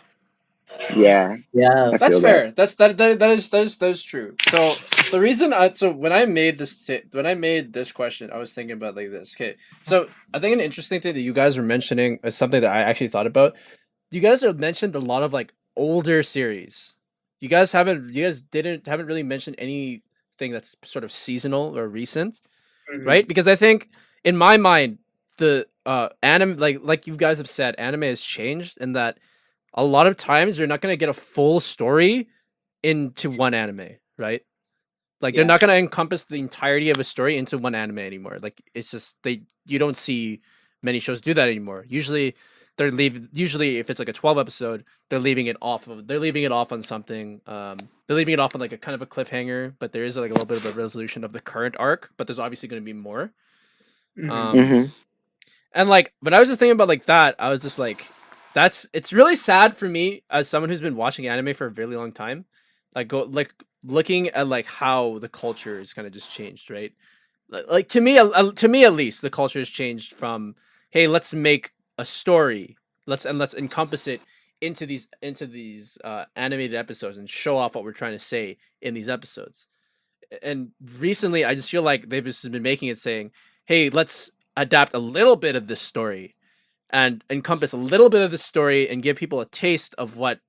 Yeah, that's fair. That is true. So the reason when I made this question, I was thinking about like this. Okay, so I think an interesting thing that you guys were mentioning is something that I actually thought about. You guys have mentioned a lot of like older series. You guys haven't really mentioned anything that's sort of seasonal or recent, right? Because I think in my mind, the anime, like you guys have said, anime has changed in that a lot of times you're not going to get a full story into one anime, right? Like they're not going to encompass the entirety of a story into one anime anymore. Like it's just you don't see many shows do that anymore. Usually if it's like a 12 episode, they're leaving it off on something. They're leaving it off on like a kind of a cliffhanger, but there is like a little bit of a resolution of the current arc, but there's obviously going to be more. And like when I was just thinking about like that, I was just like, it's really sad for me as someone who's been watching anime for a really long time, looking at like how the culture is kind of just changed, right? Like to me at least, the culture has changed from, hey, let's make a story, let's encompass it into these animated episodes and show off what we're trying to say in these episodes. And recently, I just feel like they've just been making it saying, hey, let's adapt a little bit of this story and encompass a little bit of the story and give people a taste of what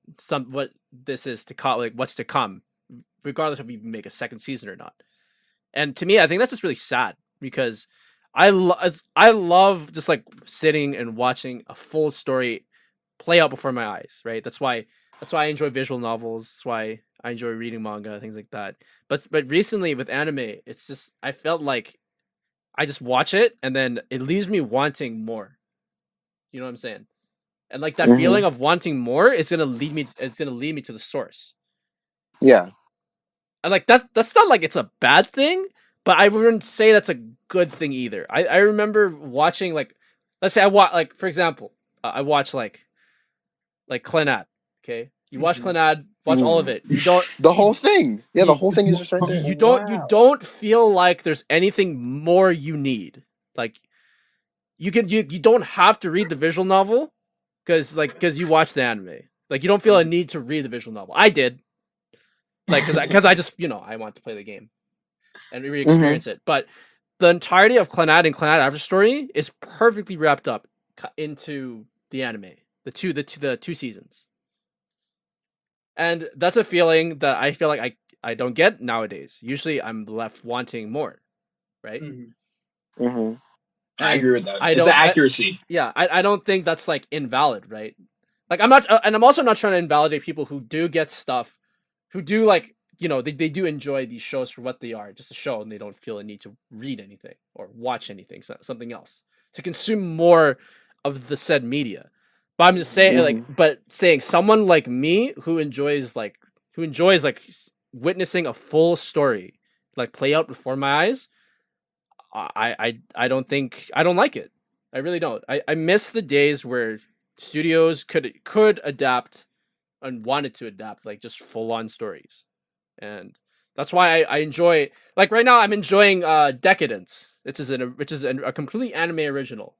this is to call, like what's to come, regardless if we make a second season or not. And to me, I think that's just really sad because I love just like sitting and watching a full story play out before my eyes, right? That's why I enjoy visual novels. That's why I enjoy reading manga, things like that. But recently with anime, it's just, I felt like I just watch it and then it leaves me wanting more. You know what I'm saying? And like that feeling of wanting more is gonna lead me to the source. Yeah. And like that's not like it's a bad thing, but I wouldn't say that's a good thing either. I remember watching like, let's say I watch like, for example, I watch like Clannad. Okay, you watch Clannad, watch all of it. You don't the whole thing. Yeah, the whole thing is just right there. You don't feel like there's anything more you need. Like you don't have to read the visual novel because you watch the anime. Like you don't feel a need to read the visual novel. I did. Like because I just I want to play the game. and re-experience it. But the entirety of Clannad and Clannad After Story is perfectly wrapped up into the anime, the two seasons, and that's a feeling that I feel like I don't get nowadays. Usually, I'm left wanting more, right? I agree with that. I it's don't, the accuracy. I don't think that's like invalid, right? Like I'm not, and I'm also not trying to invalidate people who do get stuff, who do like, they do enjoy these shows for what they are, just a show, and they don't feel a need to read anything or watch anything, something else, to consume more of the said media. But I'm just saying, but saying someone like me who enjoys witnessing a full story like play out before my eyes, I don't like it. I really don't. I miss the days where studios could adapt and wanted to adapt like just full on stories, and that's why I enjoy, like right now I'm enjoying Decadence, which is a completely anime original,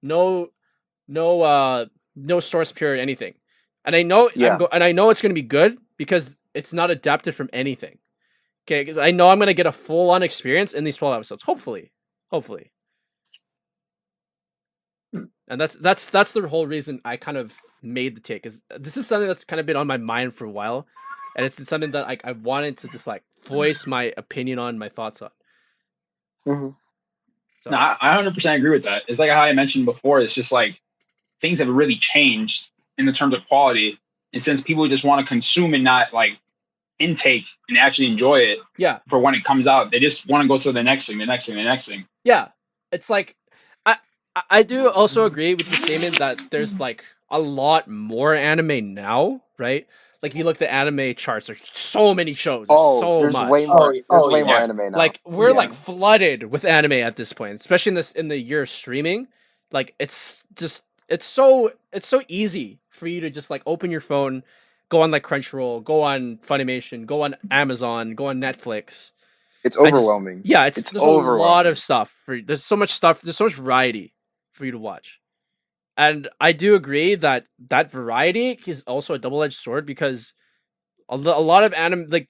no no source material or anything, and I know and I know it's gonna be good because it's not adapted from anything. Okay, because I know I'm gonna get a full on experience in these 12 episodes, hopefully. And that's the whole reason I kind of made the take, is this is something that's kind of been on my mind for a while, and it's something that I wanted to just like voice my opinion on, my thoughts on. So. No, I 100% agree with that. It's like how I mentioned before. It's just like things have really changed in the terms of quality, and since people just want to consume and not like intake and actually enjoy it, for when it comes out, they just want to go to the next thing. Yeah, it's like I do also agree with the statement that there's like a lot more anime now, right? Like you look at the anime charts, there's so many shows. There's much. Way more. There's way more anime now. Like we're like flooded with anime at this point, especially in the year of streaming. Like it's so easy for you to just like open your phone, go on like Crunchyroll, go on Funimation, go on Amazon, go on Netflix. It's overwhelming. There's a lot of stuff there's so much variety for you to watch. And I do agree that variety is also a double-edged sword, because a lot of anime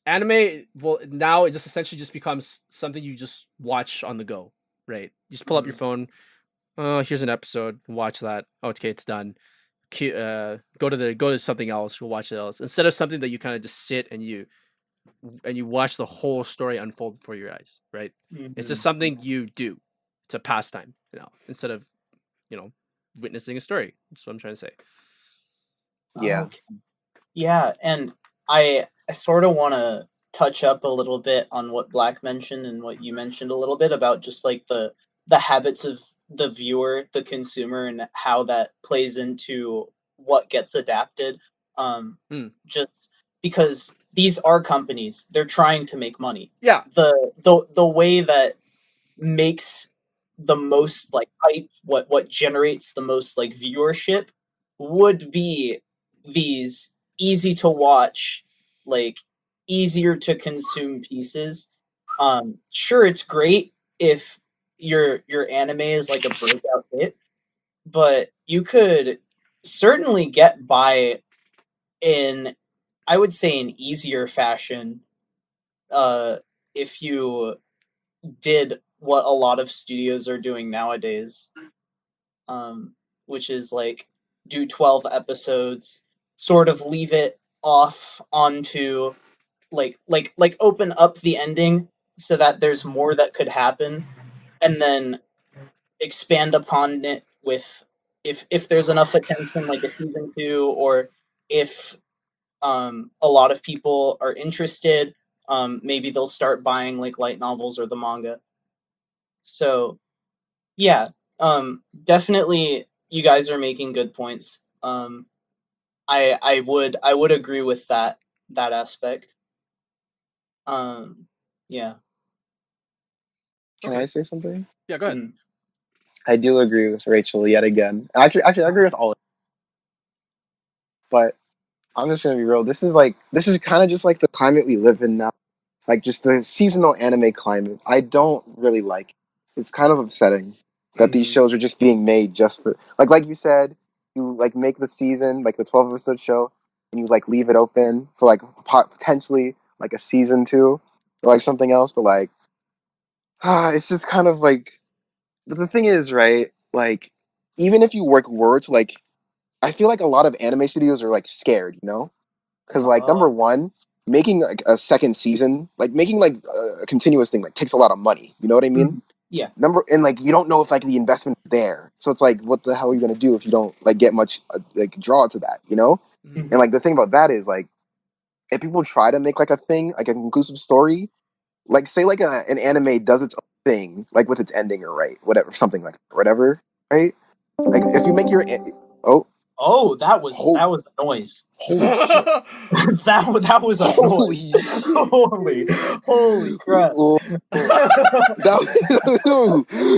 now it just essentially just becomes something you just watch on the go, right? You just pull up your phone, oh, here's an episode, watch that. Oh, okay, it's done. Go to something else, we'll watch it else, instead of something that you kind of just sit and you watch the whole story unfold before your eyes, right? It's just something you do. It's a pastime, instead of, witnessing a story. That's what I'm trying to say. Yeah, and I sort of want to touch up a little bit on what Black mentioned and what you mentioned a little bit about just like the habits of the viewer, the consumer, and how that plays into what gets adapted. Just because these are companies, they're trying to make money. Yeah. The way that makes the most like hype, what generates the most like viewership, would be these easy to watch, like easier to consume pieces. Sure, it's great if your anime is like a breakout hit, but you could certainly get by in, I would say, an easier fashion if you did what a lot of studios are doing nowadays, which is like do 12 episodes, sort of leave it off onto like open up the ending so that there's more that could happen, and then expand upon it with, if there's enough attention, like a season 2, or if a lot of people are interested, maybe they'll start buying like light novels or the manga. So yeah, definitely you guys are making good points. I would agree with that aspect. Yeah. Can I say something? Yeah, go ahead. I do agree with Rachel yet again. Actually, I agree with all of it. But I'm just gonna be real. This is kind of just like the climate we live in now. Like just the seasonal anime climate. I don't really like it. It's kind of upsetting that these shows are just being made just for like you said, you like make the season, like the 12 episode show, and you like leave it open for like potentially like a season 2. or like something else, but like it's just kind of like the thing is, right? Like even if you were to like, I feel like a lot of anime studios are like scared, you know? Because like number one, making like a second season, like making like a continuous thing, like takes a lot of money. You know what I mean? Yeah. And like you don't know if like the investment is there, so it's like, what the hell are you gonna do if you don't like get much like draw to that, you know? Mhm. And like the thing about that is like, if people try to make like a thing, like a conclusive story, like say like an anime does its own thing, like with its ending or right, whatever, something like that, whatever, right? Like if you make your That was a noise. holy shit. that was a Holy noise. shit. Holy crap.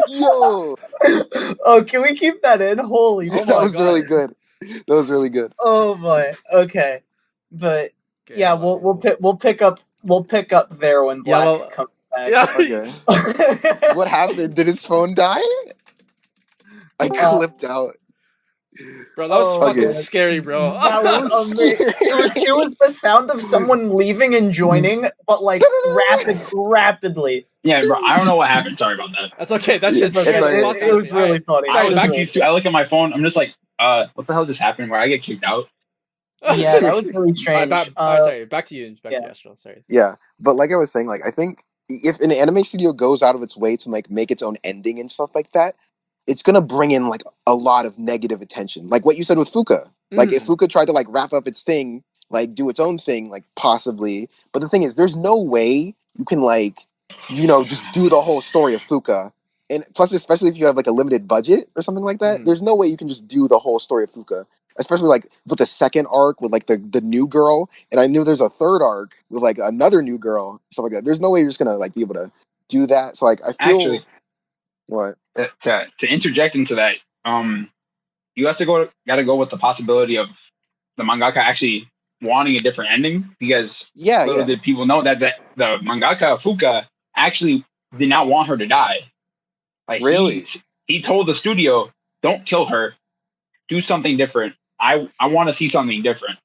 Yo. Oh, can we keep that in? Holy Oh That my was God. really good. That was really good. Oh my. Okay. But Okay, yeah, hold on. we'll pick up there when Black comes back. Yeah. Okay. What happened? Did his phone die? I clipped out. Bro, that was fucking Okay. scary, bro. That was amazing. It was the sound of someone leaving and joining, but like rapidly. Yeah, bro. I don't know what happened. Sorry about that. That's okay. That Yeah, shit's it's scary. okay. Lots It was of- really Alright. funny. I was back confused too. I look at my phone. I'm just like, what the hell just happened? Where I get kicked out? Yeah, that was really strange. Sorry, back to you. Back to you, Astral. Sorry. Yeah, but like I was saying, like I think if an anime studio goes out of its way to like make its own ending and stuff like that, it's gonna bring in like a lot of negative attention. Like what you said with Fuka. Like if Fuka tried to like wrap up its thing, like do its own thing, like possibly. But the thing is, there's no way you can like, you know, just do the whole story of Fuka. And plus, especially if you have like a limited budget or something like that, there's no way you can just do the whole story of Fuka. Especially like with the second arc with like the new girl, and I knew there's a third arc with like another new girl, stuff like that. There's no way you're just gonna like be able to do that. So like I feel Actually, what to interject into that, you have to gotta go with the possibility of the mangaka actually wanting a different ending, because little did people know that the mangaka Fuka actually did not want her to die. Like really, he told the studio, "Don't kill her. Do something different. I want to see something different."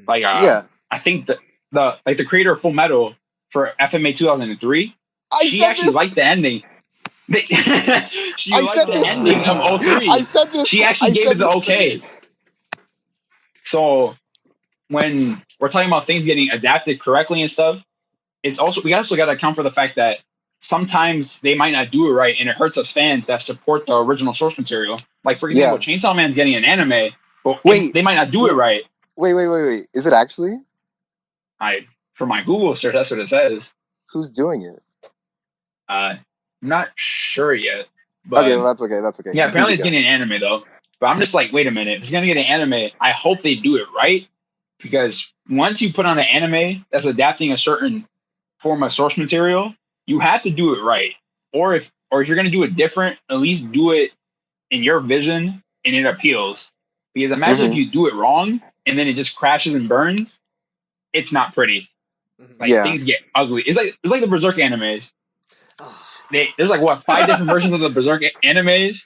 Like I think that the creator of Full Metal for FMA 2003, she actually liked the ending. She liked the ending of 03. I said this. She actually gave it the okay. So when we're talking about things getting adapted correctly and stuff, we also got to account for the fact that sometimes they might not do it right, and it hurts us fans that support the original source material. Like for example, Chainsaw Man's getting an anime, but they might not do it right. Wait. Is it actually? For my Google search, that's what it says. Who's doing it? I'm not sure yet. But, okay, well that's okay. That's okay. Yeah, apparently it's getting an anime though. But I'm just like, wait a minute. If it's gonna get an anime, I hope they do it right, because once you put on an anime that's adapting a certain form of source material, you have to do it right. Or if you're gonna do it different, at least do it in your vision and it appeals. Because imagine if you do it wrong and then it just crashes and burns, it's not pretty. Like things get ugly. It's like the Berserk animes. There's like 5 different versions of the Berserk animes.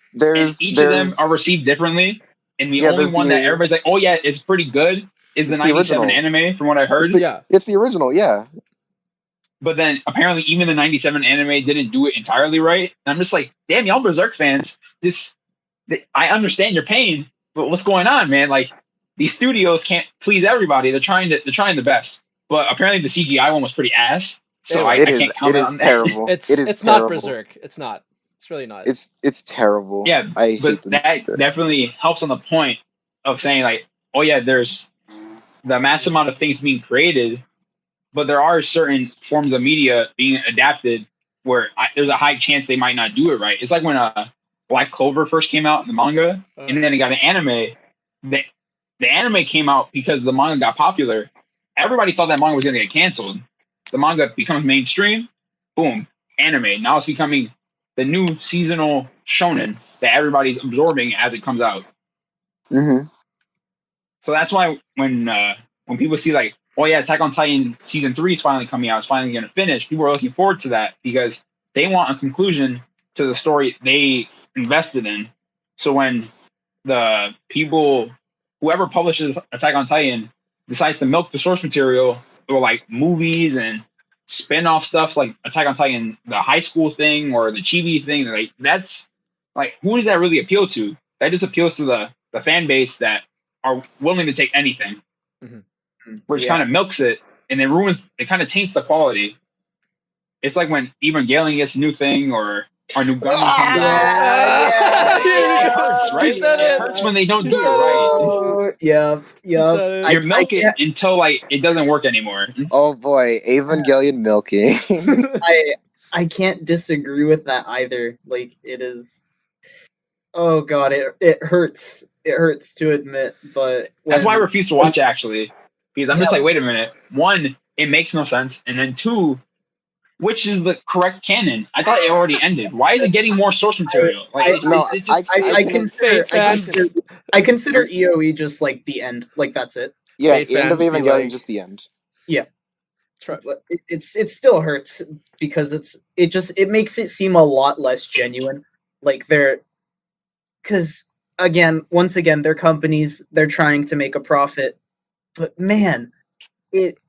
Each of them are received differently. And the only one that everybody's like, oh yeah, it's pretty good, is the 97 anime, from what I heard. It's the original, yeah. But then apparently even the 97 anime didn't do it entirely right. And I'm just like, damn, y'all Berserk fans, I understand your pain, but what's going on, man? Like, these studios can't please everybody. They're trying the best. But apparently the CGI one was pretty ass. So I can't comment on that. Terrible. It's not Berserk. It's not. It's really not. It's terrible. Yeah, but that definitely helps on the point of saying like, oh yeah, there's the massive amount of things being created, but there are certain forms of media being adapted where there's a high chance they might not do it right. It's like when Black Clover first came out in the manga, and then it got an anime. The anime came out because the manga got popular. Everybody thought that manga was going to get canceled. The manga becomes mainstream, boom, anime. Now it's becoming the new seasonal shonen that everybody's absorbing as it comes out. Mm-hmm. So that's why when people see like, oh yeah, Attack on Titan season 3 is finally coming out, it's finally going to finish, people are looking forward to that because they want a conclusion to the story they invested in. So when the people, whoever publishes Attack on Titan, decides to milk the source material or like movies and spin-off stuff like Attack on Titan, the high school thing or the chibi thing, like that's like who does that really appeal to? That just appeals to the fan base that are willing to take anything, which kind of milks it and then ruins. It kind of taints the quality. It's like when Evangelion gets a new thing or new Gundam comes out. It hurts, right? It hurts when they don't do it right. Yep. You milk it until like it doesn't work anymore. Oh boy, Evangelion milking. I can't disagree with that either. Like it is. Oh god, it hurts. It hurts to admit, but that's why I refuse to watch it actually, because I'm just like, wait a minute. One, it makes no sense, and then two, which is the correct canon? I thought it already ended. Why is it getting more source material? Like, I consider EOE just like the end. Like that's it. Yeah, the end of Evangelion, just the end. Yeah, but it still hurts because it makes it seem a lot less genuine. Like because once again, they're companies. They're trying to make a profit, but man, it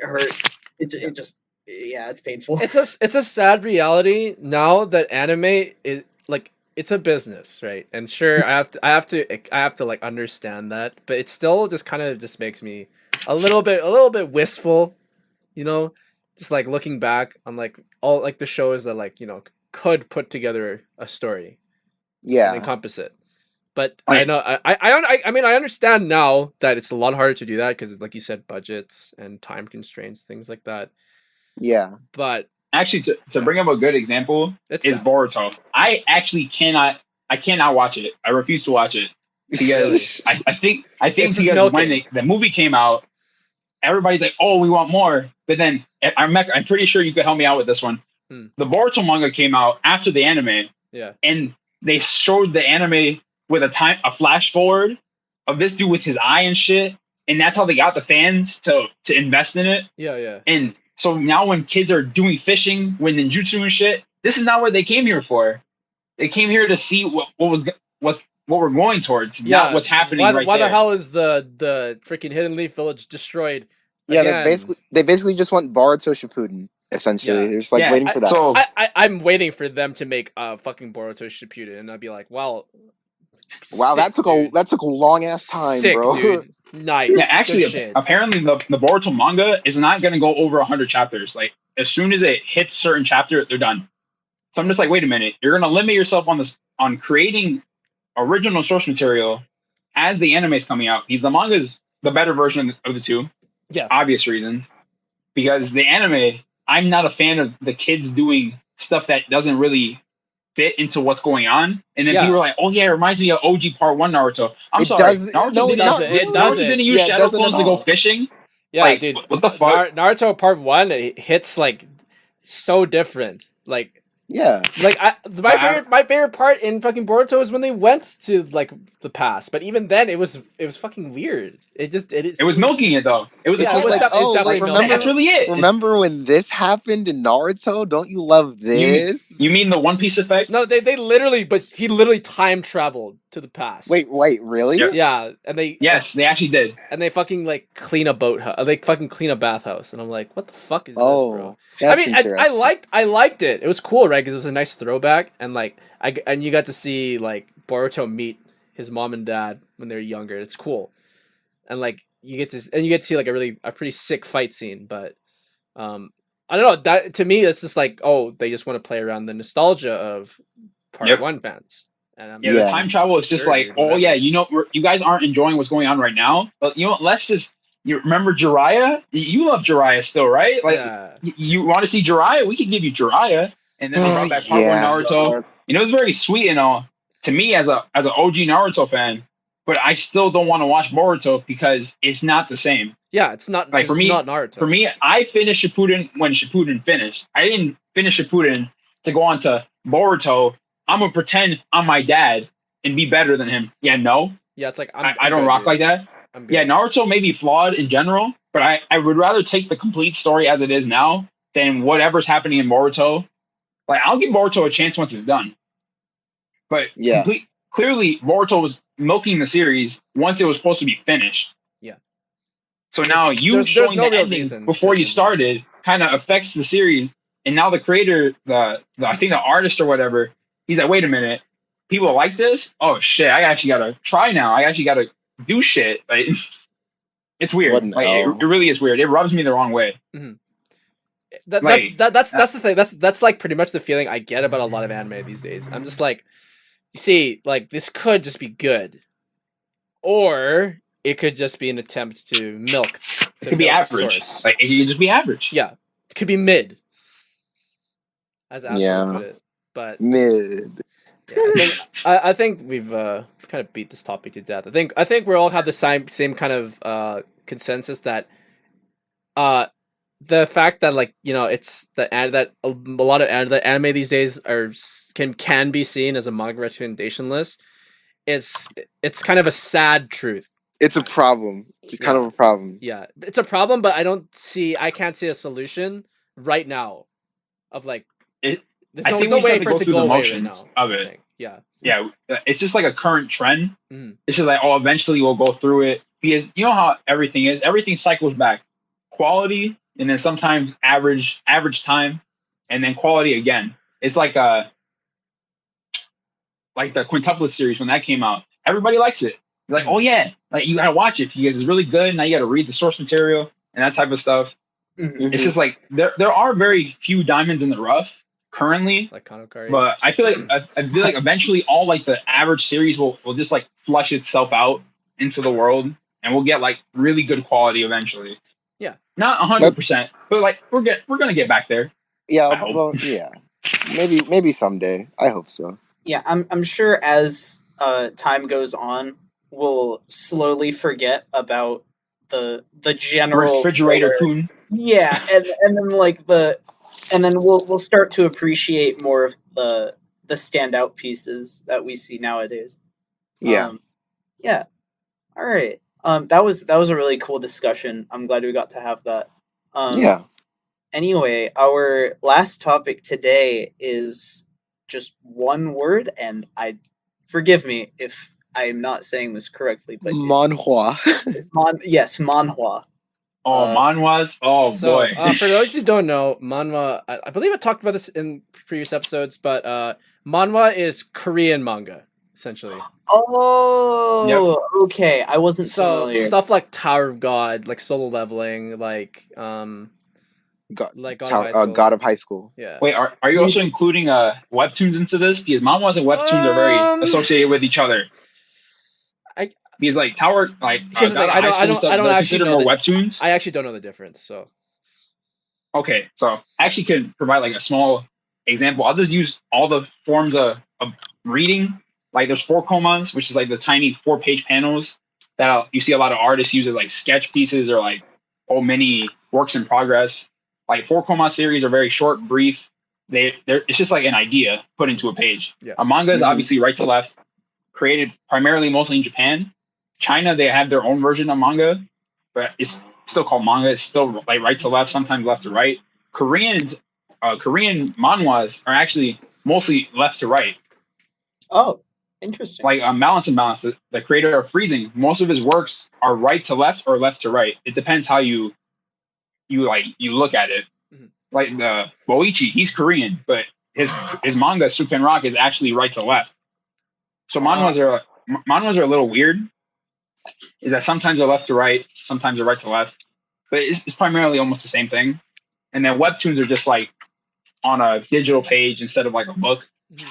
hurts. It just. Yeah, it's painful. It's a sad reality now that anime is like it's a business, right? And sure, I have to like understand that, but it still just kind of just makes me a little bit wistful, you know, just like looking back on like all like the shows that like could put together a story, and encompass it. But I know I mean I understand now that it's a lot harder to do that because like you said, budgets and time constraints, things like that. Yeah, but actually, to bring up a good example is Boruto. I actually cannot watch it. I refuse to watch it because I think because when the movie came out, everybody's like, "Oh, we want more." But then I'm pretty sure you could help me out with this one. The Boruto manga came out after the anime, and they showed the anime with a flash forward of this dude with his eye and shit, and that's how they got the fans to invest in it. Yeah. And so now when kids are doing fishing, when ninjutsu and shit, this is not what they came here for. They came here to see what we're going towards, not what's happening right there. Why the hell is the freaking Hidden Leaf Village destroyed? Yeah, they basically just want Boruto Shippuden. Essentially, they're just like waiting for that. So I'm waiting for them to make fucking Boruto Shippuden, and I'd be like, wow, that took a long ass time, bro. Dude. Nice. Yeah, actually, apparently the Boruto manga is not going to go over 100 chapters. Like, as soon as it hits a certain chapter, they're done. So I'm just like, wait a minute. You're going to limit yourself on creating original source material as the anime is coming out. Because the manga is the better version of the two. Yeah. Obvious reasons. Because the anime, I'm not a fan of the kids doing stuff that doesn't really fit into what's going on, and then people are like, "Oh yeah, it reminds me of OG Part 1 Naruto." Naruto didn't use shadow clones to go fishing. Yeah, like, dude. What the fuck? Naruto Part 1 it hits like so different. Like my favorite part in fucking Boruto is when they went to like the past, but even then it was fucking weird. It was milking it though. It was definitely milking. That's really it. Remember when this happened in Naruto? Don't you love this? You mean the One Piece effect? No, he literally time traveled to the past. Wait, really? Yeah, and they actually did. And they fucking like clean a boathouse. They fucking clean a bathhouse, and I'm like, what the fuck is this, bro? I mean, I liked it. It was cool, right? Because it was a nice throwback, and like and you got to see like Boruto meet his mom and dad when they're younger. It's cool, and like you get to see like a pretty sick fight scene. But I don't know, that to me it's just like, oh, they just want to play around the nostalgia of Part 1 fans. And the time travel is just like, oh yeah, you guys aren't enjoying what's going on right now, but let's just. You remember Jiraiya? You love Jiraiya still, right? Like, you want to see Jiraiya? We can give you Jiraiya. And then they brought back Part 1 Naruto. It was very sweet and all to me as an OG Naruto fan, but I still don't want to watch Boruto because it's not the same. Yeah, it's not. Like, for me, not Naruto. For me, I finished Shippuden when Shippuden finished. I didn't finish Shippuden to go on to Boruto. I'm gonna pretend I'm my dad and be better than him. Yeah, no. Yeah, it's like I don't rock like that. Yeah, Naruto may be flawed in general, but I would rather take the complete story as it is now than whatever's happening in Boruto. Like, I'll give Boruto a chance once it's done. But clearly, Boruto was milking the series once it was supposed to be finished. Yeah. So now there's showing no the real ending reason before to you started kind of affects the series. And now the creator, I think the artist or whatever, he's like, wait a minute, people like this? Oh shit, I actually gotta try now. I actually gotta do shit. Like, it's weird. What an Like it L. really is weird. It rubs me the wrong way. Mm-hmm. Like, That's the thing. That's like pretty much the feeling I get about a lot of anime these days. I'm just like, you see, like this could just be good, or it could just be an attempt to milk. it could be average. Source. Like it could just be average. Yeah, it could be mid, as Astro put it. But mid. Yeah, I think we've kind of beat this topic to death. I think we all have the same kind of consensus that the fact that like it's that a lot of the anime these days can be seen as a manga recommendation list. It's kind of a sad truth. It's a problem. It's kind of a problem. Yeah, it's a problem, but I can't see a solution right now. Of like there's no way for it to go away right now. Of it. Yeah. Yeah, it's just like a current trend. Mm-hmm. It's just like, eventually we'll go through it because you know how everything is. Everything cycles back. Quality, and then sometimes average time, and then quality again. It's like the quintuplet series when that came out. Everybody likes it. They're like, oh yeah, like you gotta watch it because it's really good. Now you gotta read the source material and that type of stuff. Mm-hmm. It's just like there are very few diamonds in the rough currently, like Kanokari. But I feel like eventually all like the average series will just like flush itself out into the world, and we'll get like really good quality eventually. Yeah, not 100%, but like we're gonna get back there. Yeah, well, yeah, maybe someday. I hope so. Yeah, I'm sure as time goes on, we'll slowly forget about the general refrigerator coon. Yeah, and then we'll start to appreciate more of the standout pieces that we see nowadays. Yeah. Yeah. All right. That was a really cool discussion. I'm glad we got to have that. Yeah. Anyway, our last topic today is just one word, and forgive me if I am not saying this correctly, but manhwa. Yes, manhwa. Manhwas. Oh boy. For those who don't know, manhwa, I believe I talked about this in previous episodes, but manhwa is Korean manga, essentially. Oh, yep. Okay. I wasn't familiar. Stuff like Tower of God, like Solo Leveling, like God of High School. Yeah. Wait, are you also including webtoons into this? Because manhwas and webtoons are very associated with each other. Because like Tower, like I don't actually know more webtoons. I actually don't know the difference. So okay, so I actually could provide like a small example. I'll just use all the forms of reading. Like there's 4 komas, which is like the tiny 4-page panels that you see a lot of artists use as like sketch pieces or like mini works in progress. Like 4 koma series are very short, brief. It's just like an idea put into a page. Yeah. A manga is obviously right to left, created primarily mostly in Japan. China, they have their own version of manga, but it's still called manga. It's still like right to left, sometimes left to right. Korean manhwas are actually mostly left to right. Oh, interesting. Like Balance and Balance, the creator of Freezing, most of his works are right to left or left to right. It depends how you look at it. Mm-hmm. Like the Boichi, he's Korean, but his manga Suken Rock is actually right to left. So manhwas are a little weird. Is that sometimes they're left to right, sometimes they're right to left, but it's primarily almost the same thing. And then webtoons are just like on a digital page instead of like a book. Mm-hmm.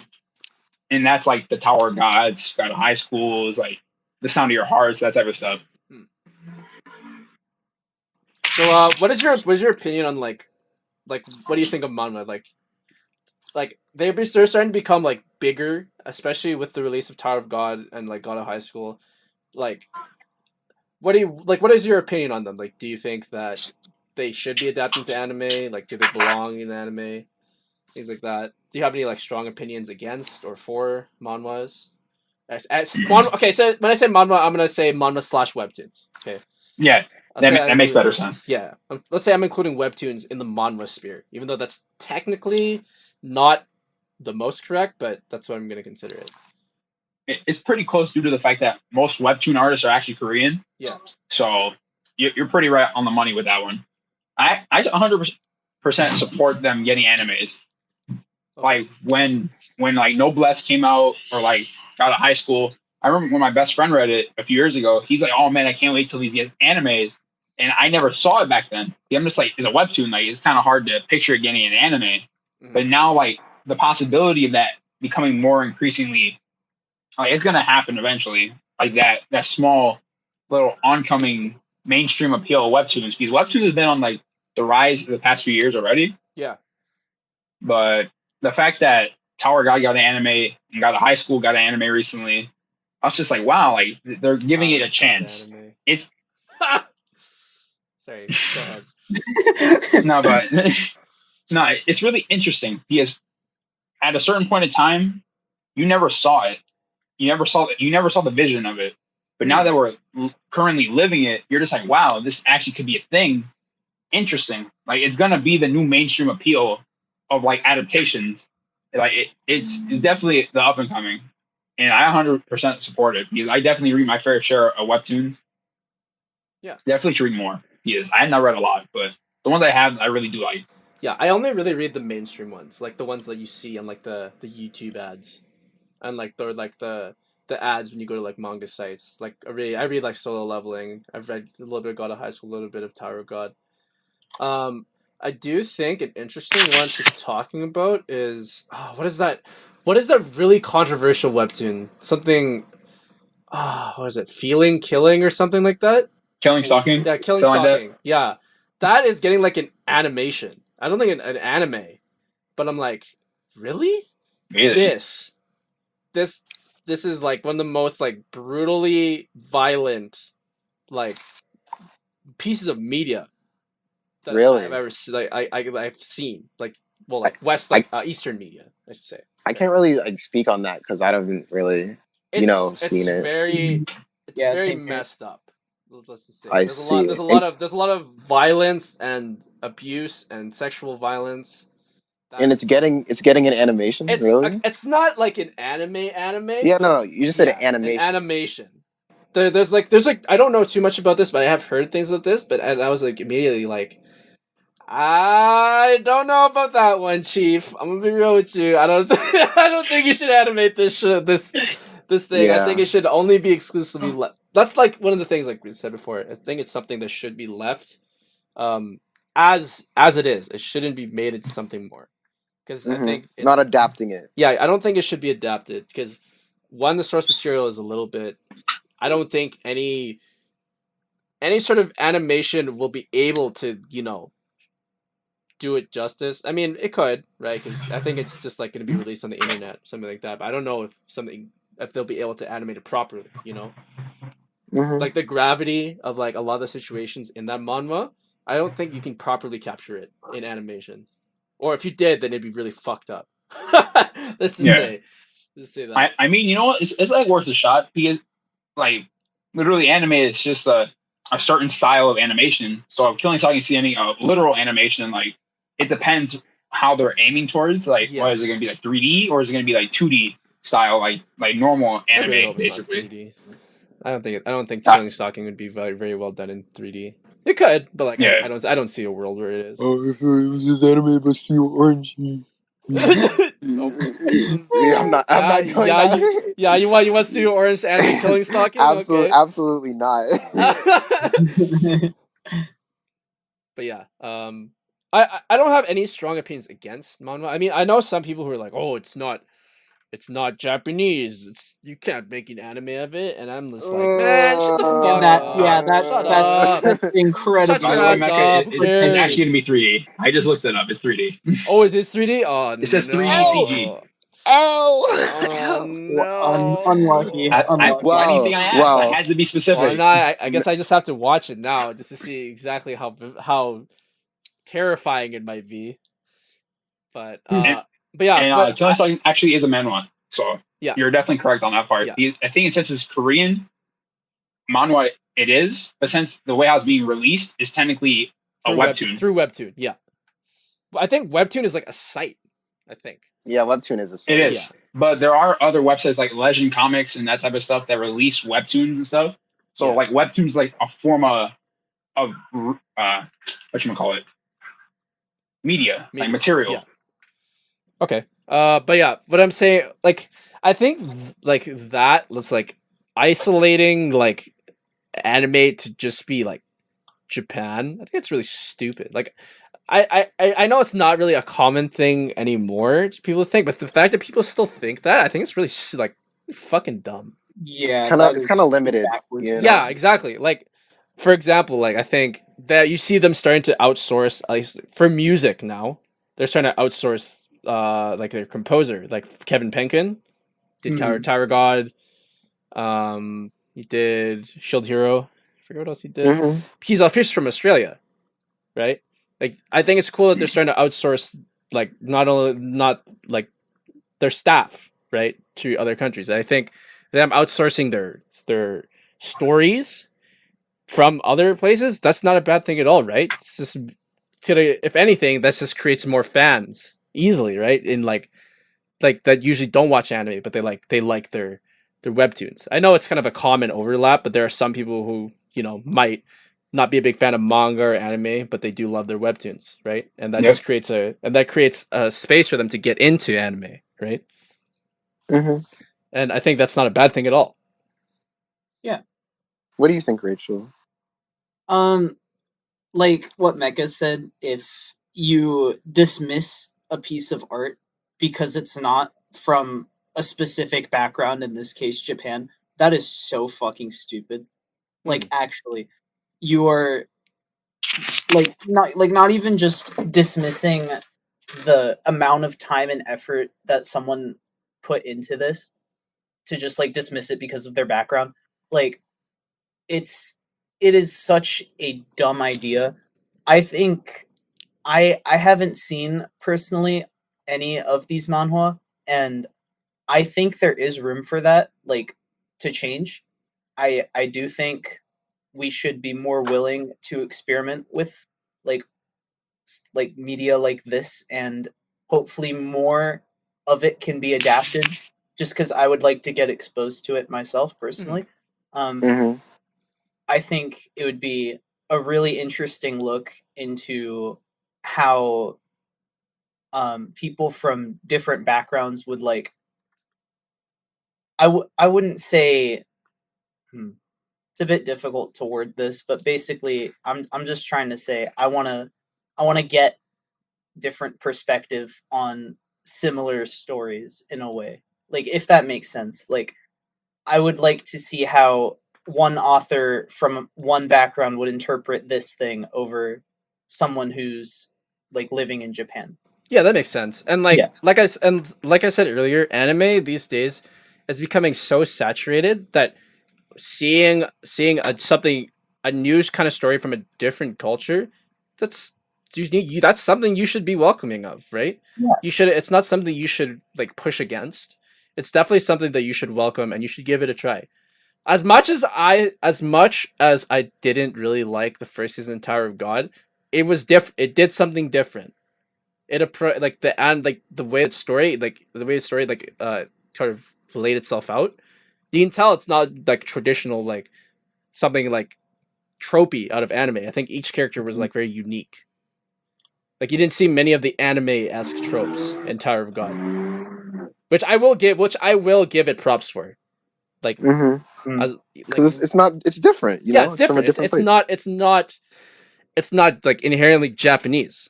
And that's like the Tower of Gods, God of High School, is like the Sound of Your Hearts, that type of stuff. So, what is your opinion on like what do you think of manhwa? Like they're starting to become like bigger, especially with the release of Tower of God and like God of High School. Like, what is your opinion on them? Like, do you think that they should be adapted to anime? Like, do they belong in anime? Things like that. Do you have any like strong opinions against or for manhwas? Okay, so when I say manhwa, I'm gonna say manhwa / webtoons. Okay. Yeah, that makes better sense. Yeah, let's say I'm including webtoons in the manhwa sphere, even though that's technically not the most correct, but that's what I'm gonna consider it. It's pretty close due to the fact that most webtoon artists are actually Korean. Yeah. So you're pretty right on the money with that one. I 100% support them getting animes. Like when like Noblesse came out or like out of high school, I remember when my best friend read it a few years ago. He's like, "Oh man, I can't wait till these get animes," and I never saw it back then. I'm just like, it's a webtoon. Like it's kind of hard to picture it getting an anime, but now like the possibility of that becoming more increasingly, like it's gonna happen eventually. Like that small little oncoming mainstream appeal of webtoons, because webtoons has been on like the rise the past few years already. Yeah, but the fact that Tower God got an anime and got a high school got an anime recently, I was just like, wow, like they're giving it a chance. It's sorry, go ahead. no, but no, it's really interesting because at a certain point in time, you never saw it. You never saw the vision of it. But now that we're currently living it, you're just like, wow, this actually could be a thing. Interesting. Like it's gonna be the new mainstream appeal of like adaptations. Like it's definitely the up and coming, and I 100% support it because I definitely read my fair share of webtoons. Yeah, definitely should read more. Yes, I have not read a lot, but the ones I have, I really do like. Yeah, I only really read the mainstream ones, like the ones that you see on like the YouTube ads, and like the ads when you go to like manga sites. Like I read like Solo Leveling. I've read a little bit of God of High School, a little bit of Tower of God. I do think an interesting one to talking about is what is that? What is that really controversial webtoon? Something. What is it? Feeling Killing or something like that? Killing Stalking? Yeah, Killing Stalking. Like yeah. That is getting like an animation. I don't think an anime. But I'm like, really? This is like one of the most like brutally violent like pieces of media that I've ever seen. Like I've seen like West Eastern media, I should say. I can't really like speak on that because I haven't really seen it. It's very messed up. Let's just say there's a lot of violence and abuse and sexual violence. And it's getting an animation. Really? It's not like an anime. Yeah, no. You just said an animation. An animation. There's like I don't know too much about this, but I have heard things like this. But I was like immediately like, I don't know about that one, Chief. I'm gonna be real with you. I don't think you should animate this thing. Yeah. I think it should only be exclusively left. That's like one of the things like we said before. I think it's something that should be left, as it is. It shouldn't be made into something more. Because I think it's not adapting it. Yeah, I don't think it should be adapted because one, the source material is a little bit. I don't think any sort of animation will be able to do it justice. I mean, it could, right? Because I think it's just like going to be released on the internet, something like that. But I don't know if they'll be able to animate it properly. Like the gravity of like a lot of the situations in that manhwa, I don't think you can properly capture it in animation. Or if you did, then it'd be really fucked up. Let's just say that. I mean, you know what? It's like worth a shot because, like, literally, anime is just a certain style of animation. So, Killing Stalking seeing a literal animation, like, it depends how they're aiming towards. Like, what is it going to be like 3D or is it going to be like 2D style, like normal anime, basically? I don't think Killing Stalking would be very, very well done in 3D. It could, but like I don't see a world where it is. Oh, if it was just anime but still orangey. Yeah, I'm not going that. You want to see orange anime Killing Stalking? Absolutely not. But yeah, I don't have any strong opinions against manhwa. I mean, I know some people who are like, oh, it's not Japanese. You can't make an anime of it, and I'm just like, man, shut the fuck up. Yeah, that's incredible. Shut your ass up. It's actually gonna be 3D. I just looked it up. It's 3D. Oh, it is 3D? Oh, it says 3D CG. No. Unlucky. Why do you think I asked? I had to be specific. Well, I guess I just have to watch it now just to see exactly how terrifying it might be. But yeah, Killing Stalking actually is a manhwa, so you're definitely correct on that part. Yeah. I think since it's Korean manhwa, it is, but since the way how it's being released is technically a webtoon. Through webtoon, yeah. But I think webtoon is like a site. I think. Yeah, webtoon is a site. It is, but there are other websites like Legend Comics and that type of stuff that release webtoons and stuff. So like webtoons, like a form of whatchamacallit, media, like material. Yeah. Okay. But yeah, what I'm saying, like, I think like that was like isolating like anime to just be like Japan. I think it's really stupid. Like, I know it's not really a common thing anymore. People think, but the fact that people still think that, I think it's really like fucking dumb. Yeah, It's kind of limited. You know? Yeah, exactly. Like, for example, like I think that you see them starting to outsource, at least for music now. They're starting to outsource, like their composer, like Kevin Penkin did Tower God. He did Shield Hero. I forget what else he did. Mm-hmm. He's a fish from Australia, right? Like, I think it's cool that they're starting to outsource, like not like their staff, right, to other countries. I think them outsourcing their stories from other places, that's not a bad thing at all, right? It's just, if anything, that just creates more fans easily, right? In like that usually don't watch anime, but they like their webtoons. I know it's kind of a common overlap, but there are some people who, you know, might not be a big fan of manga or anime, but they do love their webtoons, right? And that just creates a space for them to get into anime, right? Mm-hmm. And I think that's not a bad thing at all. Yeah. What do you think, Rachel? Like what Mecca said, if you dismiss a piece of art because it's not from a specific background, in this case Japan, that is so fucking stupid. Like, actually, you are not even just dismissing the amount of time and effort that someone put into this, to just like dismiss it because of their background. Like, it is such a dumb idea. I think I haven't seen personally any of these manhwa, and I think there is room for that, like, to change. I do think we should be more willing to experiment with like media like this, and hopefully more of it can be adapted, just because I would like to get exposed to it myself personally. Mm-hmm. I think it would be a really interesting look into how people from different backgrounds would like. I wouldn't say. It's a bit difficult to word this, but basically, I'm just trying to say I wanna get different perspective on similar stories in a way, like, if that makes sense. Like, I would like to see how one author from one background would interpret this thing over someone who's like living in Japan. Yeah, that makes sense. And like I said earlier, anime these days is becoming so saturated that seeing a news kind of story from a different culture, that's that's something you should be welcoming of, right? Yeah. It's not something you should like push against. It's definitely something that you should welcome, and you should give it a try. As much as I didn't really like the first season of Tower of God, it was different. It did something different. Like the way the story kind of laid itself out. You can tell it's not like traditional, like something like tropey out of anime. I think each character was like very unique. Like, you didn't see many of the anime-esque tropes in Tower of God, which I will give it props for. Like, because it's different. You know, it's different. From a different place. It's not like inherently Japanese.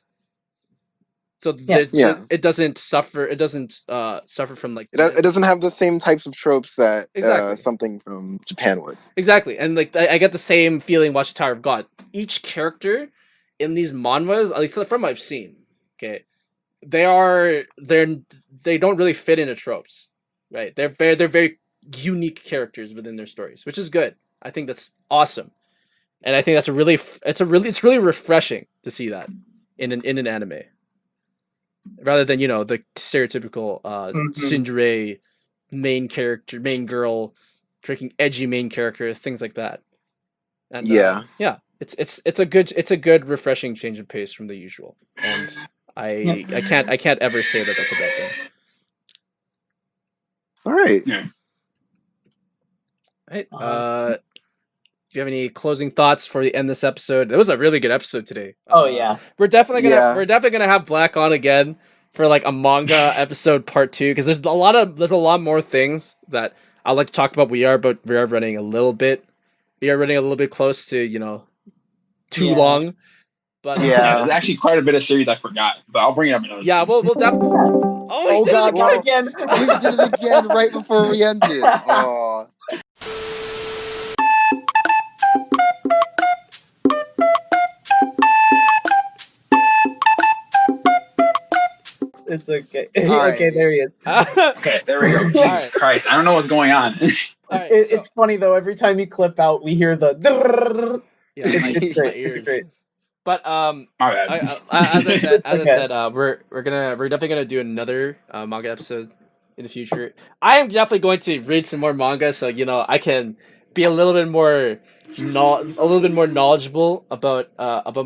So it doesn't suffer. It doesn't suffer from like it doesn't have the same types of tropes that exactly. Something from Japan would. Exactly, and like I get the same feeling watching Tower of God. Each character in these manhwas, at least from what I've seen, okay, they don't really fit into tropes, right? They're very unique characters within their stories, which is good. I think that's awesome, and I think that's it's really refreshing to see that in an anime, rather than, you know, the stereotypical tsundere main girl, drinking edgy main character, things like that. And it's a good refreshing change of pace from the usual, and I can't ever say that that's a bad thing. All right. Yeah. Right. you have any closing thoughts before we end this episode? It was a really good episode today. Oh yeah, we're definitely gonna have Black on again for like a manga episode part 2 because there's a lot more things that I'd like to talk about. We are running a little bit close to too long. But there's actually quite a bit of series I forgot, but I'll bring it up another. Yeah, we'll definitely. Oh God, not again! We did it again right before we ended. Oh. It's okay. Right. Okay, there he is. Okay, there we go. Jesus Christ, I don't know what's going on. It's funny though. Every time you clip out, we hear the. It's great. It's great. But as I said, we're definitely gonna do another manga episode in the future. I am definitely going to read some more manga, so I can be a little bit more knowledgeable about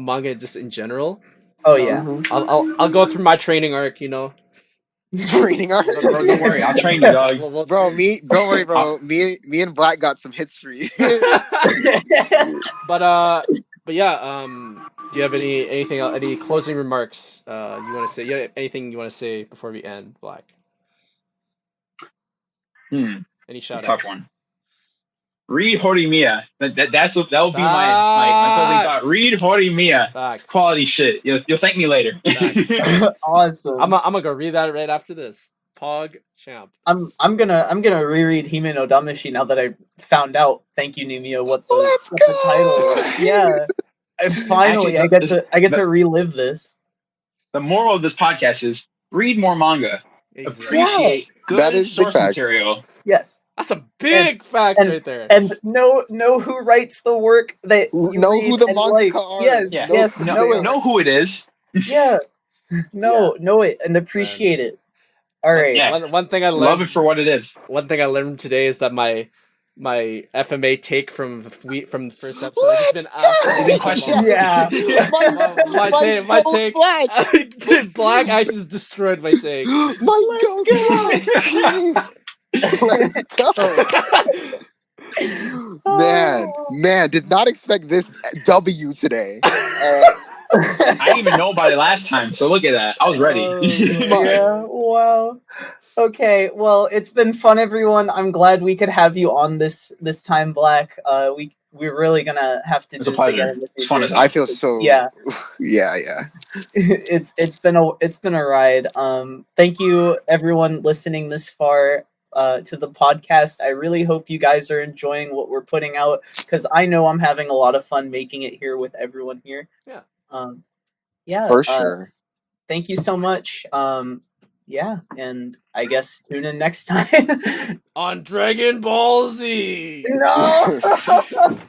manga just in general. Oh yeah, I'll go through my training arc. Training arc. Bro, don't worry, I'll train you, dog. Bro, don't worry, bro. Me and Black got some hits for you. But yeah. Do you have any closing remarks you want to say? You have anything you want to say before we end, Black? Any shout-outs? Tough one. Read Horimiya. That'll be my closing thought. Read Horimiya. It's quality shit. You'll thank me later. Awesome. I'm gonna go read that right after this. Pog champ. I'm gonna reread Hime no Damashi now that I found out. Thank you, Nimia. What the title was. Yeah. Finally, actually, I get to relive this. The moral of this podcast is read more manga. Exactly. Appreciate good that is source material. Yes. That's a big fact right there. And know who writes the work that you know read who the and mangaka like. are. Yes, know who it is. Yeah. Know it and appreciate it. All right. Yeah. One thing I learned. Love it for what it is. One thing I learned today is that my FMA take from the first episode has been absolutely question. Yeah. my take. Black actually destroyed my take. Let's go. Man, did not expect this W today. I didn't even know about it last time, so look at that. I was ready. Yeah, wow. Okay, well, it's been fun, everyone. I'm glad we could have you on this time, Black. We're really gonna have to do this again in the future. It's fun as I feel so. Yeah. It's been a ride. Thank you, everyone listening this far to the podcast. I really hope you guys are enjoying what we're putting out because I know I'm having a lot of fun making it here with everyone here. Yeah. For sure. Thank you so much. Yeah, and I guess tune in next time on Dragon Ball Z. No.